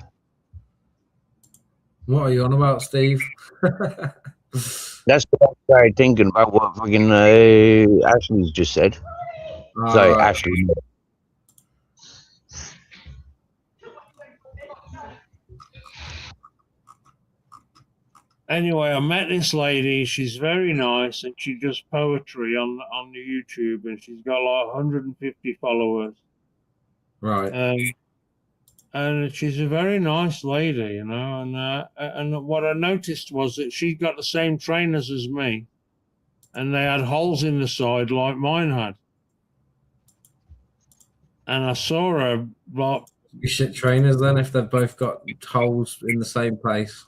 What are you on about, Steve? That's what I started thinking about what fucking Ashley's just said. Sorry, right. Ashley. Anyway, I met this lady. She's very nice, and she does poetry on the YouTube, and she's got like 150 followers. Right. And she's a very nice lady, you know. And what I noticed was that she got the same trainers as me, and they had holes in the side like mine had. And I saw her like shit trainers then if they've both got holes in the same place.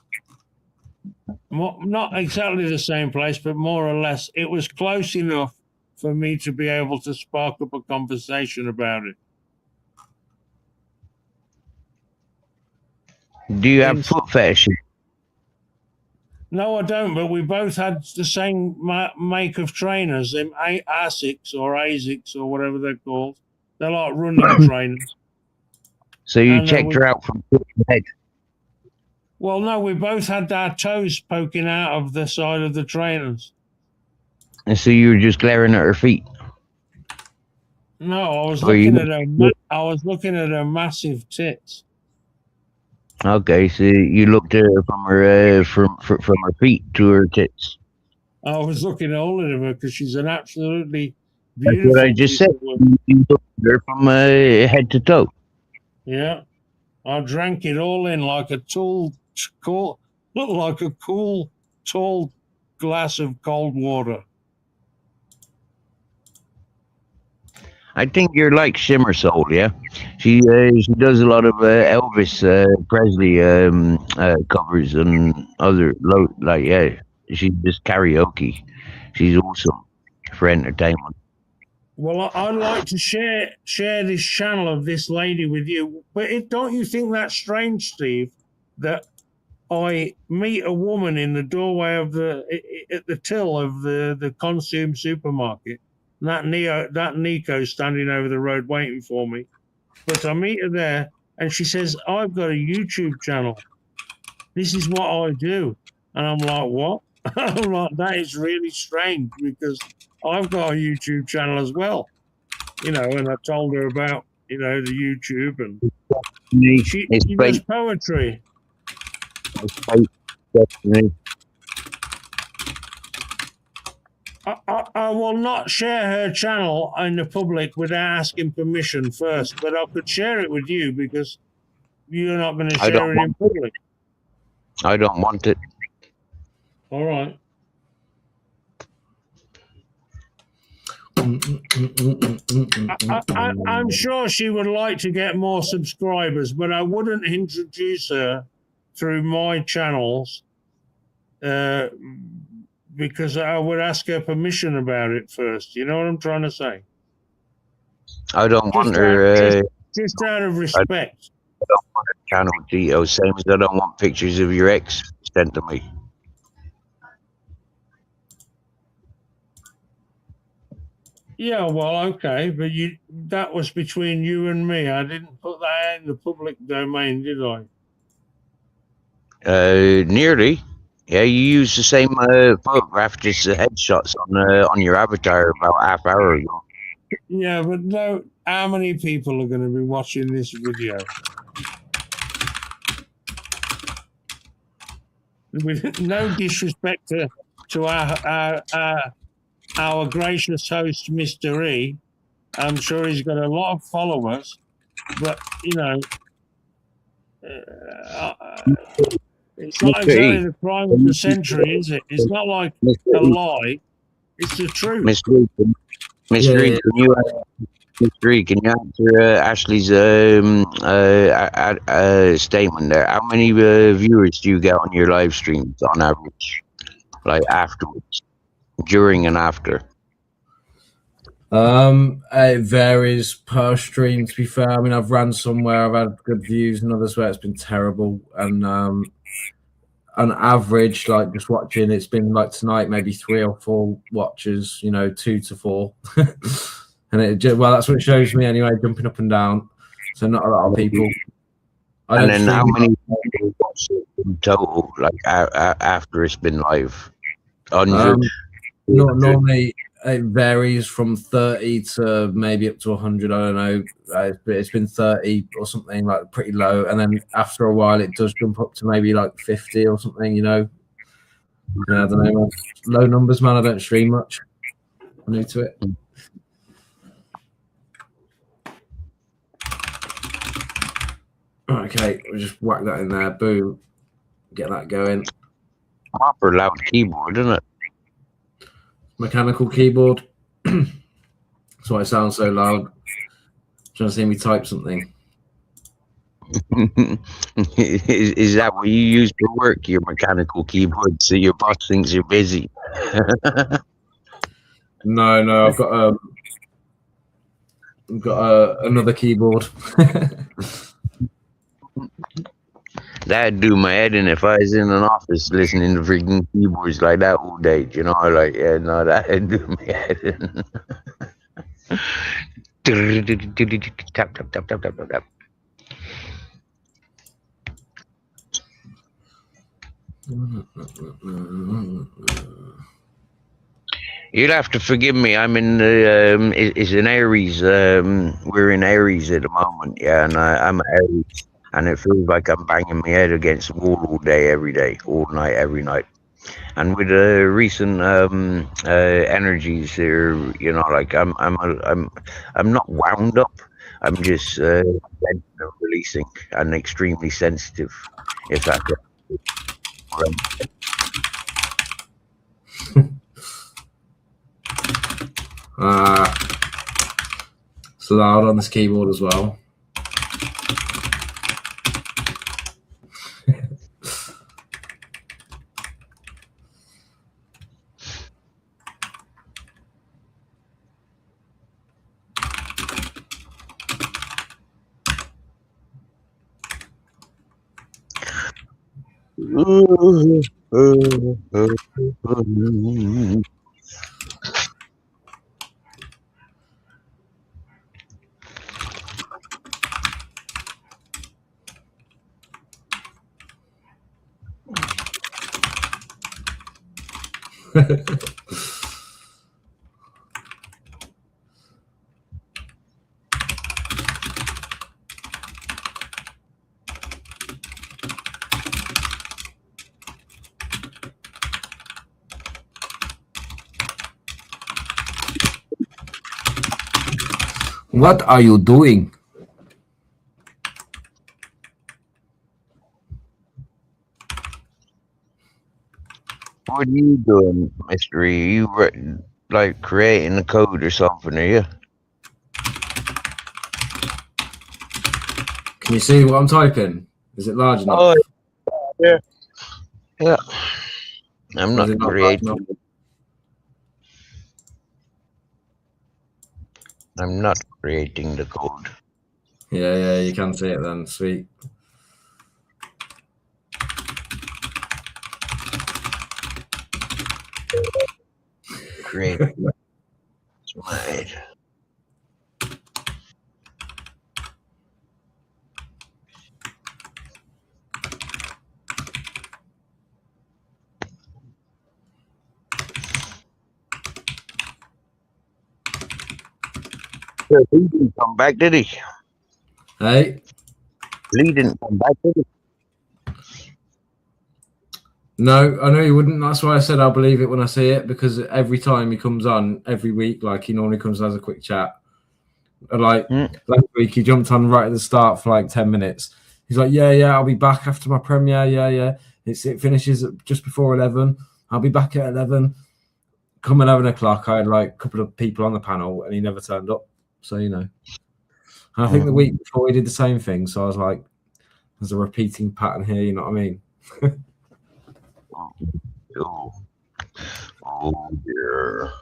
not exactly the same place, but more or less, it was close enough for me to be able to spark up a conversation about it. Do you have foot fetishes? No, I don't, but we both had the same make of trainers, them Asics or ASICs or whatever they're called. They're like running trainers. So you checked her out from foot to head? Well, no, we both had our toes poking out of the side of the trainers. And so you were just glaring at her feet? No, I was looking at her. I was looking at her massive tits. Okay, so you looked at her from her from her feet to her tits. I was looking at all of her because she's an absolutely beautiful. That's what I just said. You looked at her from head to toe. Yeah, I drank it all in like a looked like a cool, tall glass of cold water. I think you're like Shimmer Soul, yeah. She does a lot of Elvis Presley covers and other she does karaoke. She's awesome for entertainment. Well, I'd like to share this channel of this lady with you, but don't you think that's strange, Steve, that I meet a woman in the doorway of at the till of the Consume supermarket? That Nico's standing over the road waiting for me. But I meet her there, and she says, I've got a YouTube channel. This is what I do. And I'm like, what? I'm like, that is really strange because I've got a YouTube channel as well. You know, and I told her about, you know, the YouTube, and she does poetry. I will not share her channel in the public without asking permission first, but I could share it with you because you're not going to share it in public. I don't want it. All right. I'm sure she would like to get more subscribers, but I wouldn't introduce her through my channels because I would ask her permission about it first. You know what I'm trying to say? I don't want her. Just out of respect. I don't want her channel, Gio. Same as I don't want pictures of your ex sent to me. Yeah, well, okay, but that was between you and me. I didn't put that in the public domain, did I? Nearly. Yeah, you used the same photograph, just the headshots on your avatar about half hour ago. Yeah, but no, how many people are going to be watching this video? With no disrespect to our gracious host, Mr. E, I'm sure he's got a lot of followers, but you know, it's not exactly the crime of the century, is it? It's not like a lie; it's the truth. Mr. E, can you answer Ashley's statement there? How many viewers do you get on your live streams on average, like afterwards? During and after? It varies per stream, to be fair. I mean, I've ran somewhere I've had good views and others where it's been terrible, and on average, like just watching, it's been like tonight maybe 3 or 4 watchers, you know, 2 to 4. And well, that's what it shows me anyway, jumping up and down, so not a lot of people. And then how many people watch it in total, like after it's been live? 100? Normally it varies from 30 to maybe up to 100. I don't know. It's been 30 or something, like pretty low, and then after a while it does jump up to maybe like 50 or something. You know, I don't know, man. Low numbers, man. I don't stream much. I'm new to it. Okay, we'll just whack that in there. Boom. Get that going. Proper loud keyboard, isn't it? Mechanical keyboard. That's why it sounds so loud. Trying to see me type something. Is that what you use for work? Your mechanical keyboard, so your boss thinks you're busy. No, I've got another keyboard. That'd do my head in if I was in an office listening to freaking keyboards like that all day. You know, like, yeah, no, that'd do my head in. Tap, tap, tap, tap, tap, tap, tap. You'll have to forgive me. I'm in the it's an Aries. We're in Aries at the moment, yeah, and I'm Aries, and it feels like I'm banging my head against the wall all day, every day, all night, every night. And with the recent energies here, you know, like I'm not wound up. I'm just releasing and extremely sensitive, if that's right. It's loud on this keyboard as well. What are you doing? What are you doing, Mystery? Are you like creating the code or something, are you? Can you see what I'm typing? Is it large enough? Oh, yeah. Yeah. I'm Or not is it not large creating. enough? I'm not creating the code. Yeah, you can see it then. Sweet. Create. Right. He didn't come back, did he? Hey? Lee didn't come back, did he? No, I know he wouldn't. That's why I said I'll believe it when I see it, because every time he comes on, every week, like he normally comes and has a quick chat. Like last week, he jumped on right at the start for like 10 minutes. He's like, yeah, I'll be back after my premiere. Yeah. It finishes just before 11. I'll be back at 11. Come 11 o'clock, I had like a couple of people on the panel and he never turned up. So, you know. And I think the week before he did the same thing. So I was like, there's a repeating pattern here, you know what I mean? Oh dear.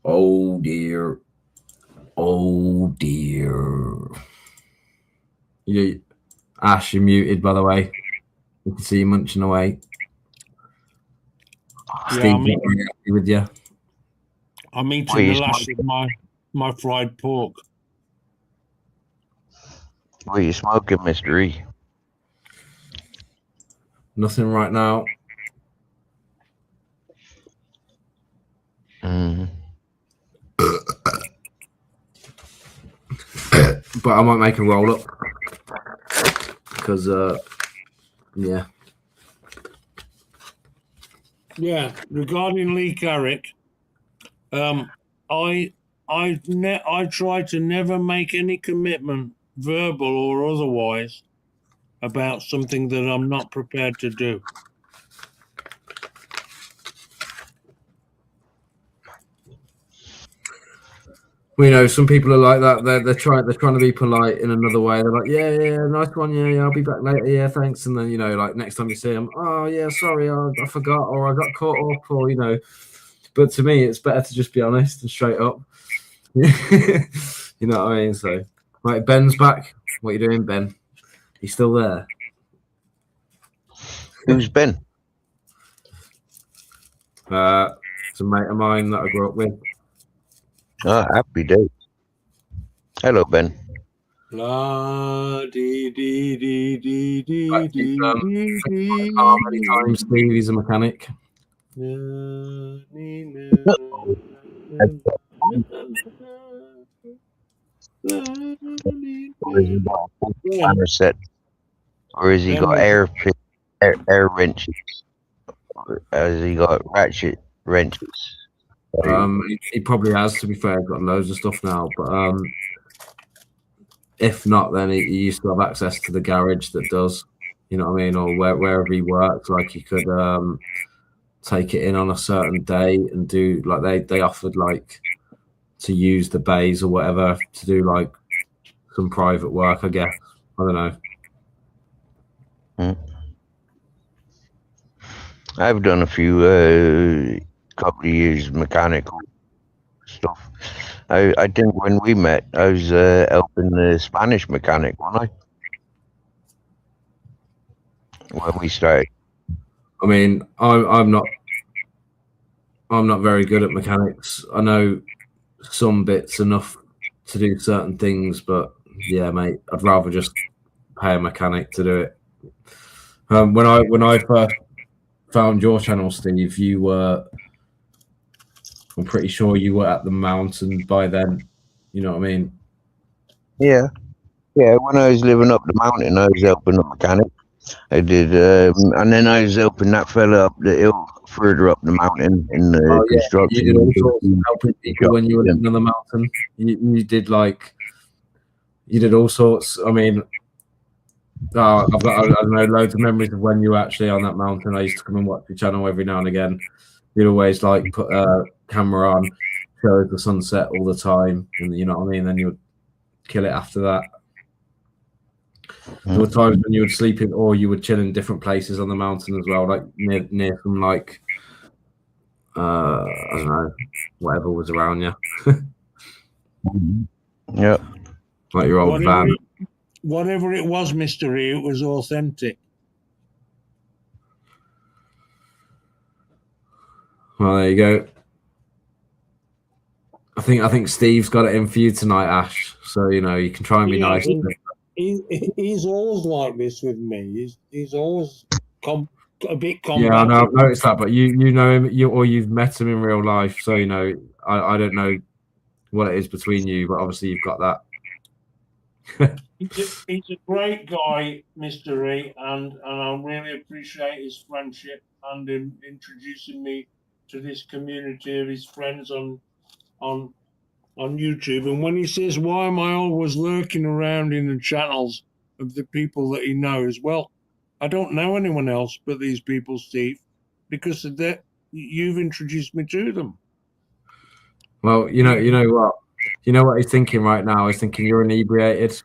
Oh dear. Oh dear. Ash, you're muted, by the way. You can see you munching away. Yeah, Steve's not very happy with you. I'm eating the last of my fried pork. What are you smoking, Mr. E? Nothing right now. But I might make a roll up because, yeah. Yeah, regarding Lee Carrick, I try to never make any commitment, verbal or otherwise, about something that I'm not prepared to do. Well, you know, some people are like that. They're trying to be polite in another way. They're like, yeah, nice one, yeah, I'll be back later, yeah, thanks. And then, you know, like next time you see them, oh yeah, sorry, I forgot, or I got caught up, or, you know. But to me, it's better to just be honest and straight up. You know what I mean? So, right, Ben's back. What are you doing, Ben? He's still there. Who's Ben? It's a mate of mine that I grew up with. Oh, happy day. Hello, Ben. La dee dee dee dee dee Right, dee he's, dee dee. How many times, Steve? He's a mechanic. Or has he got a spanner set? Or has he got air wrenches? Or has he got ratchet wrenches? He probably has, to be fair. Got loads of stuff now, but if not, then he used to have access to the garage that does, you know what I mean, or wherever he works. Like he could take it in on a certain day and do like they offered like to use the bays or whatever to do like some private work. I guess I don't know. I've done a few couple of years mechanical stuff. I think when we met, I was helping the Spanish mechanic, wasn't I? When we started. I mean, I'm not very good at mechanics. I know some bits enough to do certain things, but yeah, mate, I'd rather just pay a mechanic to do it. When I first found your channel, Steve, you were, I'm pretty sure you were at the mountain by then. You know what I mean? Yeah. When I was living up the mountain, I was helping a mechanic. I did, and then I was helping that fella up the hill further up the mountain in the construction. You did all sorts of helping people when you were living on the mountain. You did all sorts. I mean, I know loads of memories of when you were actually on that mountain. I used to come and watch your channel every now and again. You'd always like put a camera on, show the sunset all the time, and you know what I mean. Then you would kill it after that. There were times when you would sleep in, or you would chill in different places on the mountain as well, like near from like I don't know, whatever was around you. Yeah, like your old van. Whatever it was, Mr. E, it was authentic. Well, there you go. I think Steve's got it in for you tonight, Ash. So you know you can try and be nice. He's always like this with me. He's always a bit combative. Yeah, I know, I've noticed that, but you know him, you've met him in real life, so you know I don't know what it is between you, but obviously you've got that. He's a great guy, Mr. E, and I really appreciate his friendship and him introducing me to this community of his friends on YouTube. And when he says, why am I always lurking around in the channels of the people that he knows? Well, I don't know anyone else but these people, Steve, because of that you've introduced me to them. Well, you know what he's thinking right now. He's thinking you're inebriated.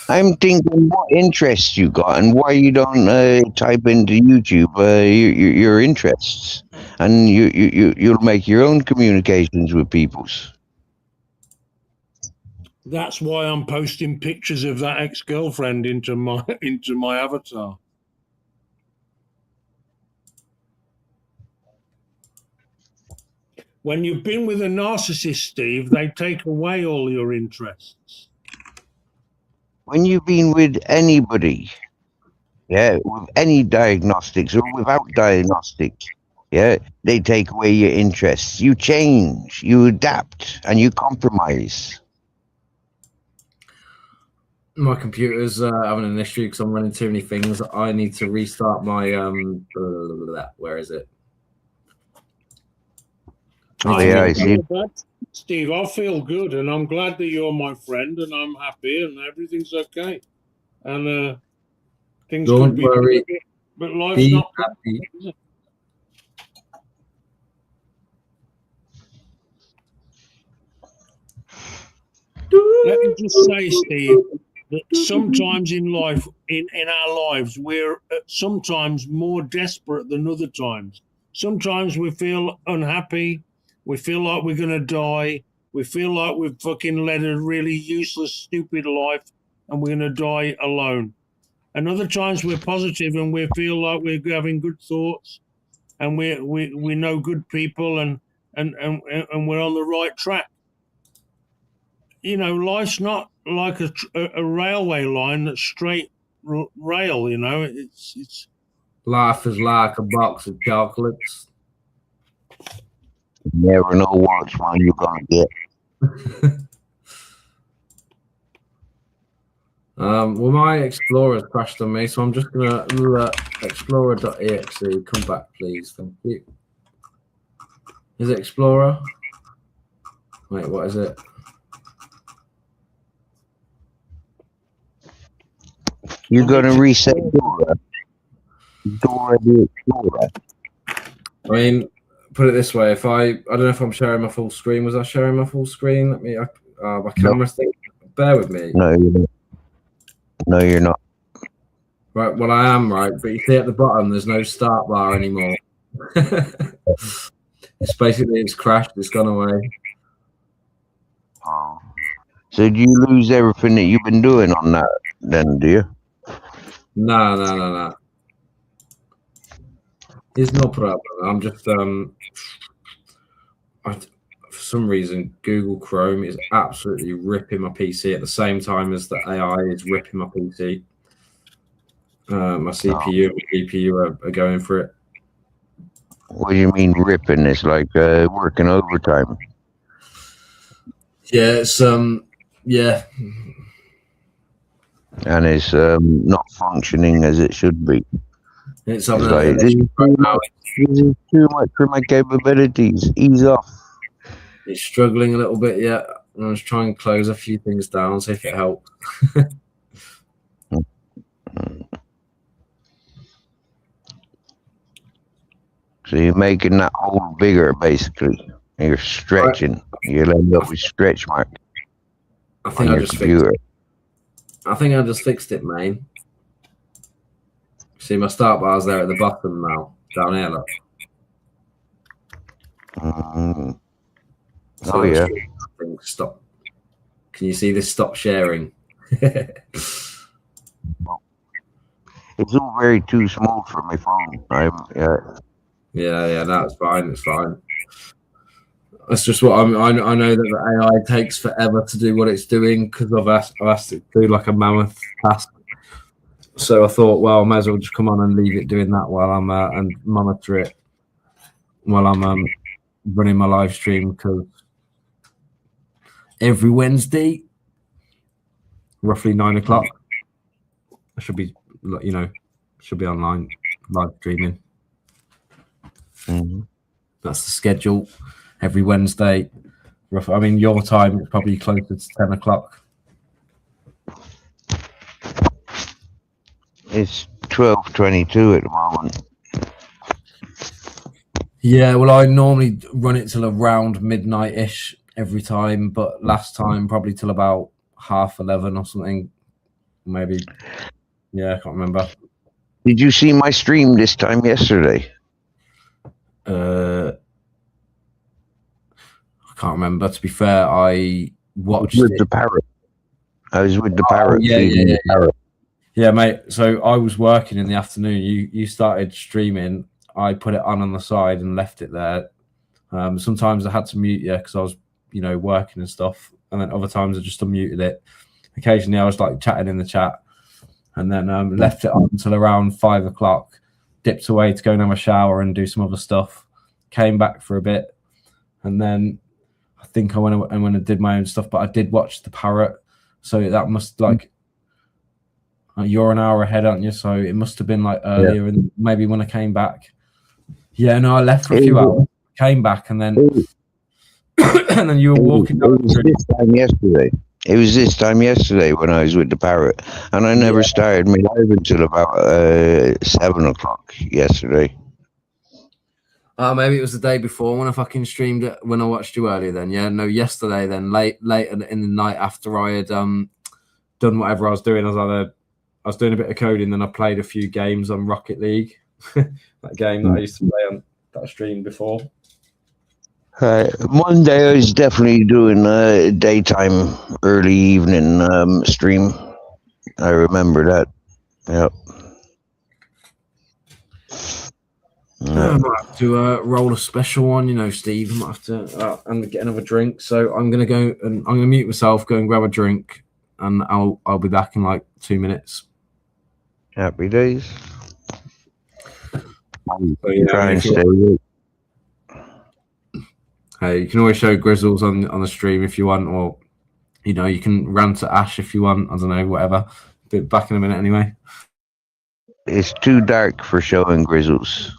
I'm thinking what interests you got and why you don't type into YouTube your interests, and you'll make your own communications with people's. That's why I'm posting pictures of that ex-girlfriend into my avatar. When you've been with a narcissist, Steve, they take away all your interests. When you've been with anybody, with any diagnostics or without diagnostics, they take away your interests. You change, you adapt, and you compromise. My computer's having an issue because I'm running too many things. I need to restart my where is it? Oh, yeah, I see. Steve, I feel good, and I'm glad that you're my friend, and I'm happy, and everything's okay. And things Don't could be worry. better, but life's Be not happy. perfect, is it? Let me just say, Steve, that sometimes in life, in our lives, we're sometimes more desperate than other times. Sometimes we feel unhappy. We feel like we're going to die. We feel like we've fucking led a really useless, stupid life and we're going to die alone. And other times we're positive and we feel like we're having good thoughts and we know good people and we're on the right track. You know, life's not like a railway line that's straight rail. You know, it's Life is like a box of chocolates. You never know which one you're gonna get. Well, my Explorer's crashed on me, so I'm just gonna Explorer.exe. Come back, please. Thank you. Is it Explorer? Wait, what is it? You're gonna reset Dora. Dora the Explorer. I mean, put it this way: if I don't know if I'm sharing my full screen. Was I sharing my full screen? Let me. My camera's thing. Bear with me. No, you're not. No, you're not. Right. Well, I am right, but you see at the bottom, there's no start bar anymore. It's crashed. It's gone away. Oh. So do you lose everything that you've been doing on that? Then do you? No. It's no problem. I'm just for some reason Google Chrome is absolutely ripping my PC at the same time as the AI is ripping my PC. My CPU and my GPU are going for it. What do you mean ripping? It's like working overtime. Yeah, it's yeah. And it's not functioning as it should be. It's like, this is too much for my capabilities. Ease off. It's struggling a little bit yet. I'm just trying to close a few things down, see if it helps. So you're making that hole bigger, basically. You're stretching. Right. You'll end up with stretch mark on your computer. I think I just fixed it, man. See, my start bar's there at the bottom now, down here, look. So oh, yeah. Stop. Can you see this stop sharing? It's all very too small for my phone. Yeah, no, it's fine. It's fine. That's just what I know that the AI takes forever to do what it's doing because I've asked it to do like a mammoth task. So I thought, well, I might as well just come on and leave it doing that while I'm and monitor it while I'm running my live stream, because every Wednesday, roughly 9 o'clock, I should be, online live streaming. That's the schedule. Every Wednesday. I mean, your time is probably closer to 10 o'clock. It's 12:22 at the moment. Yeah, well, I normally run it till around midnight-ish every time, but last time probably till about 11:30 or something. Maybe. Yeah, I can't remember. Did you see my stream this time yesterday? I can't remember. To be fair, I watched with the parrot. I was with the parrot. Yeah. Parrot. Yeah, mate. So I was working in the afternoon. You started streaming. I put it on the side and left it there. Sometimes I had to mute you because I was, working and stuff. And then other times I just unmuted it. Occasionally I was like chatting in the chat, and then left it on until around 5 o'clock. Dipped away to go and have a shower and do some other stuff. Came back for a bit, and then I think I went and did my own stuff. But I did watch the parrot, so that must you're an hour ahead, aren't you? So it must have been like earlier, and maybe when I came back. Yeah, no, I left for a few hours, came back, and then and then you were walking down the street. This time yesterday. It was this time yesterday when I was with the parrot, and I never started my live until about 7 o'clock yesterday. Maybe it was the day before when I fucking streamed it when I watched you earlier. Then yesterday. Then late in the night after I had done whatever I was doing. I was doing a bit of coding. Then I played a few games on Rocket League, that game that I used to play on that I streamed before. Monday I was definitely doing a daytime, early evening stream. I remember that. Yep. I might have to roll a special one, Steve. I might have to and get another drink. So I'm gonna go and I'm gonna mute myself, go and grab a drink, and I'll be back in like 2 minutes. Happy days. Try and stay. Hey, you can always show Grizzles on the stream if you want, or you can rant at Ash if you want. I don't know, whatever. Be back in a minute anyway. It's too dark for showing Grizzles.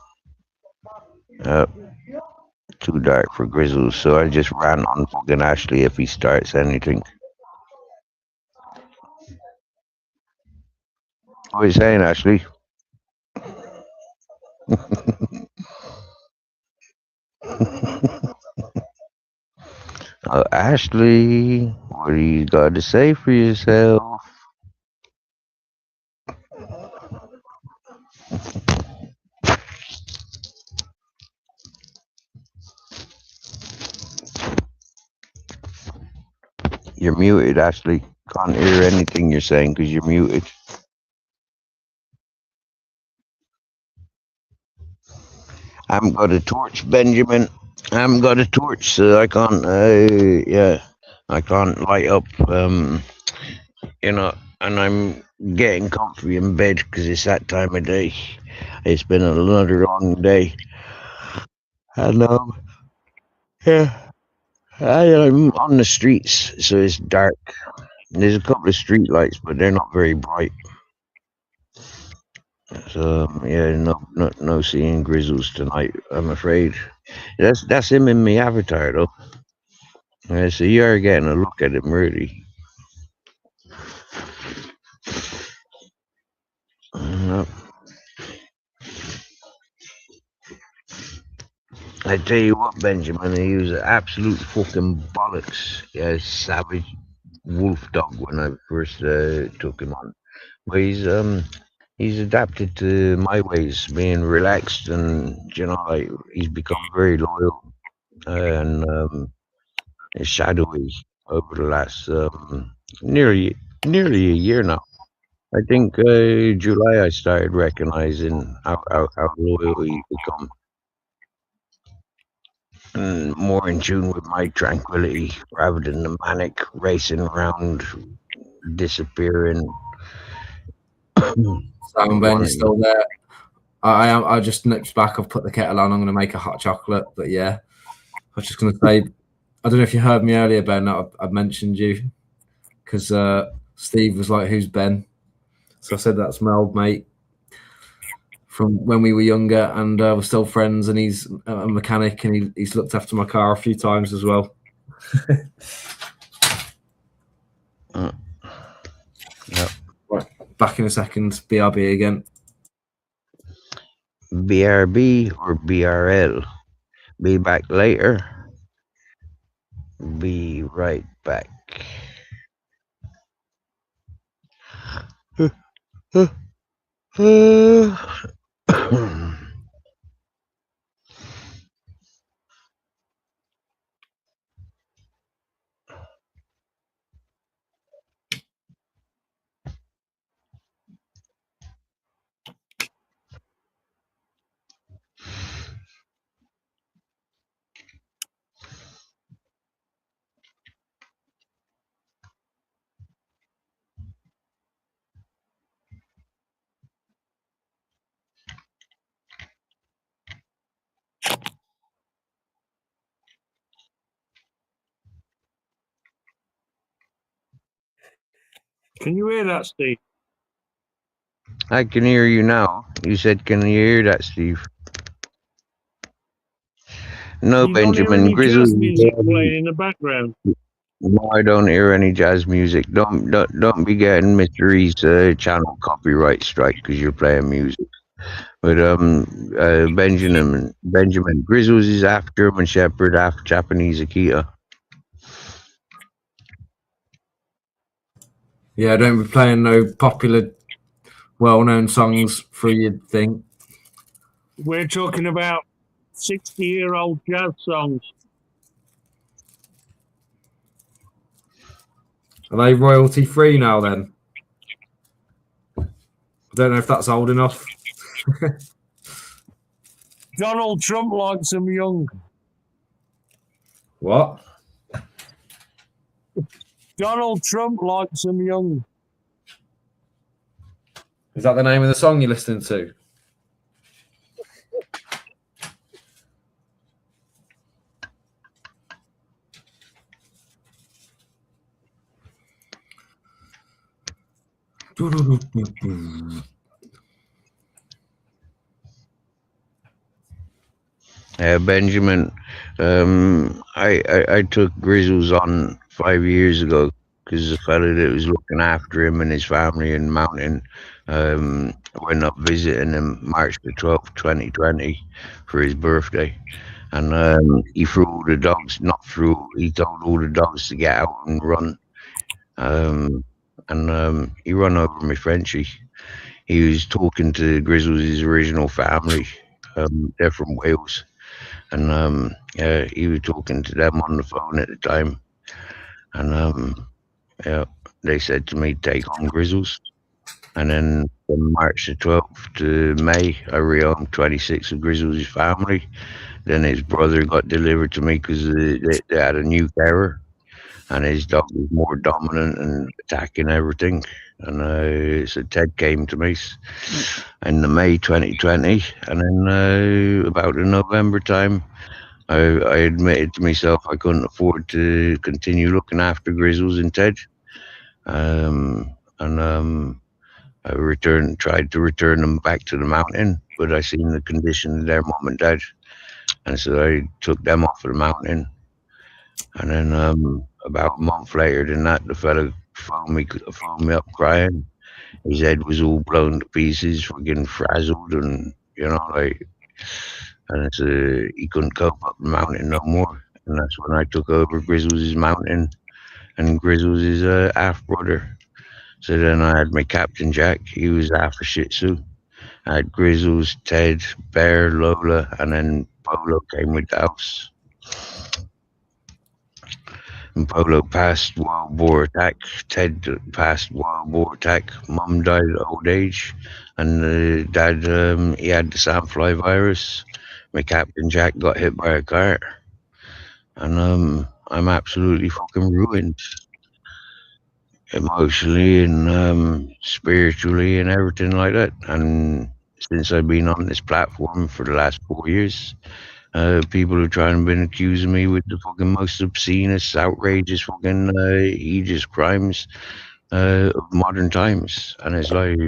Too dark for Grizzles, so I just ran on fucking Ashley if he starts anything. What are you saying, Ashley? Ashley, what do you got to say for yourself? You're muted, Ashley. Can't hear anything you're saying because you're muted. I haven't got a torch, Benjamin. I haven't got a torch, so I can't. I can't light up. And I'm getting comfy in bed because it's that time of day. It's been another long day, and I'm on the streets, so it's dark. There's a couple of street lights, but they're not very bright. So no seeing Grizzles tonight, I'm afraid. That's him in my avatar though. So you are getting a look at him really. I tell you what, Benjamin, he was absolute fucking bollocks. Yeah, savage wolf dog when I first took him on. But he's adapted to my ways, being relaxed, and he's become very loyal and shadowy over the last nearly a year now. I think July I started recognizing how loyal he's become. And more in tune with my tranquility rather than the manic racing around, disappearing. Sam Ben, you're still there? I just nipped back. I've put the kettle on. I'm going to make a hot chocolate. But yeah, I was just going to say, I don't know if you heard me earlier, Ben. I mentioned you because Steve was like, "Who's Ben?" So I said, "That's my old mate from when we were younger, and we're still friends. And he's a mechanic, and he's looked after my car a few times as well." Yep. Right, back in a second. BRB again. BRB or BRL. Be back later. Be right back. Can you hear that, Steve? I can hear you now. You said, can you hear that, Steve? No, You don't hear Benjamin. any Grizzles. jazz music playing in the background. No, I don't hear any jazz music. Don't be getting Mr. E's channel copyright strike because you're playing music. But Benjamin Grizzles is half German Shepherd, half Japanese Akita. Yeah, don't be playing no popular, well-known songs through your thing. We're talking about 60-year-old jazz songs. Are they royalty-free now then? I don't know if that's old enough. Donald Trump likes them young. What? Donald Trump likes them young. Is that the name of the song you're listening to? Benjamin, I took Grizzles on 5 years ago because the fella that was looking after him and his family in Mountain went up visiting him March the 12th, 2020 for his birthday. And he threw all the dogs, he told all the dogs to get out and run. He run over me Frenchie. He was talking to Grizzles' original family. They're from Wales. And he was talking to them on the phone at the time. And they said to me, take on Grizzles. And then from March the 12th to May, I rehomed 26 of Grizzles' family. Then his brother got delivered to me because they had a new carer. And his dog was more dominant and attacking everything. And so Ted came to me in the May 2020. And then about the November time, I admitted to myself I couldn't afford to continue looking after Grizzles and Ted. I tried to return them back to the mountain, but I seen the condition of their mom and dad. And so I took them off of the mountain. And then about a month later than that, the fella phoned me up crying. His head was all blown to pieces, fucking frazzled, and and he couldn't cope up the mountain no more. And that's when I took over Grizzles' mountain, and Grizzles' half brother. So then I had my Captain Jack. He was half a Shih Tzu. I had Grizzles, Ted, Bear, Lola, and then Polo came with the house. And Polo passed wild boar attack. Ted passed wild boar attack. Mum died of old age. And Dad, he had the sandfly virus. My Captain Jack got hit by a car. And I'm absolutely fucking ruined. Emotionally and spiritually and everything like that. And since I've been on this platform for the last 4 years, people have tried and been accusing me with the fucking most obscenest, outrageous, fucking aegis crimes of modern times. And it's like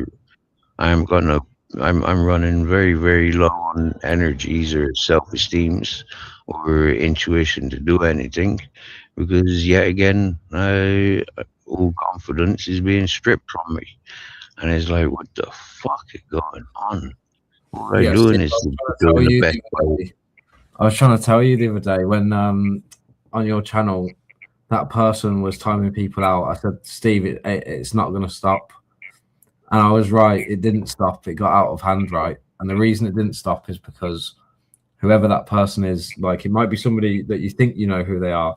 I'm running very, very low on energies or self-esteems or intuition to do anything, because yet again, all confidence is being stripped from me. And it's like, what the fuck is going on? All I'm doing is doing the best way. I was trying to tell you the other day when on your channel that person was timing people out. I said, Steve, it's not going to stop. And I was right. It didn't stop. It got out of hand, right? And the reason it didn't stop is because whoever that person is, like, it might be somebody that you think you know who they are,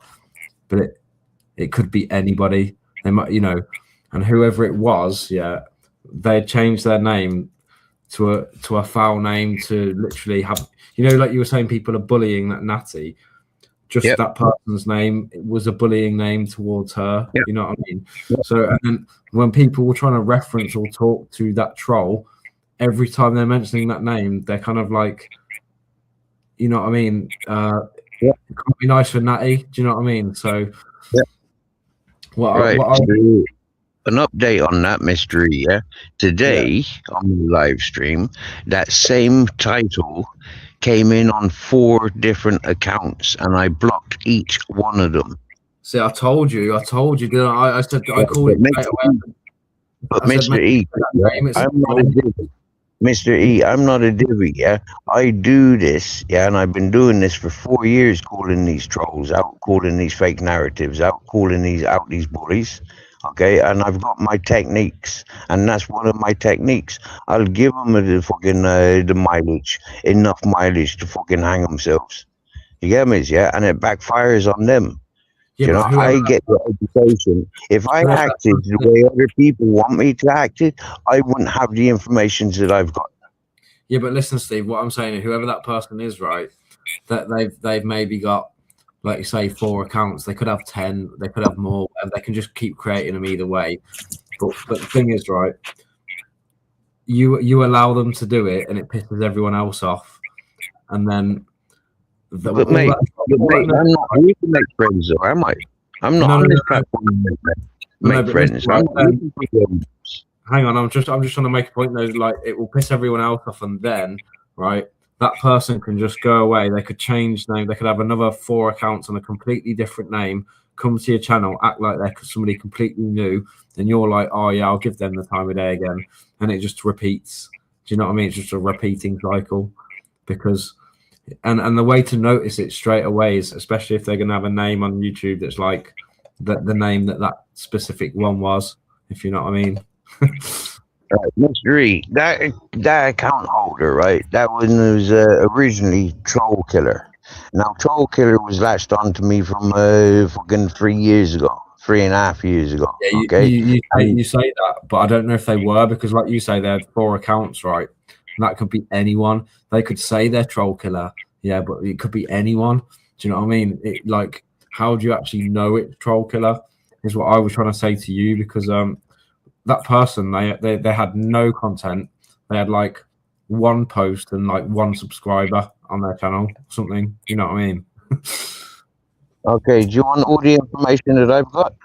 but it could be anybody. They might, and whoever it was, they changed their name to a foul name to literally have, like you were saying, people are bullying that Natty. Just that person's name was a bullying name towards her. Yep. You know what I mean? Yep. So, and then when people were trying to reference or talk to that troll, every time they're mentioning that name, they're kind of like, you know what I mean? It can't be nice for Natty. Do you know what I mean? So, an update on that mystery, today on the live stream, that same title came in on 4 different accounts, and I blocked each one of them. See, I told you, didn't I? I said I called it straight away. But I said, Mr. E, I'm not a divvy. Mr. E, I'm not a divvy, yeah? I do this, yeah, and I've been doing this for 4 years, calling these trolls out, calling these fake narratives out, calling these bullies, okay? And I've got my techniques, and that's one of my techniques. I'll give them the fucking the mileage, enough mileage to fucking hang themselves. You get me, yeah? And it backfires on them. Yeah, you know, I get the education. If I acted the way other people want me to act it, I wouldn't have the information that I've got. Yeah, but listen, Steve, what I'm saying is whoever that person is, right, that they've maybe got, like you say, 4 accounts. They could have 10, they could have more, and they can just keep creating them either way. But the thing is, right, you allow them to do it, and it pisses everyone else off, and then. But mate, I'm not here to make friends, though, am I? I'm not on this platform to make friends. Hang on, I'm just trying to make a point though. Like, it will piss everyone else off, and then, right, that person can just go away. They could change name. They could have another 4 accounts on a completely different name. Come to your channel, act like they're somebody completely new. Then you're like, oh yeah, I'll give them the time of day again, and it just repeats. Do you know what I mean? It's just a repeating cycle, because. And the way to notice it straight away is, especially if they're going to have a name on YouTube that's like the name that specific one was, if you know what I mean. Mr. E, that account holder, right? That one was originally Troll Killer. Now, Troll Killer was latched onto me from fucking 3 years ago, 3.5 years ago. Yeah, okay? you say that, but I don't know if they were, because like you say, they had 4 accounts, right? And that could be anyone. They could say they're Troll Killer, yeah, but it could be anyone. Do you know what I mean? It, like, how do you actually know it's Troll Killer? Is what I was trying to say to you, because that person, they had no content. They had like 1 post and like 1 subscriber on their channel, something. You know what I mean? Okay, do you want all the information that I've got?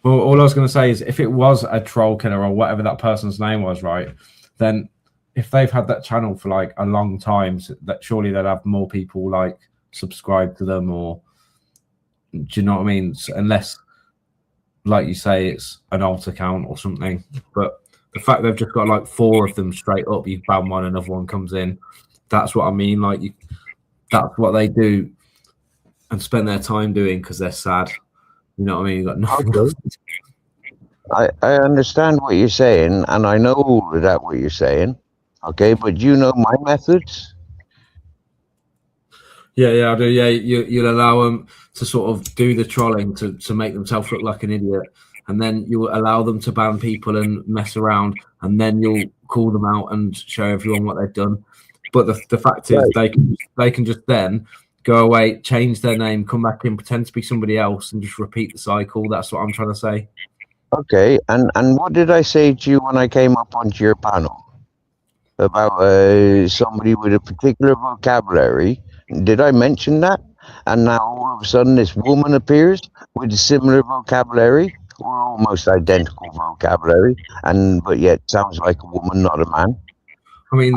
Well, all I was going to say is, if it was a Troll Killer or whatever that person's name was, right, then if they've had that channel for like a long time, so that surely they'd have more people like subscribe to them, or do you know what I mean? Unless, like you say, it's an alt account or something. But the fact they've just got like 4 of them straight up, you ban one, another one comes in. That's what I mean. Like, that's what they do and spend their time doing because they're sad. You know what I mean? You got nothing. I understand what you're saying, and I know that what you're saying. Okay, but you know my methods? Yeah, I do. Yeah, you'll allow them to sort of do the trolling to make themselves look like an idiot, and then you'll allow them to ban people and mess around, and then you'll call them out and show everyone what they've done. But the fact is, they can just then go away, change their name, come back in, pretend to be somebody else, and just repeat the cycle. That's what I'm trying to say. Okay, and what did I say to you when I came up onto your panel? About somebody with a particular vocabulary. Did I mention that? And now all of a sudden this woman appears with a similar vocabulary, or almost identical vocabulary, but yet sounds like a woman, not a man. I mean,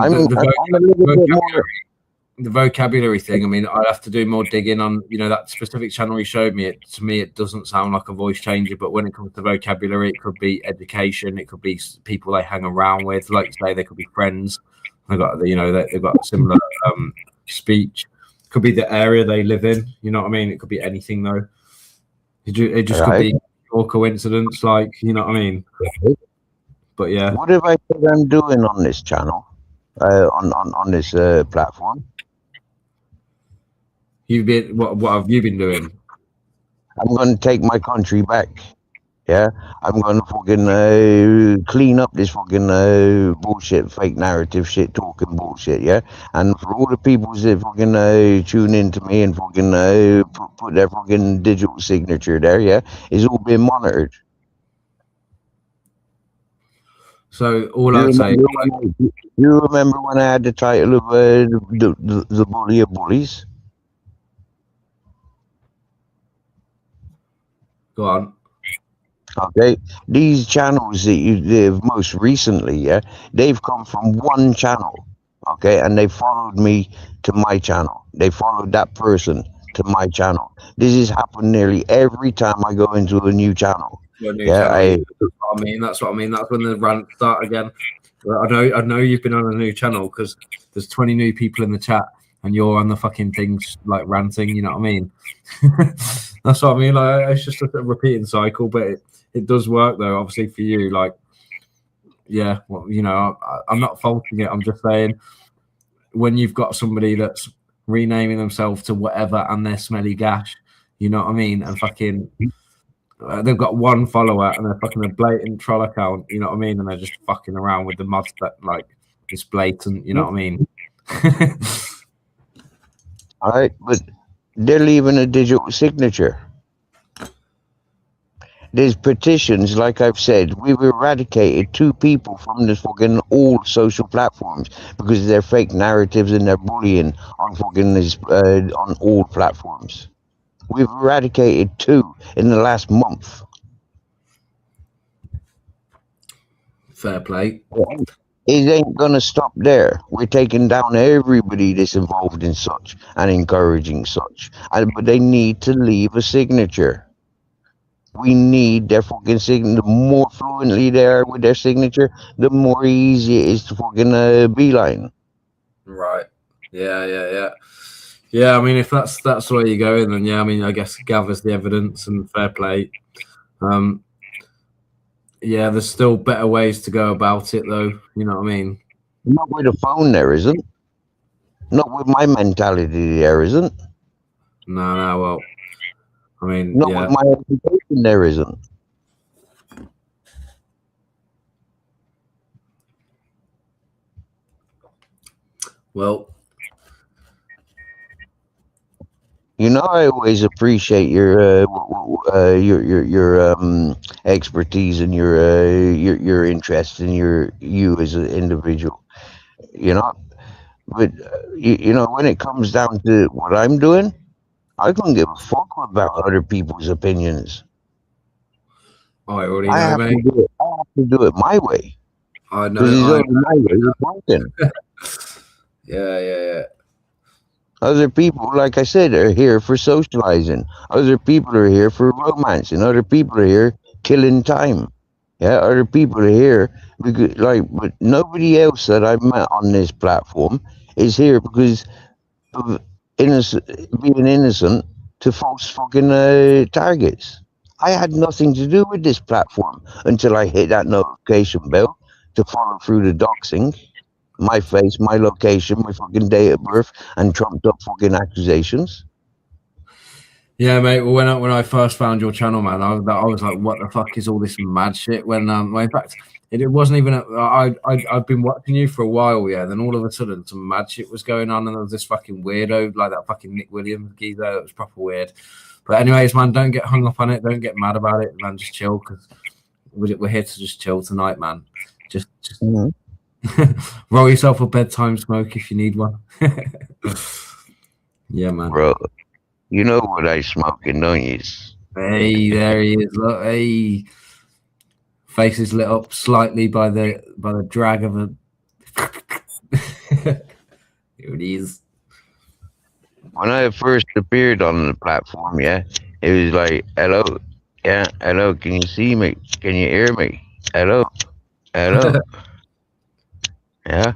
the vocabulary thing, I mean, I'd have to do more digging on, you know, that specific channel you showed me. To me, it doesn't sound like a voice changer, but when it comes to vocabulary, it could be education, it could be people they hang around with, like you say, they could be friends. They've got, you know, they've got similar speech. It could be the area they live in. You know what I mean? It could be anything though. It just could be pure coincidence, like, you know what I mean? But yeah. What have I said I'm doing on this channel, on this platform? You've been what have you been doing? I'm going to take my country back. Yeah, I'm going to fucking clean up this fucking bullshit, fake narrative, shit talking bullshit. Yeah, and for all the people that fucking tune into me and fucking put their fucking digital signature there, yeah, is all being monitored. So all I'd say, you remember when I had the title of the bully of bullies? Go on. Okay, these channels that you live most recently, yeah, they've come from one channel. okay, and they followed me to my channel. They followed that person to my channel. This has happened nearly every time I go into a new channel. That's what I mean. That's when the rants start again. I know you've been on a new channel because there's 20 new people in the chat and you're on the fucking things like ranting. You know what I mean? That's what I mean. Like, it's just a repeating cycle, but it does work though. Obviously for you, like, yeah. Well, you know, I'm not faulting it. I'm just saying when you've got somebody that's renaming themselves to whatever and they're smelly gash, you know what I mean, and fucking. They've got one follower and they're fucking a blatant troll account, you know what I mean? And they're just fucking around with the mods that like it's blatant, you know what I mean? All right, but they're leaving a digital signature. There's petitions, like I've said, we've eradicated 2 people from the fucking all social platforms because of their fake narratives and their bullying on fucking on all platforms. We've eradicated 2 in the last month. Fair play. It ain't gonna stop there. We're taking down everybody that's involved in such and encouraging such. But they need to leave a signature. We need their fucking signature. The more fluently they are with their signature, the more easy it is to fucking beeline. Right. Yeah. Yeah, I mean, if that's the way you go in, then yeah, I mean, I guess gathers the evidence and fair play. Yeah, there's still better ways to go about it, though. You know what I mean? Not with a phone, there isn't. Not with my mentality, there isn't. No. Well, I mean, not yeah. with my education, there isn't. Well. You know, I always appreciate your expertise and your interest in you as an individual. You know, but you know, when it comes down to what I'm doing, I couldn't give a fuck about other people's opinions. I already know, mate. I have to do it my way. I know. My way is working. Yeah. Other people, like I said, are here for socializing. Other people are here for romance, and other people are here killing time. Yeah, other people are here because, but nobody else that I've met on this platform is here because of being innocent to false fucking targets. I had nothing to do with this platform until I hit that notification bell to follow through the doxing. My face, my location, my fucking date of birth, and trumped up fucking accusations. Yeah, mate. Well, when I first found your channel, man, I was like, "What the fuck is all this mad shit?" When in fact, it wasn't even. I've been watching you for a while, yeah. Then all of a sudden, some mad shit was going on, and there was this fucking weirdo like that fucking Nick Williams geezer. It was proper weird. But anyways, man, don't get hung up on it. Don't get mad about it, man. Just chill because we're here to just chill tonight, man. Just. Mm-hmm. Roll yourself a bedtime smoke if you need one. Yeah, man. Bro, you know what I smoking, don't you? Hey, there he is. Look, hey, face is lit up slightly by the drag of a. Here it is. When I first appeared on the platform, yeah, it was like, "Hello, yeah, hello. Can you see me? Can you hear me? Hello." Yeah,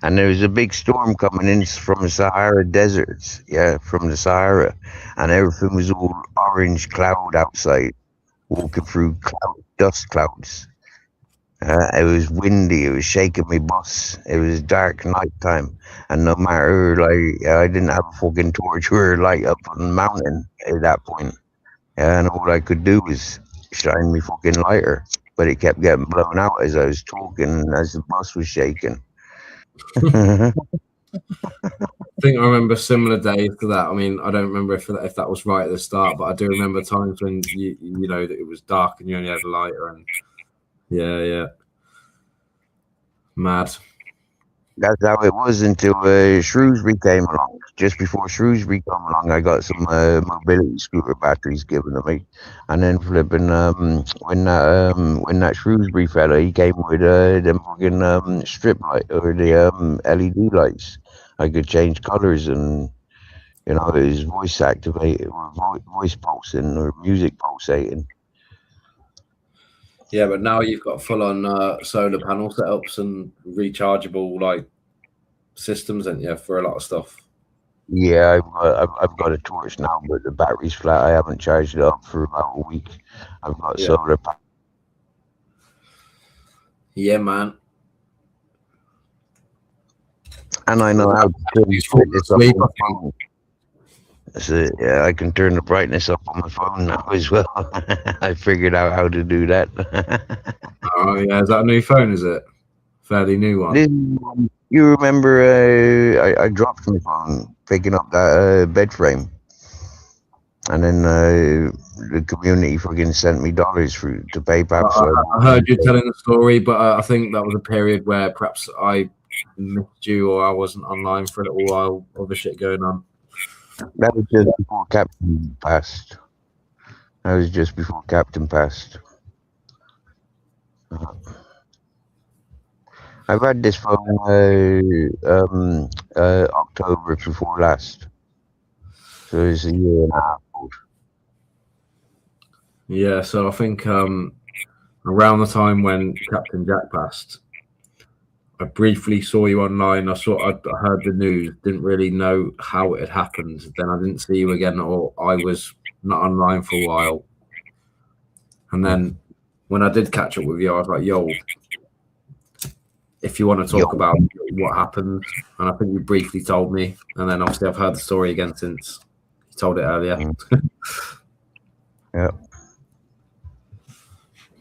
and there was a big storm coming in from the Sahara deserts, yeah, from the Sahara, and everything was all orange cloud outside, walking through dust clouds. It was windy, it was shaking my bus, it was dark nighttime, and no matter, I didn't have a fucking torch or light up on the mountain at that point, and all I could do was shine my fucking lighter. But it kept getting blown out as I was talking, as the bus was shaking. I think I remember similar days to that. I mean, I don't remember if that was right at the start, but I do remember times when you know that it was dark and you only had a lighter, and yeah, mad. That's how it was until Shrewsbury came along. Just before Shrewsbury came along, I got some mobility scooter batteries given to me, and then flipping when that Shrewsbury fella, he came with them fucking strip light or the LED lights. I could change colors, and you know, it was voice activated or voice pulsing or music pulsating. Yeah, but now you've got full-on solar panel setups and rechargeable like systems, ain't you, for a lot of stuff? Yeah, I've got a torch now, but the battery's flat. I haven't charged it up for about a week. I've got solar panel. Yeah, man. And I know how to turn this up on my phone. So, yeah, I can turn the brightness up on my phone now as well. I figured out how to do that. Oh yeah, is that a new phone? Is it fairly new one? You remember I dropped my phone picking up that bed frame, and then the community fucking sent me dollars to PayPal. So I heard you telling the story, but I think that was a period where perhaps I missed you or I wasn't online for a little while. Other shit going on. That was just before Captain passed. I've had this phone October before last, so it's a year and a half old. Yeah, so I think around the time when Captain Jack passed, I briefly saw you online. I heard the news, didn't really know how it had happened. Then I didn't see you again, or I was not online for a while. And then when I did catch up with you, I was like, yo, if you want to talk about what happened, and I think you briefly told me, and then obviously I've heard the story again since you told it earlier. Yeah.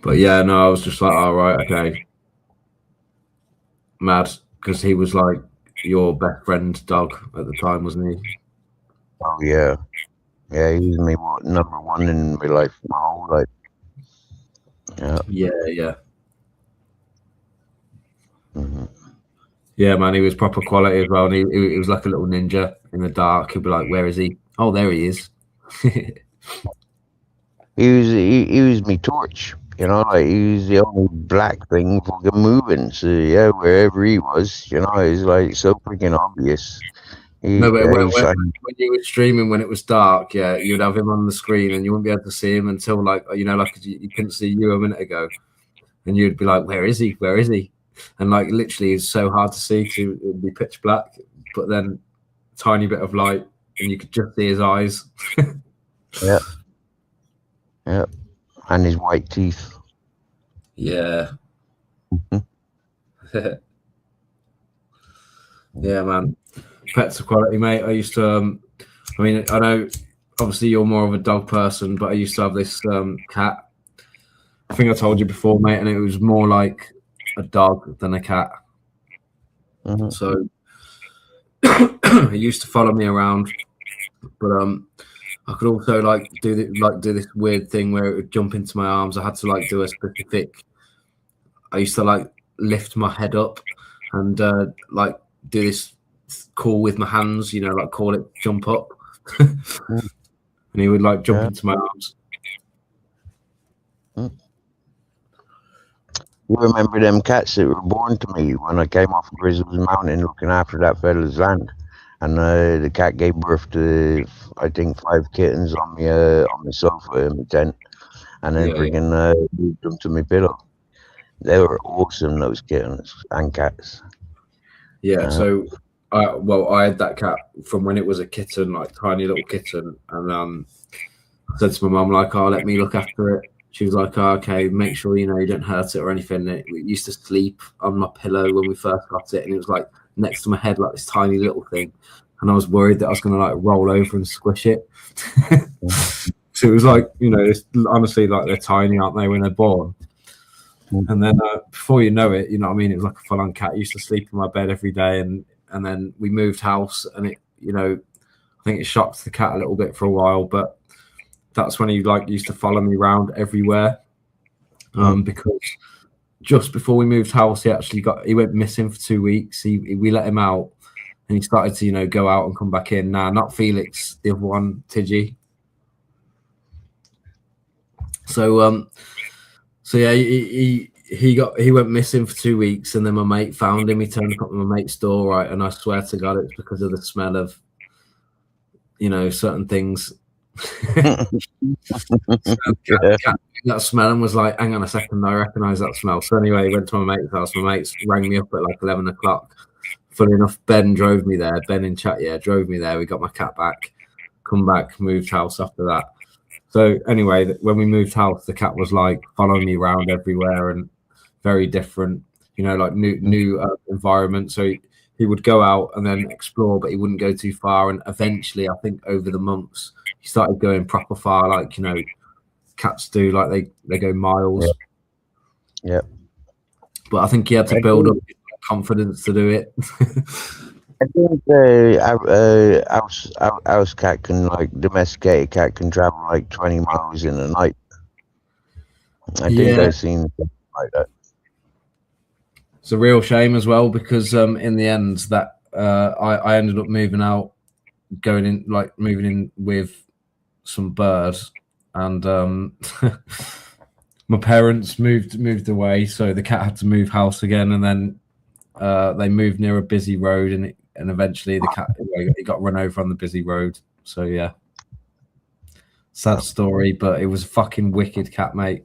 But yeah, no, I was just like, all right, okay. Mad, because he was like your best friend dog at the time, wasn't he? Oh yeah, he was my number one in my life, my whole life. Yeah. Mm-hmm. Yeah, man, he was proper quality as well. And he was like a little ninja in the dark. He'd be like, "Where is he? Oh, there he is." He was my torch. You know, like he was the only black thing fucking moving. So yeah, wherever he was, you know, it was like so freaking obvious. When you were streaming when it was dark, yeah, you'd have him on the screen and you wouldn't be able to see him until like you couldn't see you a minute ago, and you'd be like, "Where is he? Where is he?" And like literally, it's so hard to see. It would be pitch black, but then tiny bit of light, and you could just see his eyes. Yeah. And his white teeth. Yeah. Yeah, man. Pets are quality, mate. I used to, I mean, I know obviously you're more of a dog person, but I used to have this cat. I think I told you before, mate, and it was more like a dog than a cat. Mm-hmm. So he used to follow me around, but I could also like do this weird thing where it would jump into my arms. I had to like do a specific. I used to like lift my head up and like do this call with my hands, you know, like call it jump up, and he would like jump into my arms. You remember them cats that were born to me when I came off of Grizzle's Mountain looking after that fella's land? And the cat gave birth to, I think, 5 kittens on the sofa in my tent, and then moved them to my pillow. They were awesome, those kittens and cats. Yeah. So, I had that cat from when it was a kitten, like tiny little kitten, and I said to my mum, like, "Oh, let me look after it." She was like, "Oh, okay, make sure you don't hurt it or anything." It used to sleep on my pillow when we first got it, and it was like next to my head, like this tiny little thing, and I was worried that I was going to like roll over and squish it. So it was like, it's honestly like they're tiny, aren't they, when they're born? And then before you know it, you know what I mean, it was like a full-on cat. It used to sleep in my bed every day, and then we moved house, and it, I think it shocked the cat a little bit for a while, but that's when he like used to follow me around everywhere, because just before we moved house, he went missing for 2 weeks. We let him out, and he started to, you know, go out and come back in. Nah, not Felix, the other one, Tidgy. So yeah, he went missing for 2 weeks, and then my mate found him. He turned up at my mate's door, right? And I swear to God, it's because of the smell of, you know, certain things. That smell, and was like, hang on a second, I recognise that smell. So anyway, he went to my mate's house. My mates rang me up at like 11 o'clock. Funny enough, Ben drove me there. Ben in chat, yeah, drove me there. We got my cat back, come back, moved house after that. So anyway, when we moved house, the cat was like following me around everywhere and very different, you know, like new environment. So he would go out and then explore, but he wouldn't go too far. And eventually, I think over the months, he started going proper far, like, you know, cats do, like they go miles. Yeah. But I think he had to build up confidence to do it. I think house cat can, like, domesticated cat can travel like 20 miles in a night. I think I've seen something like that. It's a real shame as well, because in the end that I ended up moving out, moving in with some birds, and my parents moved away, so the cat had to move house again, and then they moved near a busy road, and eventually the cat he got run over on the busy road. So yeah, sad story, but it was a fucking wicked cat, mate.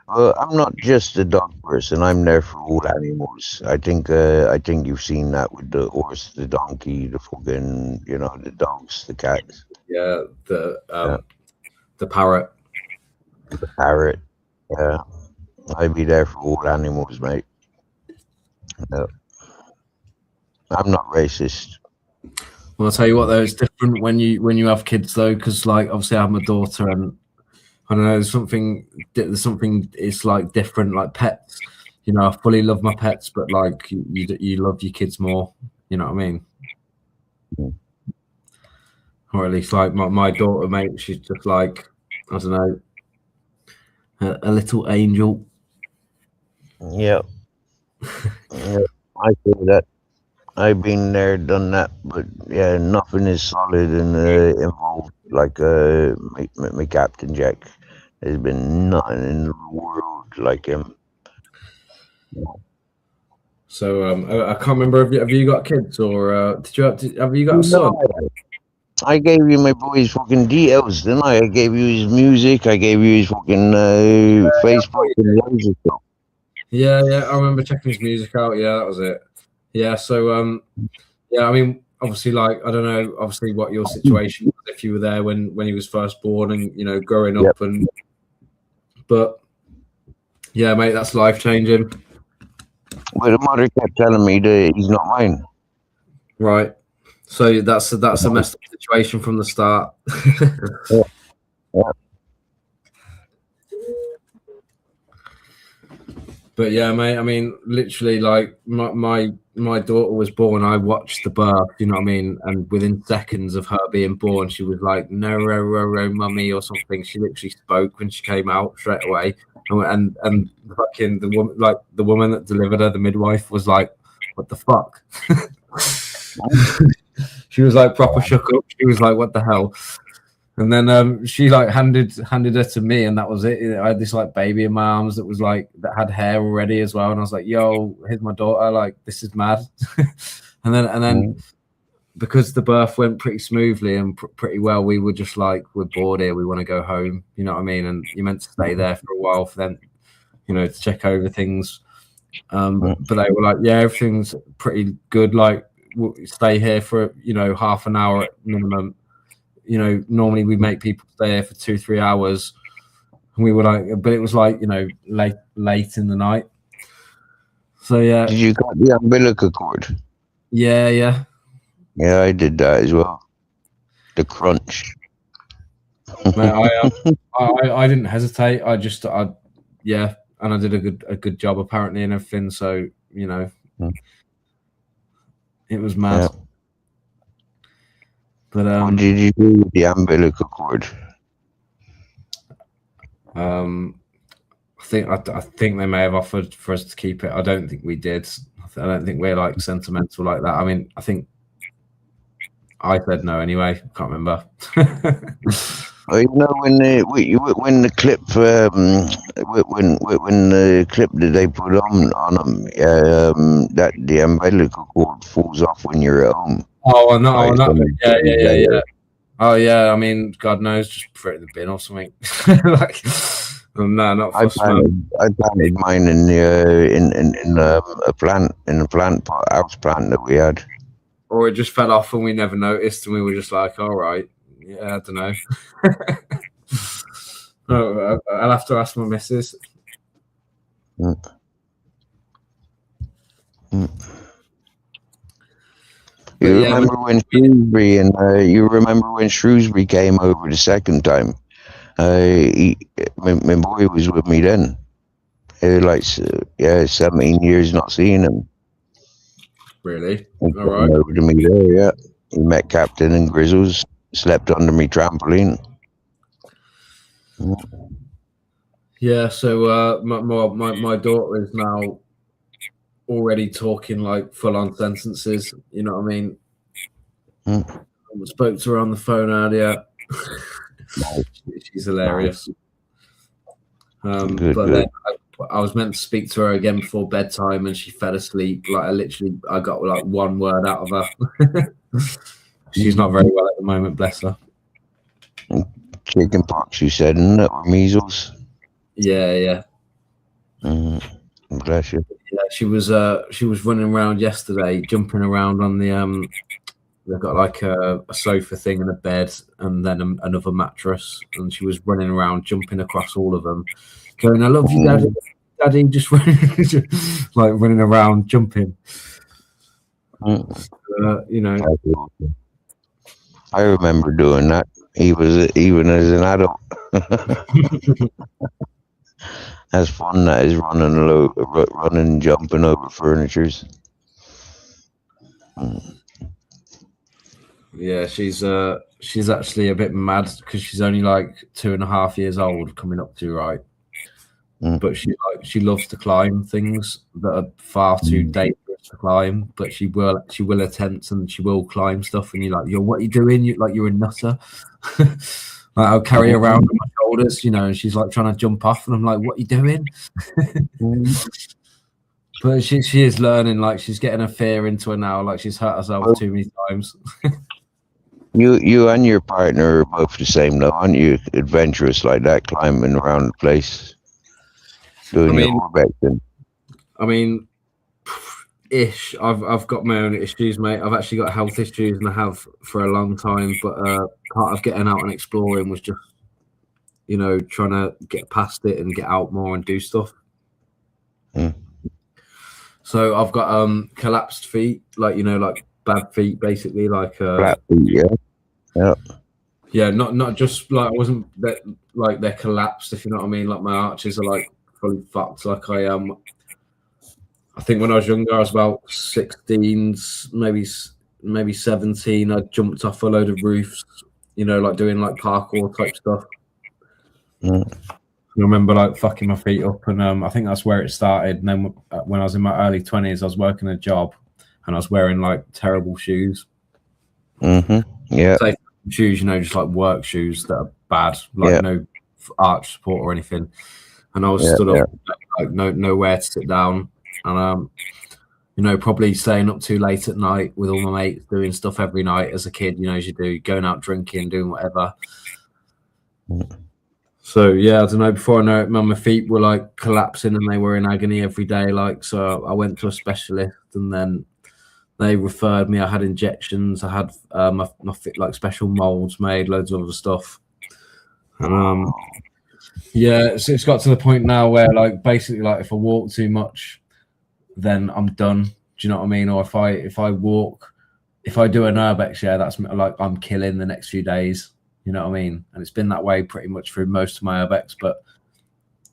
Well, I'm not just a dog person. I'm there for all animals. I think you've seen that with the horse, the donkey, the fucking, you know, the dogs, the cats. Yeah, the parrot. The parrot. Yeah, I'd be there for all animals, mate. Yeah. I'm not racist. Well, I'll tell you what, though, it's different when you have kids, though, because, like, obviously I have my daughter, and I don't know, there's something it's like different, like pets. You know, I fully love my pets, but like you love your kids more. You know what I mean? Or at least like my daughter, mate, she's just like, I don't know, a little angel. Yeah. Yeah, I feel that. I've been there, done that, but yeah, nothing is solid and involved. Like my Captain Jack, there's been nothing in the world like him. So I can't remember. Have you got kids, or have you got a son? I gave you my boy's fucking details, didn't I? I gave you his music. I gave you his fucking Facebook and loads of stuff. Yeah, I remember checking his music out. Yeah, that was it. Yeah, so yeah, I mean, obviously, like, I don't know, obviously, what your situation was, if you were there when he was first born, and, you know, growing up, and but yeah, mate, that's life changing. Well, the mother kept telling me that he's not mine. Right. So that's a messed up situation from the start. Yeah. But yeah, mate, I mean, literally, like, my daughter was born, I watched the birth, you know what I mean? And within seconds of her being born, she was like, no, mummy, or something. She literally spoke when she came out straight away. And fucking the woman that delivered her, the midwife, was like, what the fuck? She was like proper shook up. She was like, what the hell? And then she like handed her to me, and that was it. I had this like baby in my arms that was like, that had hair already as well, and I was like, yo, here's my daughter, like, this is mad. and then because the birth went pretty smoothly and pretty well, we were just like, we're bored here, we want to go home, you know what I mean? And you're meant to stay there for a while for them, you know, to check over things. But they were like, yeah, everything's pretty good, like, we'll stay here for, you know, half an hour at minimum. You know, normally we make people stay here for 2-3 hours, and we were like, but it was like, you know, late in the night. So yeah. Did you cut the umbilical cord? Yeah. Yeah, I did that as well. The crunch. Mate, I didn't hesitate. Yeah, and I did a good job apparently and everything. So, you know, it was mad. Yeah. But what did you do with the umbilical cord? I think they may have offered for us to keep it. I don't think we did. I don't think we're like sentimental like that. I mean, I think I said no anyway. Can't remember. Well, you know, when the clip when the clip that they put on them, that the umbilical cord falls off when you're at home. Oh, no, yeah. Oh yeah, I mean, God knows, just put it in the bin or something. Like, no, not for smoke. I planted mine in a plant house plant that we had. Or it just fell off and we never noticed, and we were just like, all right, yeah, I don't know. I'll have to ask my missus. You remember when Shrewsbury came over the second time? My boy was with me then. 17 years not seeing him. Really? He All right. came over to me there, yeah. He met Captain and Grizzles, slept under me trampoline. Yeah, so my daughter is now already talking like full-on sentences. You know what I mean? I spoke to her on the phone earlier. She's hilarious. But then I was meant to speak to her again before bedtime, and she fell asleep. Like I got like one word out of her. She's not very well at the moment, bless her. Chicken pox, you said, isn't it? Or measles? Yeah. Bless you. Yeah, she was running around yesterday, jumping around on the they've got like a sofa thing and a bed and then another mattress, and she was running around, jumping across all of them, going, "I love you, Daddy, Daddy," just like running around, jumping. You know, I remember doing that. Even as an adult. That's fun. That is running, jumping over furnitures. Yeah, she's actually a bit mad because she's only like 2.5 years old, coming up to, right? But she loves to climb things that are far too dangerous to climb. But she will attempt, and she will climb stuff. And you're like, what are you doing? You're a nutter. Like, I'll carry her around on my shoulders, you know, and she's like trying to jump off, and I'm like, what are you doing? But she is learning. Like, she's getting her fear into her now. Like, she's hurt herself too many times. You and your partner are both the same, though, aren't you? Adventurous like that, climbing around the place, doing your orbex. I mean, ish. I've got my own issues, mate. I've actually got health issues, and I have for a long time. But part of getting out and exploring was just, you know, trying to get past it and get out more and do stuff. So I've got collapsed feet, like, you know, like bad feet, basically, like flat feet, yeah, not just like, I wasn't that like they're collapsed, if you know what I mean. Like, my arches are like fully fucked. Like, I think when I was younger, I was about 16, maybe 17. I jumped off a load of roofs, you know, like doing like parkour type stuff. I remember like fucking my feet up, and I think that's where it started. And then when I was in my early 20s, I was working a job, and I was wearing like terrible shoes. Yeah. Safe shoes, you know, just like work shoes that are bad, like no arch support or anything. And I was stood up, like nowhere to sit down, and you know, probably staying up too late at night with all my mates, doing stuff every night as a kid, you know, as you do, going out drinking, doing whatever. So yeah, I don't know. Before I know it, my feet were like collapsing, and they were in agony every day. Like, so I went to a specialist, and then they referred me. I had injections. I had my feet, like special molds made, loads of other stuff. And yeah, so it's got to the point now where, like, basically, like, if I walk too much, then I'm done. Do you know what I mean? Or if I walk, if I do an urbex, that's like I'm killing the next few days. You know what I mean? And it's been that way pretty much through most of my urbex, but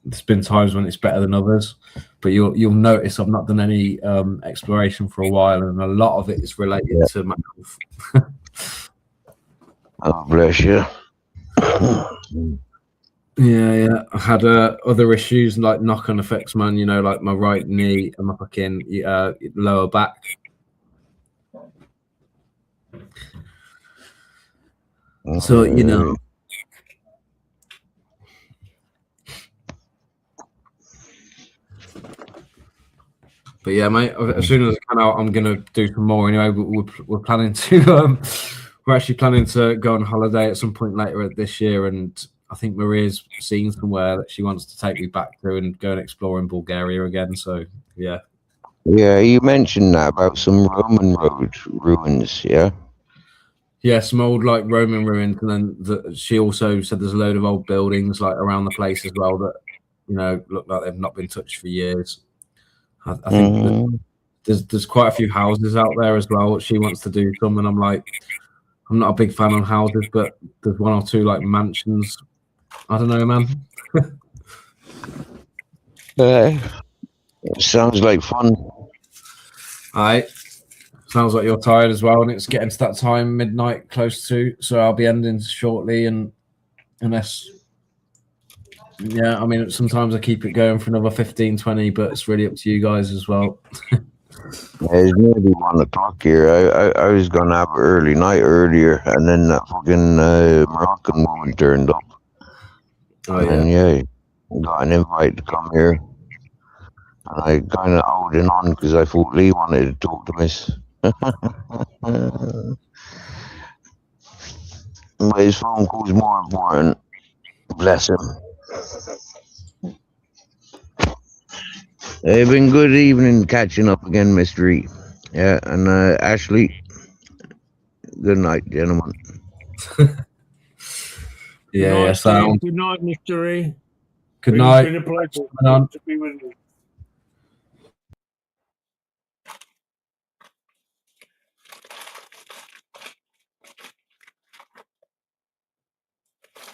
there's been times when it's better than others. But you'll notice I've not done any exploration for a while, and a lot of it is related to my health. Oh, bless you. Yeah. I had other issues like knock-on effects, man. You know, like my right knee and my fucking lower back. So you know. But yeah, mate. As soon as I can out, I'm gonna do some more. Anyway, we're planning to. We're actually planning to go on holiday at some point later this year, and I think Maria's seen somewhere that she wants to take me back to and go and explore in Bulgaria again. So yeah. Yeah, you mentioned that about some Roman road ruins. Yeah. Yeah, some old like Roman ruins, and then she also said there's a load of old buildings like around the place as well that look like they've not been touched for years. I think there's quite a few houses out there as well. She wants to do some, and I'm like, I'm not a big fan of houses, but there's one or two like mansions. I don't know, man. Sounds like fun. Sounds like you're tired as well, and it's getting to that time, midnight, close to. So I'll be ending shortly, and unless. Yeah, I mean, sometimes I keep it going for another 15, 20, but it's really up to you guys as well. It's nearly 1 o'clock here. I was going to have an early night earlier, and then that fucking Moroccan woman turned up. Oh, yeah. And yeah, got an invite to come here. And I kind of holding on because I thought Lee wanted to talk to Miss. But his phone call's more important. Bless him. It's been good evening catching up again, Mr. E. Yeah, and Ashley, good night, gentlemen. Yeah, sound. Good night, Mr. E. Good night. It's been a pleasure to be with you.